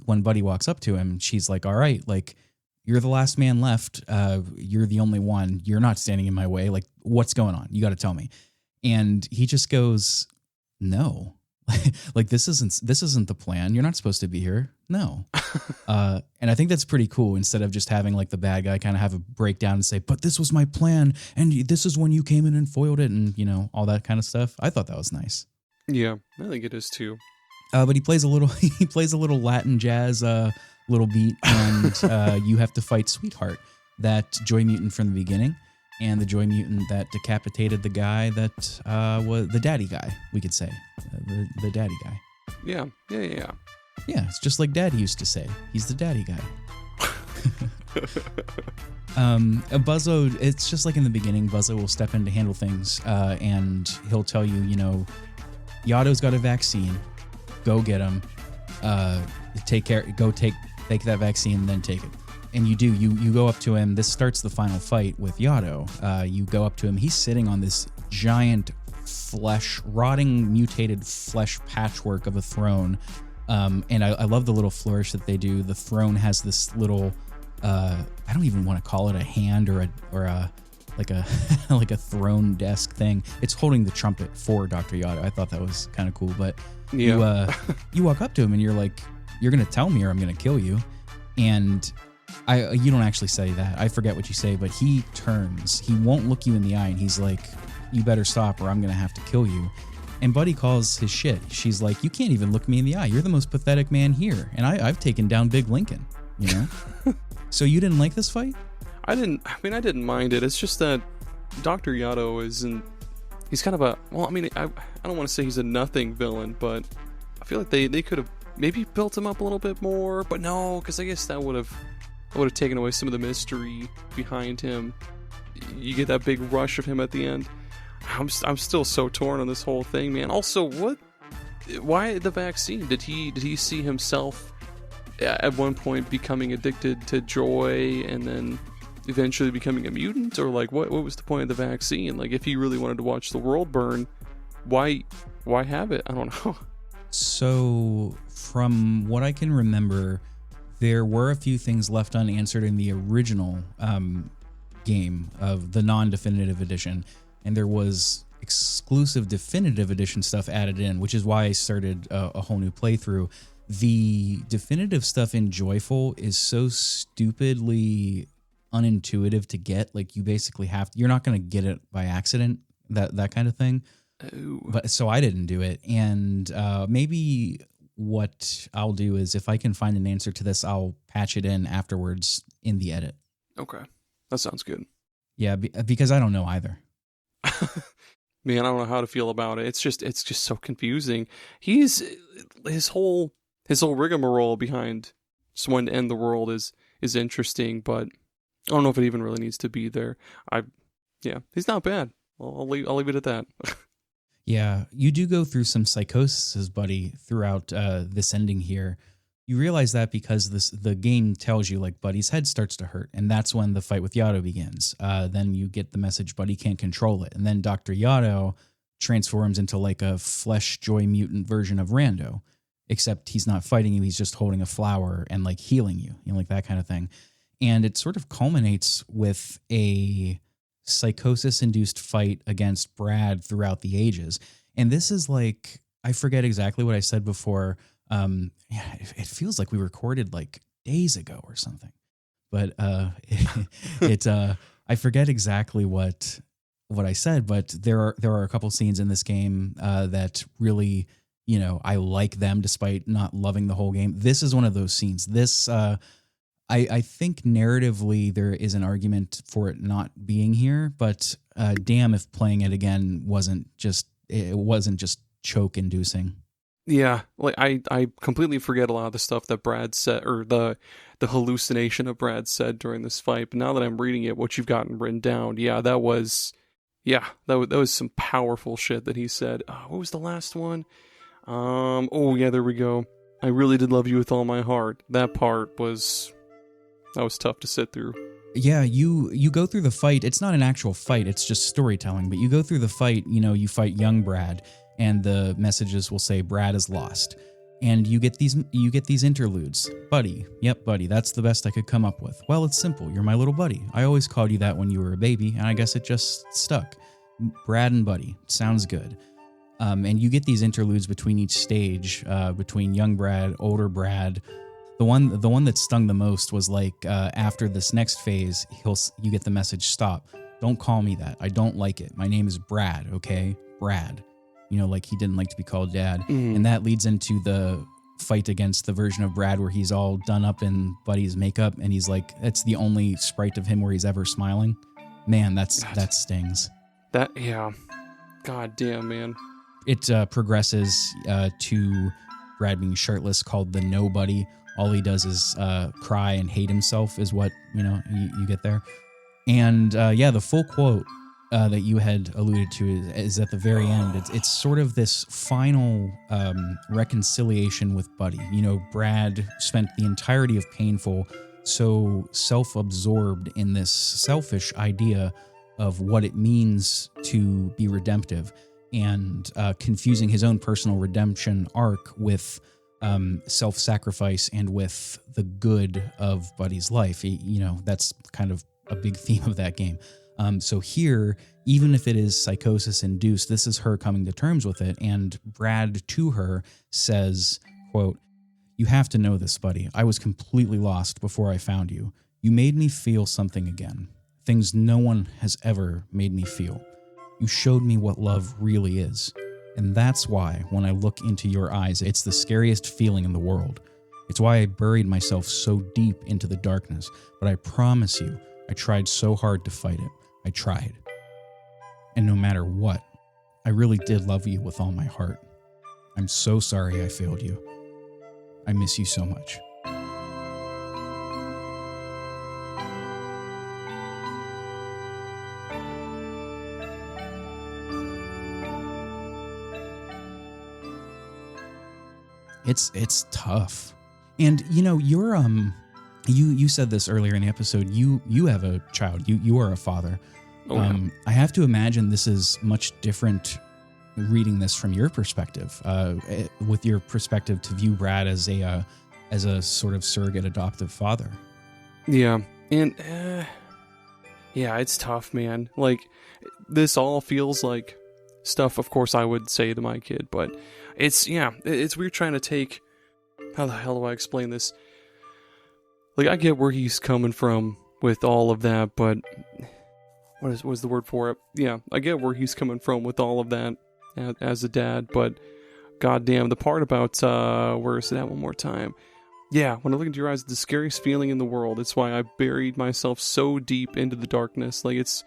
When Buddy walks up to him, she's like, all right, like, you're the last man left. You're the only one. You're not standing in my way. Like, what's going on? You got to tell me. And he just goes, no, like this isn't the plan. You're not supposed to be here. No. And I think that's pretty cool. Instead of just having like the bad guy kind of have a breakdown and say, but this was my plan. And this is when you came in and foiled it. And all that kind of stuff. I thought that was nice.
Yeah, I think it is too.
But he plays a little Latin jazz, little beat. And you have to fight Sweetheart, that Joy Mutant from the beginning. And the Joy Mutant that decapitated the guy that was the daddy guy, we could say. The daddy guy.
Yeah.
Yeah, it's just like Daddy used to say. He's the daddy guy. Buzzo, it's just like in the beginning, Buzzo will step in to handle things, and he'll tell you, Yato's got a vaccine. Go get him. Take that vaccine, then take it. And you do. You go up to him. This starts the final fight with Yato. You go up to him. He's sitting on this giant rotting, mutated flesh patchwork of a throne. And I love the little flourish that they do. The throne has this little, I don't even want to call it a hand or a like a throne desk thing. It's holding the trumpet for Dr. Yato. I thought that was kind of cool. But
yeah.
You walk up to him and you're like, you're going to tell me or I'm going to kill you. And you don't actually say that. I forget what you say, but he turns. He won't look you in the eye, and he's like, you better stop or I'm going to have to kill you. And Buddy calls his shit. She's like, you can't even look me in the eye. You're the most pathetic man here. And I've taken down Big Lincoln, So you didn't like this fight?
I didn't mind it. It's just that Dr. Yato he's kind of I don't want to say he's a nothing villain, but I feel like they could have maybe built him up a little bit more, but no, because I guess that would have taken away some of the mystery behind him. You get that big rush of him at the end. I'm still so torn on this whole thing, man. Also, why the vaccine? Did he see himself at one point becoming addicted to joy and then eventually becoming a mutant? Or like what was the point of the vaccine? Like, if he really wanted to watch the world burn, why have it? I don't know.
So from what I can remember, there were a few things left unanswered in the original game of the non-definitive edition, and there was exclusive definitive edition stuff added in, which is why I started a whole new playthrough. The definitive stuff in Joyful is so stupidly unintuitive to get. Like, you basically you're not going to get it by accident, that kind of thing.
Ooh.
But so I didn't do it, and maybe what I'll do is if I can find an answer to this, I'll patch it in afterwards in the edit.
Okay, that sounds good.
Yeah, because I don't know either.
Man, I don't know how to feel about it. It's just so confusing. His whole rigmarole behind just wanting to end the world is interesting, but I don't know if it even really needs to be there. He's not bad. I'll leave it at that.
Yeah, you do go through some psychosis, Buddy, throughout this ending here. You realize that because the game tells you, like, Buddy's head starts to hurt, and that's when the fight with Yato begins. Then you get the message Buddy can't control it, and then Dr. Yato transforms into like a flesh joy mutant version of Rando, except he's not fighting you, he's just holding a flower and like healing you, like that kind of thing. And it sort of culminates with a psychosis-induced fight against Brad throughout the ages. And this is like, I forget exactly what I said before. It feels like we recorded like days ago or something. But I forget exactly what I said, but there are a couple scenes in this game that really, I like them despite not loving the whole game. This is one of those scenes. This I think narratively there is an argument for it not being here, but damn if playing it again wasn't just choke inducing.
Yeah, like I completely forget a lot of the stuff that Brad said, or the hallucination of Brad said during this fight. But now that I'm reading it, what you've gotten written down, that was some powerful shit that he said. What was the last one? Oh yeah, there we go. I really did love you with all my heart. That was tough to sit through.
Yeah, you go through the fight. It's not an actual fight, it's just storytelling. But you go through the fight, you fight young Brad, and the messages will say Brad is lost. And you get these interludes. Buddy. Yep, buddy. That's the best I could come up with. Well, it's simple. You're my little buddy. I always called you that when you were a baby, and I guess it just stuck. Brad and buddy. Sounds good. And you get these interludes between each stage, between young Brad, older Brad. The one that stung the most was like after this next phase, you get the message, stop. Don't call me that. I don't like it. My name is Brad, okay? Brad. Like he didn't like to be called dad. And that leads into the fight against the version of Brad where he's all done up in Buddy's makeup, and he's like, that's the only sprite of him where he's ever smiling. Man, that stings.
Yeah. God damn, man.
It progresses to Brad being shirtless, called the Nobody. All he does is cry and hate himself is what, you get there. And the full quote that you had alluded to is at the very end. It's sort of this final reconciliation with Buddy. Brad spent the entirety of Painful so self-absorbed in this selfish idea of what it means to be redemptive, and confusing his own personal redemption arc with self-sacrifice and with the good of Buddy's life. That's kind of a big theme of that game. So here, even if it is psychosis-induced, this is her coming to terms with it, and Brad to her says, quote, "You have to know this, Buddy. I was completely lost before I found you. You made me feel something again. Things no one has ever made me feel. You showed me what love really is. And that's why, when I look into your eyes, it's the scariest feeling in the world. It's why I buried myself so deep into the darkness. But I promise you, I tried so hard to fight it. I tried. And no matter what, I really did love you with all my heart. I'm so sorry I failed you. I miss you so much." It's tough. And you're you said this earlier in the episode, you have a child. You are a father. I have to imagine this is much different reading this from your perspective, with your perspective to view Brad as a sort of surrogate adoptive father.
Yeah. And it's tough, man. Like, this all feels like stuff, of course, I would say to my kid, but it's weird trying to take, how the hell do I explain this? Like, I get where he's coming from with all of that, but what was the word for it? Yeah, I get where he's coming from with all of that as a dad, but goddamn, the part about, where is it at one more time? Yeah, when I look into your eyes, it's the scariest feeling in the world. It's why I buried myself so deep into the darkness. Like, it's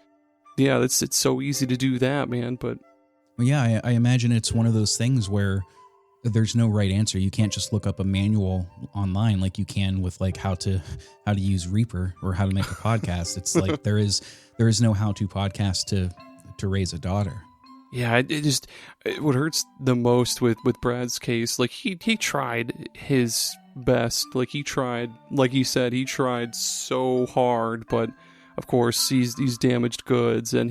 so easy to do that, man, but...
Yeah, I imagine it's one of those things where there's no right answer. You can't just look up a manual online like you can with like how to use Reaper or how to make a podcast. It's like there is no how-to podcast to raise a daughter.
Yeah, what hurts the most with Brad's case, like he tried his best. Like he tried, like he said, he tried so hard, but of course he's damaged goods, and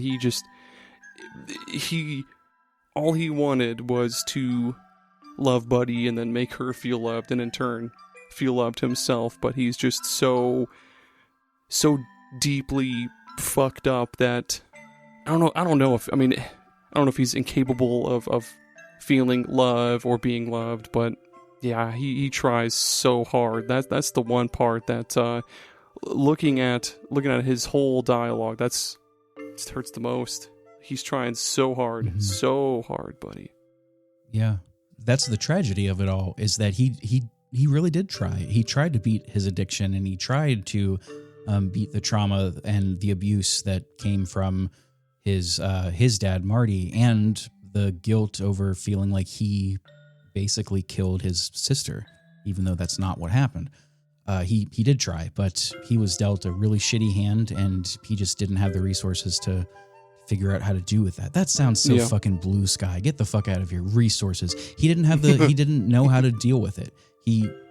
all he wanted was to love Buddy and then make her feel loved, and in turn feel loved himself. But he's just so deeply fucked up that I don't know if he's incapable of feeling love or being loved. But yeah, he tries so hard. That's the one part that looking at his whole dialogue, it hurts the most. He's trying so hard, Buddy. Yeah.
That's the tragedy of it all, is that he really did try. He tried to beat his addiction, and he tried to beat the trauma and the abuse that came from his dad, Marty, and the guilt over feeling like he basically killed his sister, even though that's not what happened. He did try, but he was dealt a really shitty hand, and he just didn't have the resources to figure out how to do with that. That sounds so fucking blue sky. Get the fuck out of here. Resources. He didn't have he didn't know how to deal with it.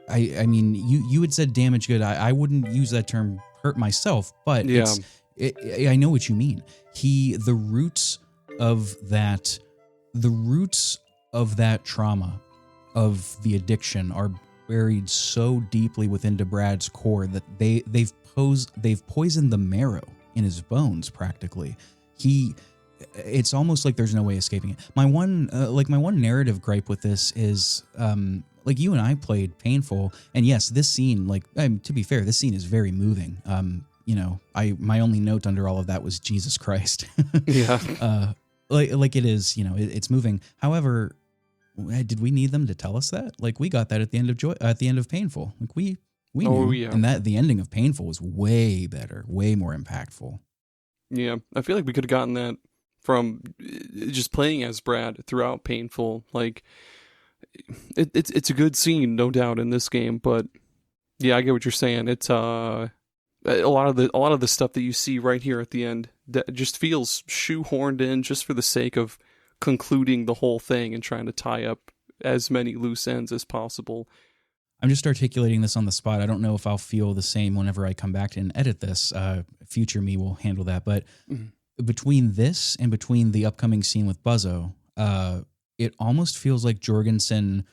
I mean, you had said damage good. I wouldn't use that term hurt myself, but I know what you mean. The roots of that trauma, of the addiction, are buried so deeply within Brad's core that they've poisoned the marrow in his bones practically. It's almost like there's no way escaping it. My one narrative gripe with this is like you and I played Painful, and yes, this scene, to be fair, this scene is very moving. My only note under all of that was Jesus Christ. Yeah. Like it is, it's moving. However, did we need them to tell us that? Like, we got that at the end of Painful. Like we knew. Yeah. And that the ending of Painful was way better, way more impactful.
Yeah, I feel like we could have gotten that from just playing as Brad throughout Painful. Like, it's a good scene, no doubt, in this game. But yeah, I get what you're saying. It's a lot of the stuff that you see right here at the end that just feels shoehorned in just for the sake of concluding the whole thing and trying to tie up as many loose ends as possible.
I'm just articulating this on the spot. I don't know if I'll feel the same whenever I come back and edit this. Future me will handle that. But between this and between the upcoming scene with Buzzo, it almost feels like Jorgensen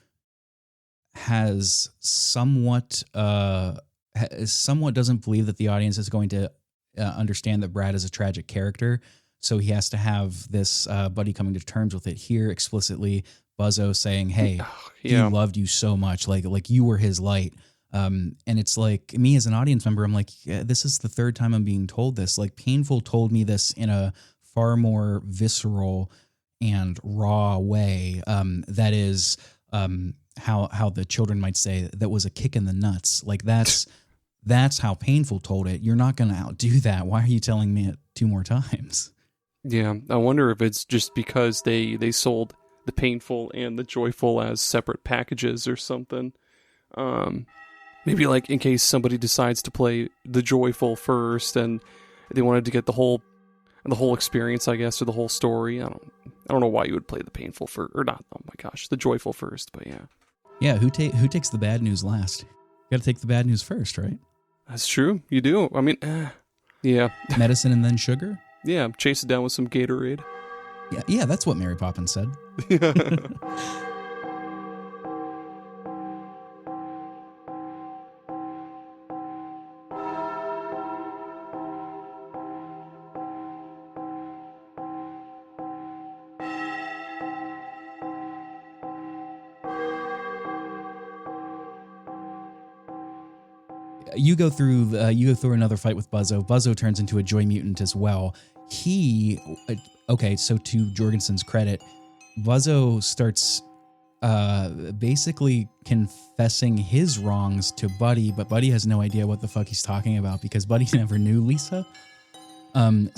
has somewhat doesn't believe that the audience is going to understand that Brad is a tragic character. So he has to have this buddy coming to terms with it here explicitly. Buzzo saying, "Hey, he loved you so much, like you were his light." And it's like, me as an audience member, I'm like, this is the third time I'm being told this. Like, Painful told me this in a far more visceral and raw way. That is how the children might say that was a kick in the nuts. Like, that's how Painful told it. You're not going to outdo that. Why are you telling me it 2 more times?
Yeah, I wonder if it's just because they sold the Painful and the Joyful as separate packages or something. Maybe like in case somebody decides to play the Joyful first and they wanted to get the whole experience, I guess, or the whole story. I don't know why you would play the Painful the Joyful first, but yeah.
Yeah, who takes the bad news last? You got to take the bad news first, right?
That's true. You do. I mean, yeah.
Medicine and then sugar?
Yeah, chase it down with some Gatorade.
Yeah, that's what Mary Poppins said. You go through another fight with Buzzo. Buzzo turns into a Joy Mutant as well. So to Jorgensen's credit, Buzzo starts basically confessing his wrongs to Buddy, but Buddy has no idea what the fuck he's talking about because Buddy never knew Lisa. And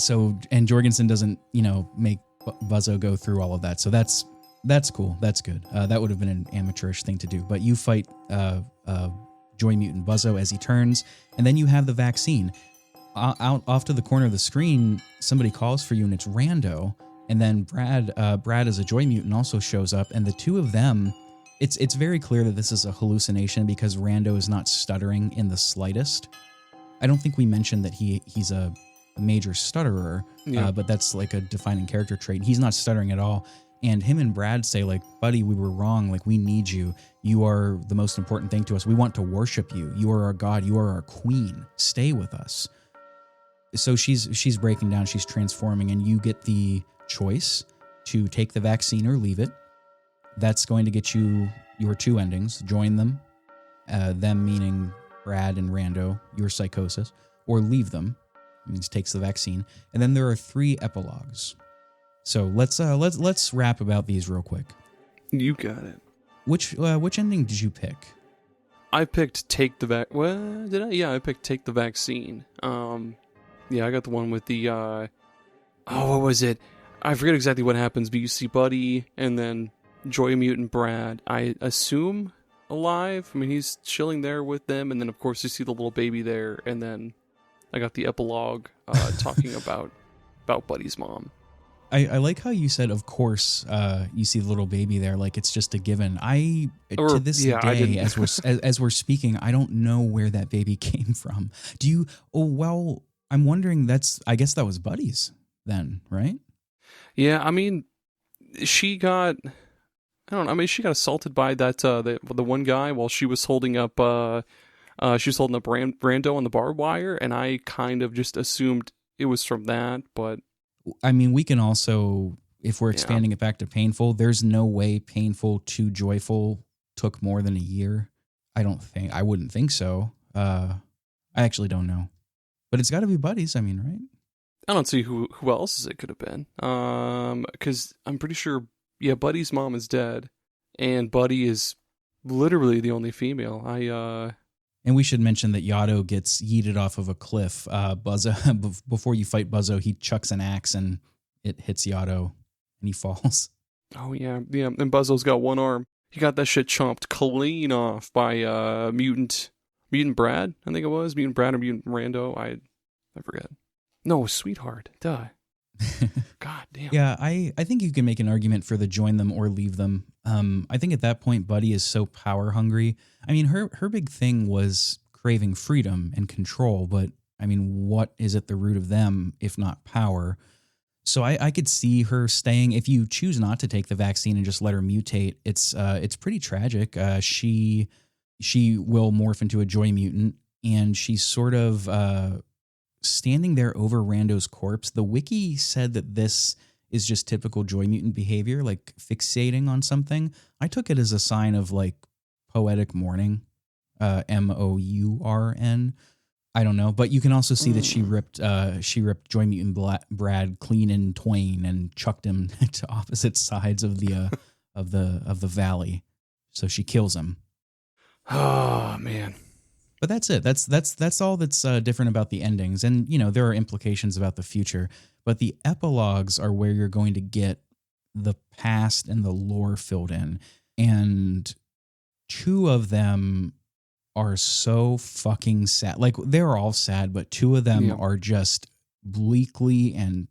Jorgensen doesn't, make Buzzo go through all of that. So that's cool. That's good. That would have been an amateurish thing to do. But you fight Joy Mutant Buzzo as he turns, and then you have the vaccine. Out off to the corner of the screen, somebody calls for you, and it's Rando. And then Brad as a Joy Mutant also shows up, and the two of them, it's very clear that this is a hallucination because Rando is not stuttering in the slightest. I don't think we mentioned that he's a major stutterer, but that's like a defining character trait. He's not stuttering at all. And him and Brad say, like, buddy, we were wrong. Like, we need you. You are the most important thing to us. We want to worship you. You are our God. You are our queen. Stay with us. So she's breaking down. She's transforming. And you get the choice to take the vaccine or leave it. That's going to get you your 2 endings. Join them. Them meaning Brad and Rando, your psychosis. Or leave them. It means takes the vaccine. And then there are 3 epilogues. So let's rap about these real quick.
You got it.
Which ending did you pick?
I picked take the vac. What did I? Yeah, I picked take the vaccine. Yeah, I got the one with the. What was it? I forget exactly what happens, but you see Buddy, and then Joy Mutant Brad, I assume alive. I mean, he's chilling there with them, and then of course you see the little baby there, and then I got the epilogue talking about Buddy's mom.
I like how you said, of course, you see the little baby there, like it's just a given. To this day, as we're speaking, I don't know where that baby came from. Do you? Oh well, I'm wondering. I guess that was Buddy's then, right?
Yeah, I mean, she got. I don't know. I mean, she got assaulted by that the one guy while she was holding up. Brando on the barbed wire, and I kind of just assumed it was from that, but.
I mean, we can also, if we're expanding it back to Painful, there's no way Painful to Joyful took more than a year. I wouldn't think so. I actually don't know. But it's got to be Buddy's, I mean, right?
I don't see who else it could have been. Because I'm pretty sure, Buddy's mom is dead, and Buddy is literally the only female.
And we should mention that Yato gets yeeted off of a cliff. Buzzo, before you fight Buzzo, he chucks an axe and it hits Yato and he falls.
Oh, yeah. And Buzzo's got one arm. He got that shit chomped clean off by Mutant Brad, I think it was. Mutant Brad or Mutant Rando. I forget. No, Sweetheart. Duh. God damn.
Yeah, I think you can make an argument for the join them or leave them. I think at that point, Buddy is so power hungry. I mean, her big thing was craving freedom and control, but I mean, what is at the root of them if not power? So I could see her staying. If you choose not to take the vaccine and just let her mutate, it's pretty tragic. She will morph into a joy mutant, and she's sort of standing there over Rando's corpse. The wiki said that this is just typical joy mutant behavior, like fixating on something. I took it as a sign of like poetic mourning, MOURN. I don't know, but you can also see that she ripped Joy Mutant Brad clean in twain and chucked him to opposite sides of the of the valley. So she kills him.
Oh man.
But that's it. That's all that's different about the endings. And, you know, there are implications about the future. But the epilogues are where you're going to get the past and the lore filled in. And two of them are so fucking sad. Like, they're all sad, but two of them are just bleakly and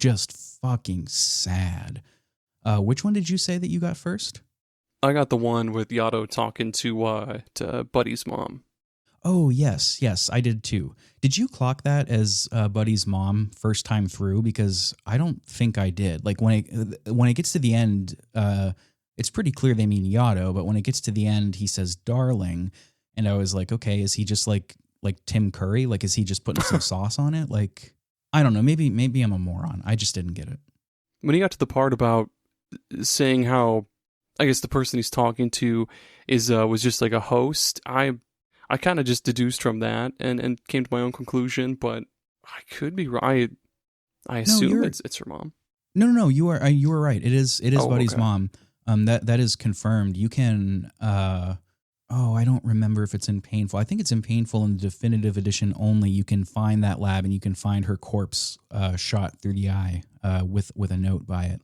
just fucking sad. Which one did you say that you got first?
I got the one with Yato talking to Buddy's mom.
Oh, yes, I did too. Did you clock that as Buddy's mom first time through? Because I don't think I did. Like when it gets to the end, it's pretty clear they mean Yato, but when it gets to the end, he says darling, and I was like, okay, is he just like Tim Curry? Like, is he just putting some sauce on it? Like, I don't know. Maybe I'm a moron. I just didn't get it.
When he got to the part about saying how, I guess the person he's talking to was just like a host, I kind of just deduced from that and came to my own conclusion, but I could be right. I assume it's her mom.
No. You are right. It is Buddy's
okay.
mom. That is confirmed. You can. I don't remember if it's in Painful. I think it's in Painful in the definitive edition only. You can find that lab and you can find her corpse shot through the eye with a note by it.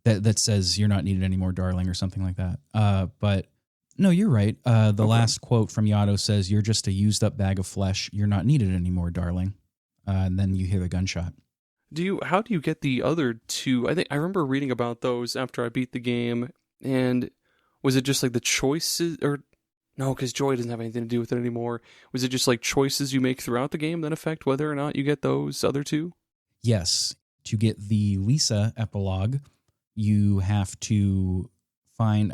That says you're not needed anymore, darling, or something like that. But. No, you're right. The last quote from Yato says, "You're just a used up bag of flesh. You're not needed anymore, darling." And then you hear the gunshot.
How do you get the other two? I remember reading about those after I beat the game. And was it just like the choices, or no? Because joy doesn't have anything to do with it anymore. Was it just like choices you make throughout the game that affect whether or not you get those other two?
Yes. To get the Lisa epilogue, you have to find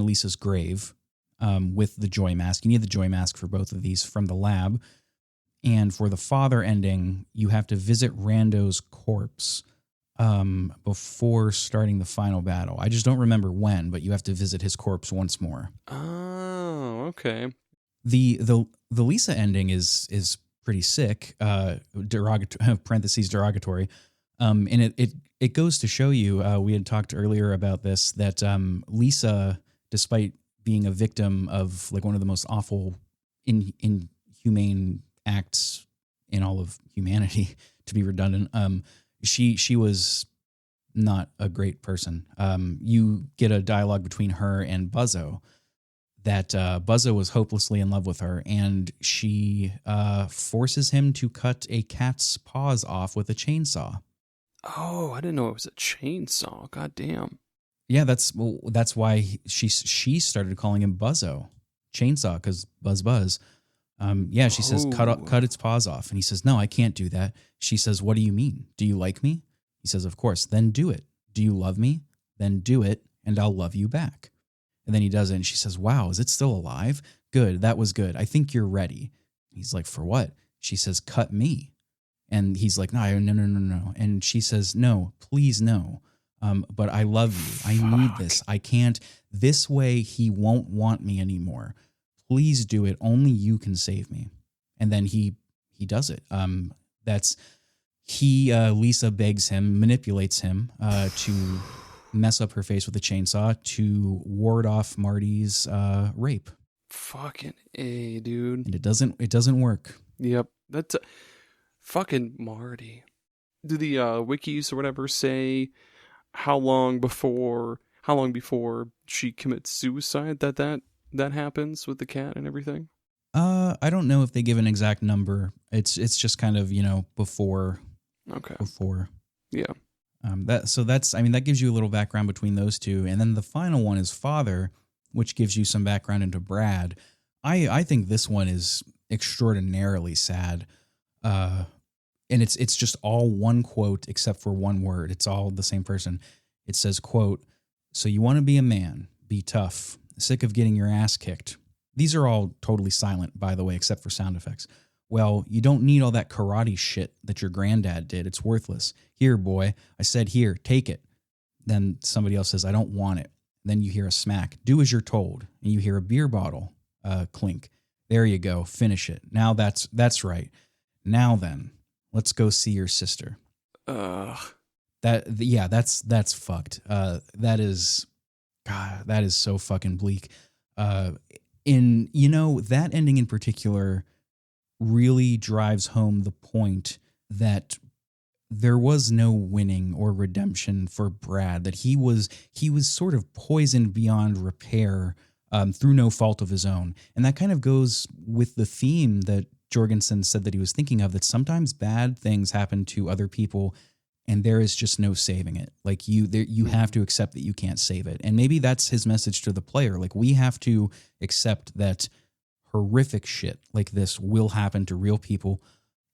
Lisa's grave with the joy mask. You need the joy mask for both of these from the lab. And for the father ending, you have to visit Rando's corpse before starting the final battle. I just don't remember when, but you have to visit his corpse once more.
Oh, okay.
The Lisa ending is pretty sick. Derogatory. And it goes to show you, we had talked earlier about this, that Lisa, despite being a victim of like one of the most awful, inhumane acts in all of humanity, to be redundant, she was not a great person. You get a dialogue between her and Buzzo that Buzzo was hopelessly in love with her, and she forces him to cut a cat's paws off with a chainsaw.
Oh, I didn't know it was a chainsaw. God damn.
Yeah, that's why she started calling him Buzzo, chainsaw, because buzz. Yeah, she says cut its paws off, and he says, no, I can't do that. She says, what do you mean? Do you like me? He says, of course. Then do it. Do you love me? Then do it, and I'll love you back. And then he does it, and she says, wow, is it still alive? Good, that was good. I think you're ready. He's like, for what? She says, cut me. And he's like, no. And she says, no, please no. But I love you. I need this. I can't. This way he won't want me anymore. Please do it. Only you can save me. And then he does it. Lisa begs him, manipulates him to mess up her face with a chainsaw to ward off Marty's rape.
Fucking A, dude.
And it doesn't work.
Yep. That's fucking Marty. Do the wikis or whatever say how long before she commits suicide that happens with the cat and everything?
I don't know if they give an exact number. It's just kind of, before.
Okay.
Before.
Yeah.
That gives you a little background between those two. And then the final one is Father, which gives you some background into Brad. I think this one is extraordinarily sad. And it's just all one quote except for one word. It's all the same person. It says, quote, so you want to be a man, be tough, sick of getting your ass kicked. These are all totally silent, by the way, except for sound effects. Well, you don't need all that karate shit that your granddad did. It's worthless. Here, boy. I said, here, take it. Then somebody else says, I don't want it. Then you hear a smack. Do as you're told. And you hear a beer bottle clink. There you go. Finish it. Now that's right. Now then, let's go see your sister. That's fucked. That is so fucking bleak. That ending in particular really drives home the point that there was no winning or redemption for Brad, that he was sort of poisoned beyond repair through no fault of his own. And that kind of goes with the theme that Jorgensen said that he was thinking of, that sometimes bad things happen to other people and there is just no saving it. Like you have to accept that you can't save it. And maybe that's his message to the player. Like, we have to accept that horrific shit like this will happen to real people,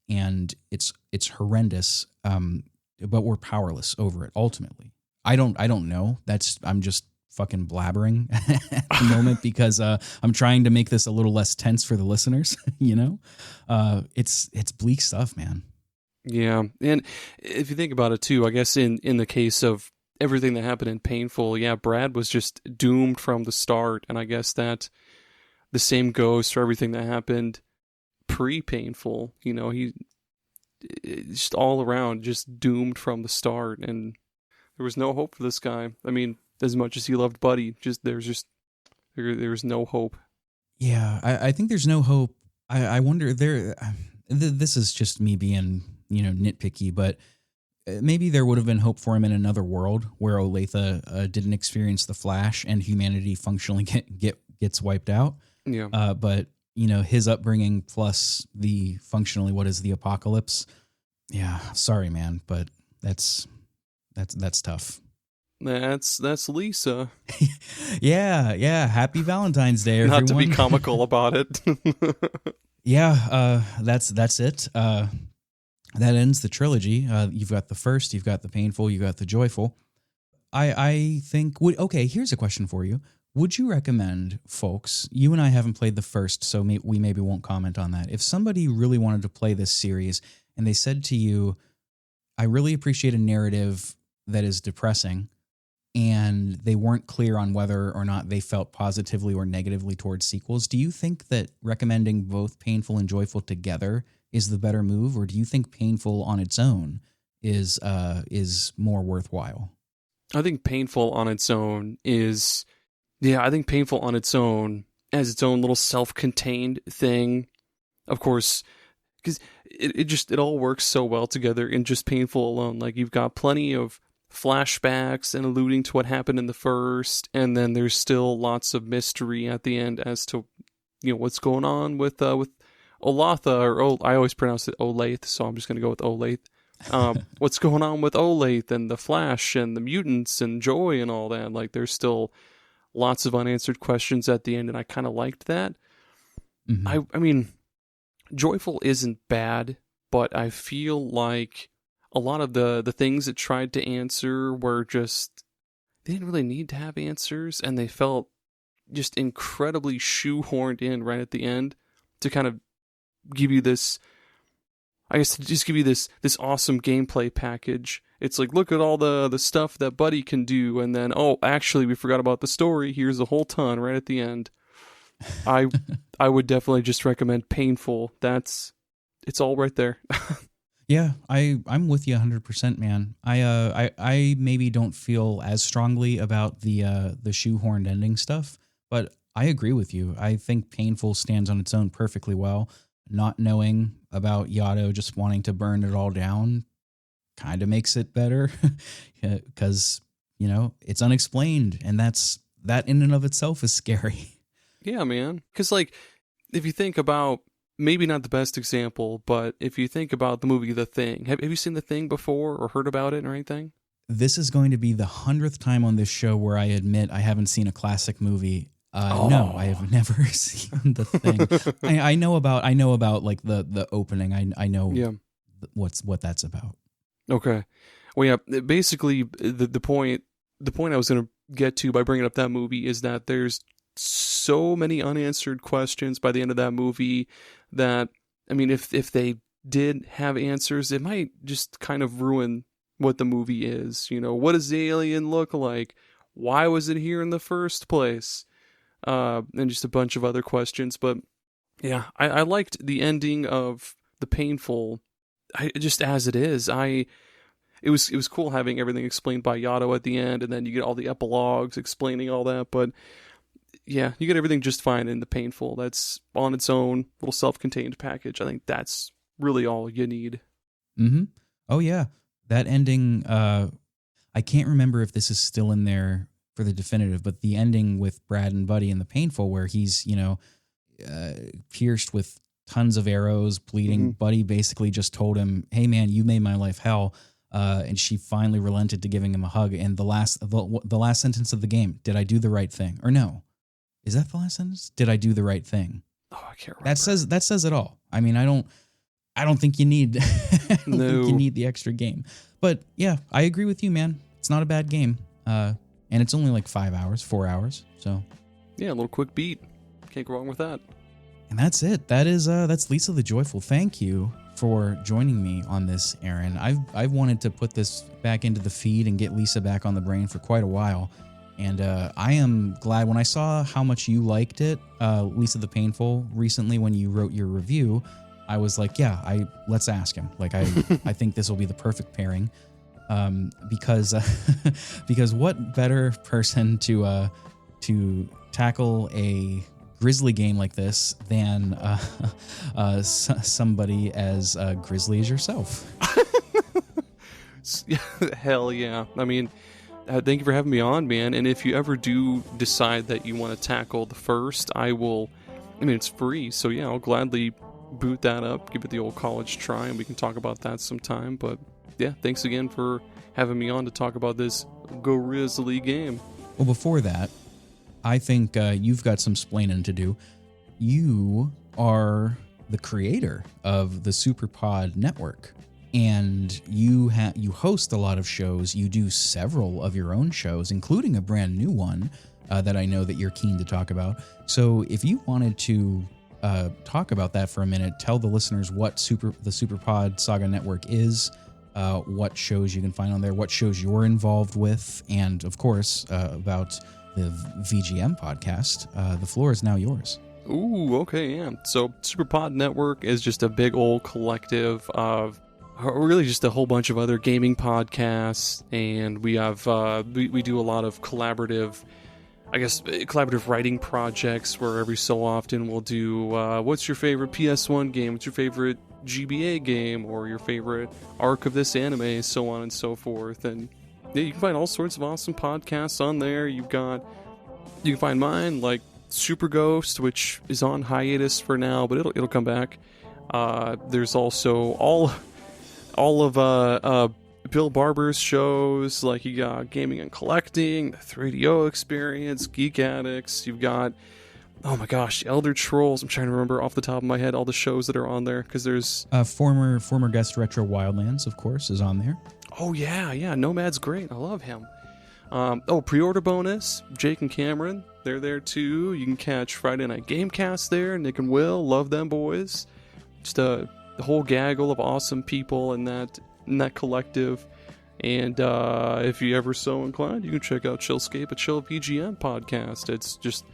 and it's horrendous. But we're powerless over it ultimately. I don't know. I'm just fucking blabbering at the moment because I'm trying to make this a little less tense for the listeners. It's bleak stuff, man.
Yeah, and if you think about it too, I guess in the case of everything that happened in Painful, yeah, Brad was just doomed from the start, and I guess that the same goes for everything that happened pre-Painful. He just all around just doomed from the start, and there was no hope for this guy. I mean, as much as he loved Buddy, there's no hope.
Yeah, I think there's no hope. I wonder this is just me being nitpicky, but maybe there would have been hope for him in another world where Olathe didn't experience the Flash and humanity functionally gets wiped out.
Yeah.
But his upbringing plus the functionally what is the apocalypse. Yeah, sorry, man, but that's tough.
That's Lisa.
Yeah. Happy Valentine's Day, everyone.
Not to be comical about it.
Yeah, that's it. That ends the trilogy. You've got the first, you've got the painful, you've got the joyful. I think, okay, here's a question for you. Would you recommend, folks, you and I haven't played the first, so we maybe won't comment on that. If somebody really wanted to play this series and they said to you, I really appreciate a narrative that is depressing, and they weren't clear on whether or not they felt positively or negatively towards sequels, do you think that recommending both Painful and Joyful together is the better move, or do you think Painful on its own is more worthwhile?
I think Painful on its own is... Yeah, I think Painful on its own as its own little self-contained thing. Of course, because it all works so well together in just Painful alone. Like, you've got plenty of flashbacks and alluding to what happened in the first, and then there's still lots of mystery at the end as to what's going on with Olathe, I always pronounce it Olathe, so I'm just going to go with Olathe. What's going on with Olathe and the Flash and the mutants and Joy and all that? Like, there's still lots of unanswered questions at the end, and I kind of liked that. Mm-hmm. I mean, Joyful isn't bad, but I feel like a lot of the things it tried to answer were just, they didn't really need to have answers, and they felt just incredibly shoehorned in right at the end to kind of give you this, I guess, to just give you this awesome gameplay package. It's like, look at all the stuff that Buddy can do, and then, oh, actually, we forgot about the story. Here's a whole ton right at the end. I would definitely just recommend Painful. It's all right there.
Yeah, I'm with you 100%, man. I maybe don't feel as strongly about the shoehorned ending stuff, but I agree with you. I think Painful stands on its own perfectly well. Not knowing about Yato just wanting to burn it all down kind of makes it better because, it's unexplained, and that in and of itself is scary.
Yeah, man. Because, like, if you think about, maybe not the best example, but if you think about the movie The Thing, have you seen The Thing before or heard about it or anything?
This is going to be the 100th time on this show where I admit I haven't seen a classic movie. No, I have never seen The Thing. I know about like the opening. I know what that's about.
Okay. Well, yeah, basically the point I was going to get to by bringing up that movie is that there's so many unanswered questions by the end of that movie that, I mean, if they did have answers, it might just kind of ruin what the movie is. What does the alien look like? Why was it here in the first place? And just a bunch of other questions. But yeah, I liked the ending of The Painful, just as it is. It was cool having everything explained by Yato at the end, and then you get all the epilogues explaining all that. But yeah, you get everything just fine in The Painful. That's on its own little self-contained package. I think that's really all you need.
Mm-hmm. Oh yeah, that ending. I can't remember if this is still in there for the definitive, but the ending with Brad and Buddy in The Painful, where he's pierced with tons of arrows, bleeding. Mm-hmm. Buddy basically just told him, "Hey man, you made my life hell." And she finally relented to giving him a hug. And the last sentence of the game, did I do the right thing? Or no, is that the last sentence? Did I do the right thing?
Oh, I can't remember.
That says it all. I mean, I don't think you need think you need the extra game. But yeah, I agree with you, man. It's not a bad game. And it's only like 4 hours. So
yeah, a little quick beat. Can't go wrong with that.
And that's it. That's Lisa the Joyful. Thank you for joining me on this, Aaron. I've wanted to put this back into the feed and get Lisa back on the brain for quite a while. And I am glad when I saw how much you liked it, Lisa the Painful, recently when you wrote your review. I was like, yeah, let's ask him. Like, I think this will be the perfect pairing, because what better person to tackle a grisly game like this than somebody as grisly as yourself.
Hell yeah. I mean, thank you for having me on, man. And if you ever do decide that you want to tackle the first, it's free. So yeah, I'll gladly boot that up, give it the old college try, and we can talk about that sometime. But yeah, thanks again for having me on to talk about this grisly game.
Well, before that, I think you've got some splaining to do. You are the creator of the SuperPod network, and you host a lot of shows. You do several of your own shows, including a brand new one that I know that you're keen to talk about. So if you wanted to talk about that for a minute, tell the listeners what the SuperPod Saga Network is, what shows you can find on there, what shows you're involved with, and of course about the VGM podcast. The floor is now yours.
Ooh, okay, yeah. So SuperPod Network is just a big old collective of really just a whole bunch of other gaming podcasts, and we have we do a lot of collaborative writing projects where every so often we'll do what's your favorite PS1 game, what's your favorite GBA game, or your favorite arc of this anime, so on and so forth. And Yeah, you can find all sorts of awesome podcasts on there. You can find mine, like Super Ghost, which is on hiatus for now, but it'll come back. There's also all of Bill Barber's shows, like you got Gaming and Collecting, the 3DO Experience, Geek Addicts. You've got, oh my gosh, Elder Trolls. I'm trying to remember off the top of my head all the shows that are on there, because there's
former guest Retro Wildlands, of course, is on there.
Oh yeah, Nomad's great. I love him. Pre-order bonus, Jake and Cameron, they're there too. You can catch Friday Night Gamecast there. Nick and Will, love them boys. Just a whole gaggle of awesome people in that collective. And if you ever so inclined, you can check out Chillscape, a Chill VGM podcast. It's just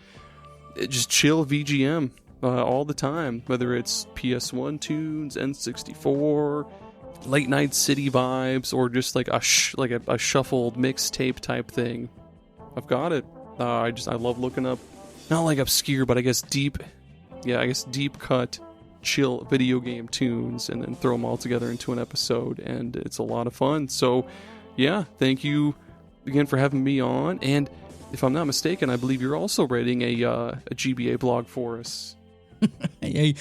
chill VGM all the time, whether it's PS1 tunes, N64, late night city vibes, or just like a shuffled mixtape type thing. I've got it. I love looking up, not like obscure, but I guess deep cut chill video game tunes and then throw them all together into an episode, and it's a lot of fun. So yeah, thank you again for having me on. And if I'm not mistaken, I believe you're also writing a GBA blog for us.
I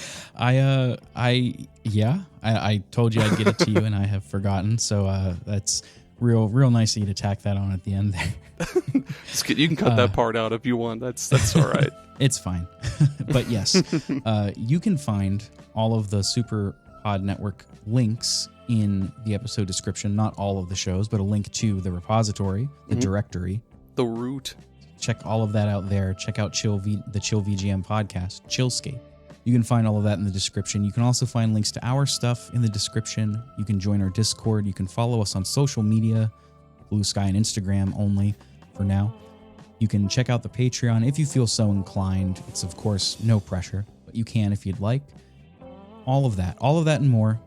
told you I'd get it to you, and I have forgotten. So that's real nice of you to tack that on at the end there.
You can cut that part out if you want. That's all right.
It's fine. But yes, you can find all of the Super Pod Network links in the episode description. Not all of the shows, but a link to the repository, the directory,
the root.
Check all of that out there. Check out the Chill VGM podcast, Chillscape. You can find all of that in the description. You can also find links to our stuff in the description. You can join our Discord. You can follow us on social media, Blue Sky and Instagram only for now. You can check out the Patreon if you feel so inclined. It's, of course, no pressure, but you can if you'd like. All of that and more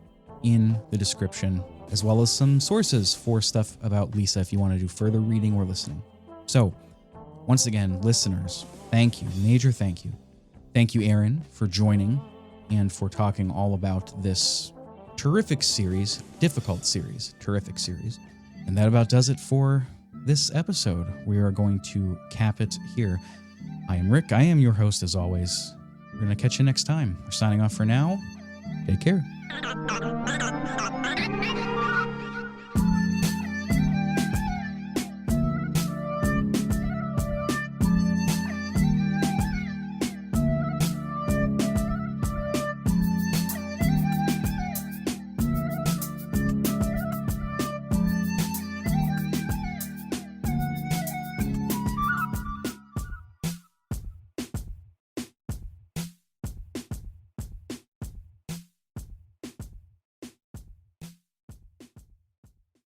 in the description, as well as some sources for stuff about Lisa if you want to do further reading or listening. So, once again, listeners, thank you. Major thank you. Thank you, Aaron, for joining and for talking all about this terrific series. And that about does it for this episode. We are going to cap it here. I am Rick. I am your host, as always. We're going to catch you next time. We're signing off for now. Take care.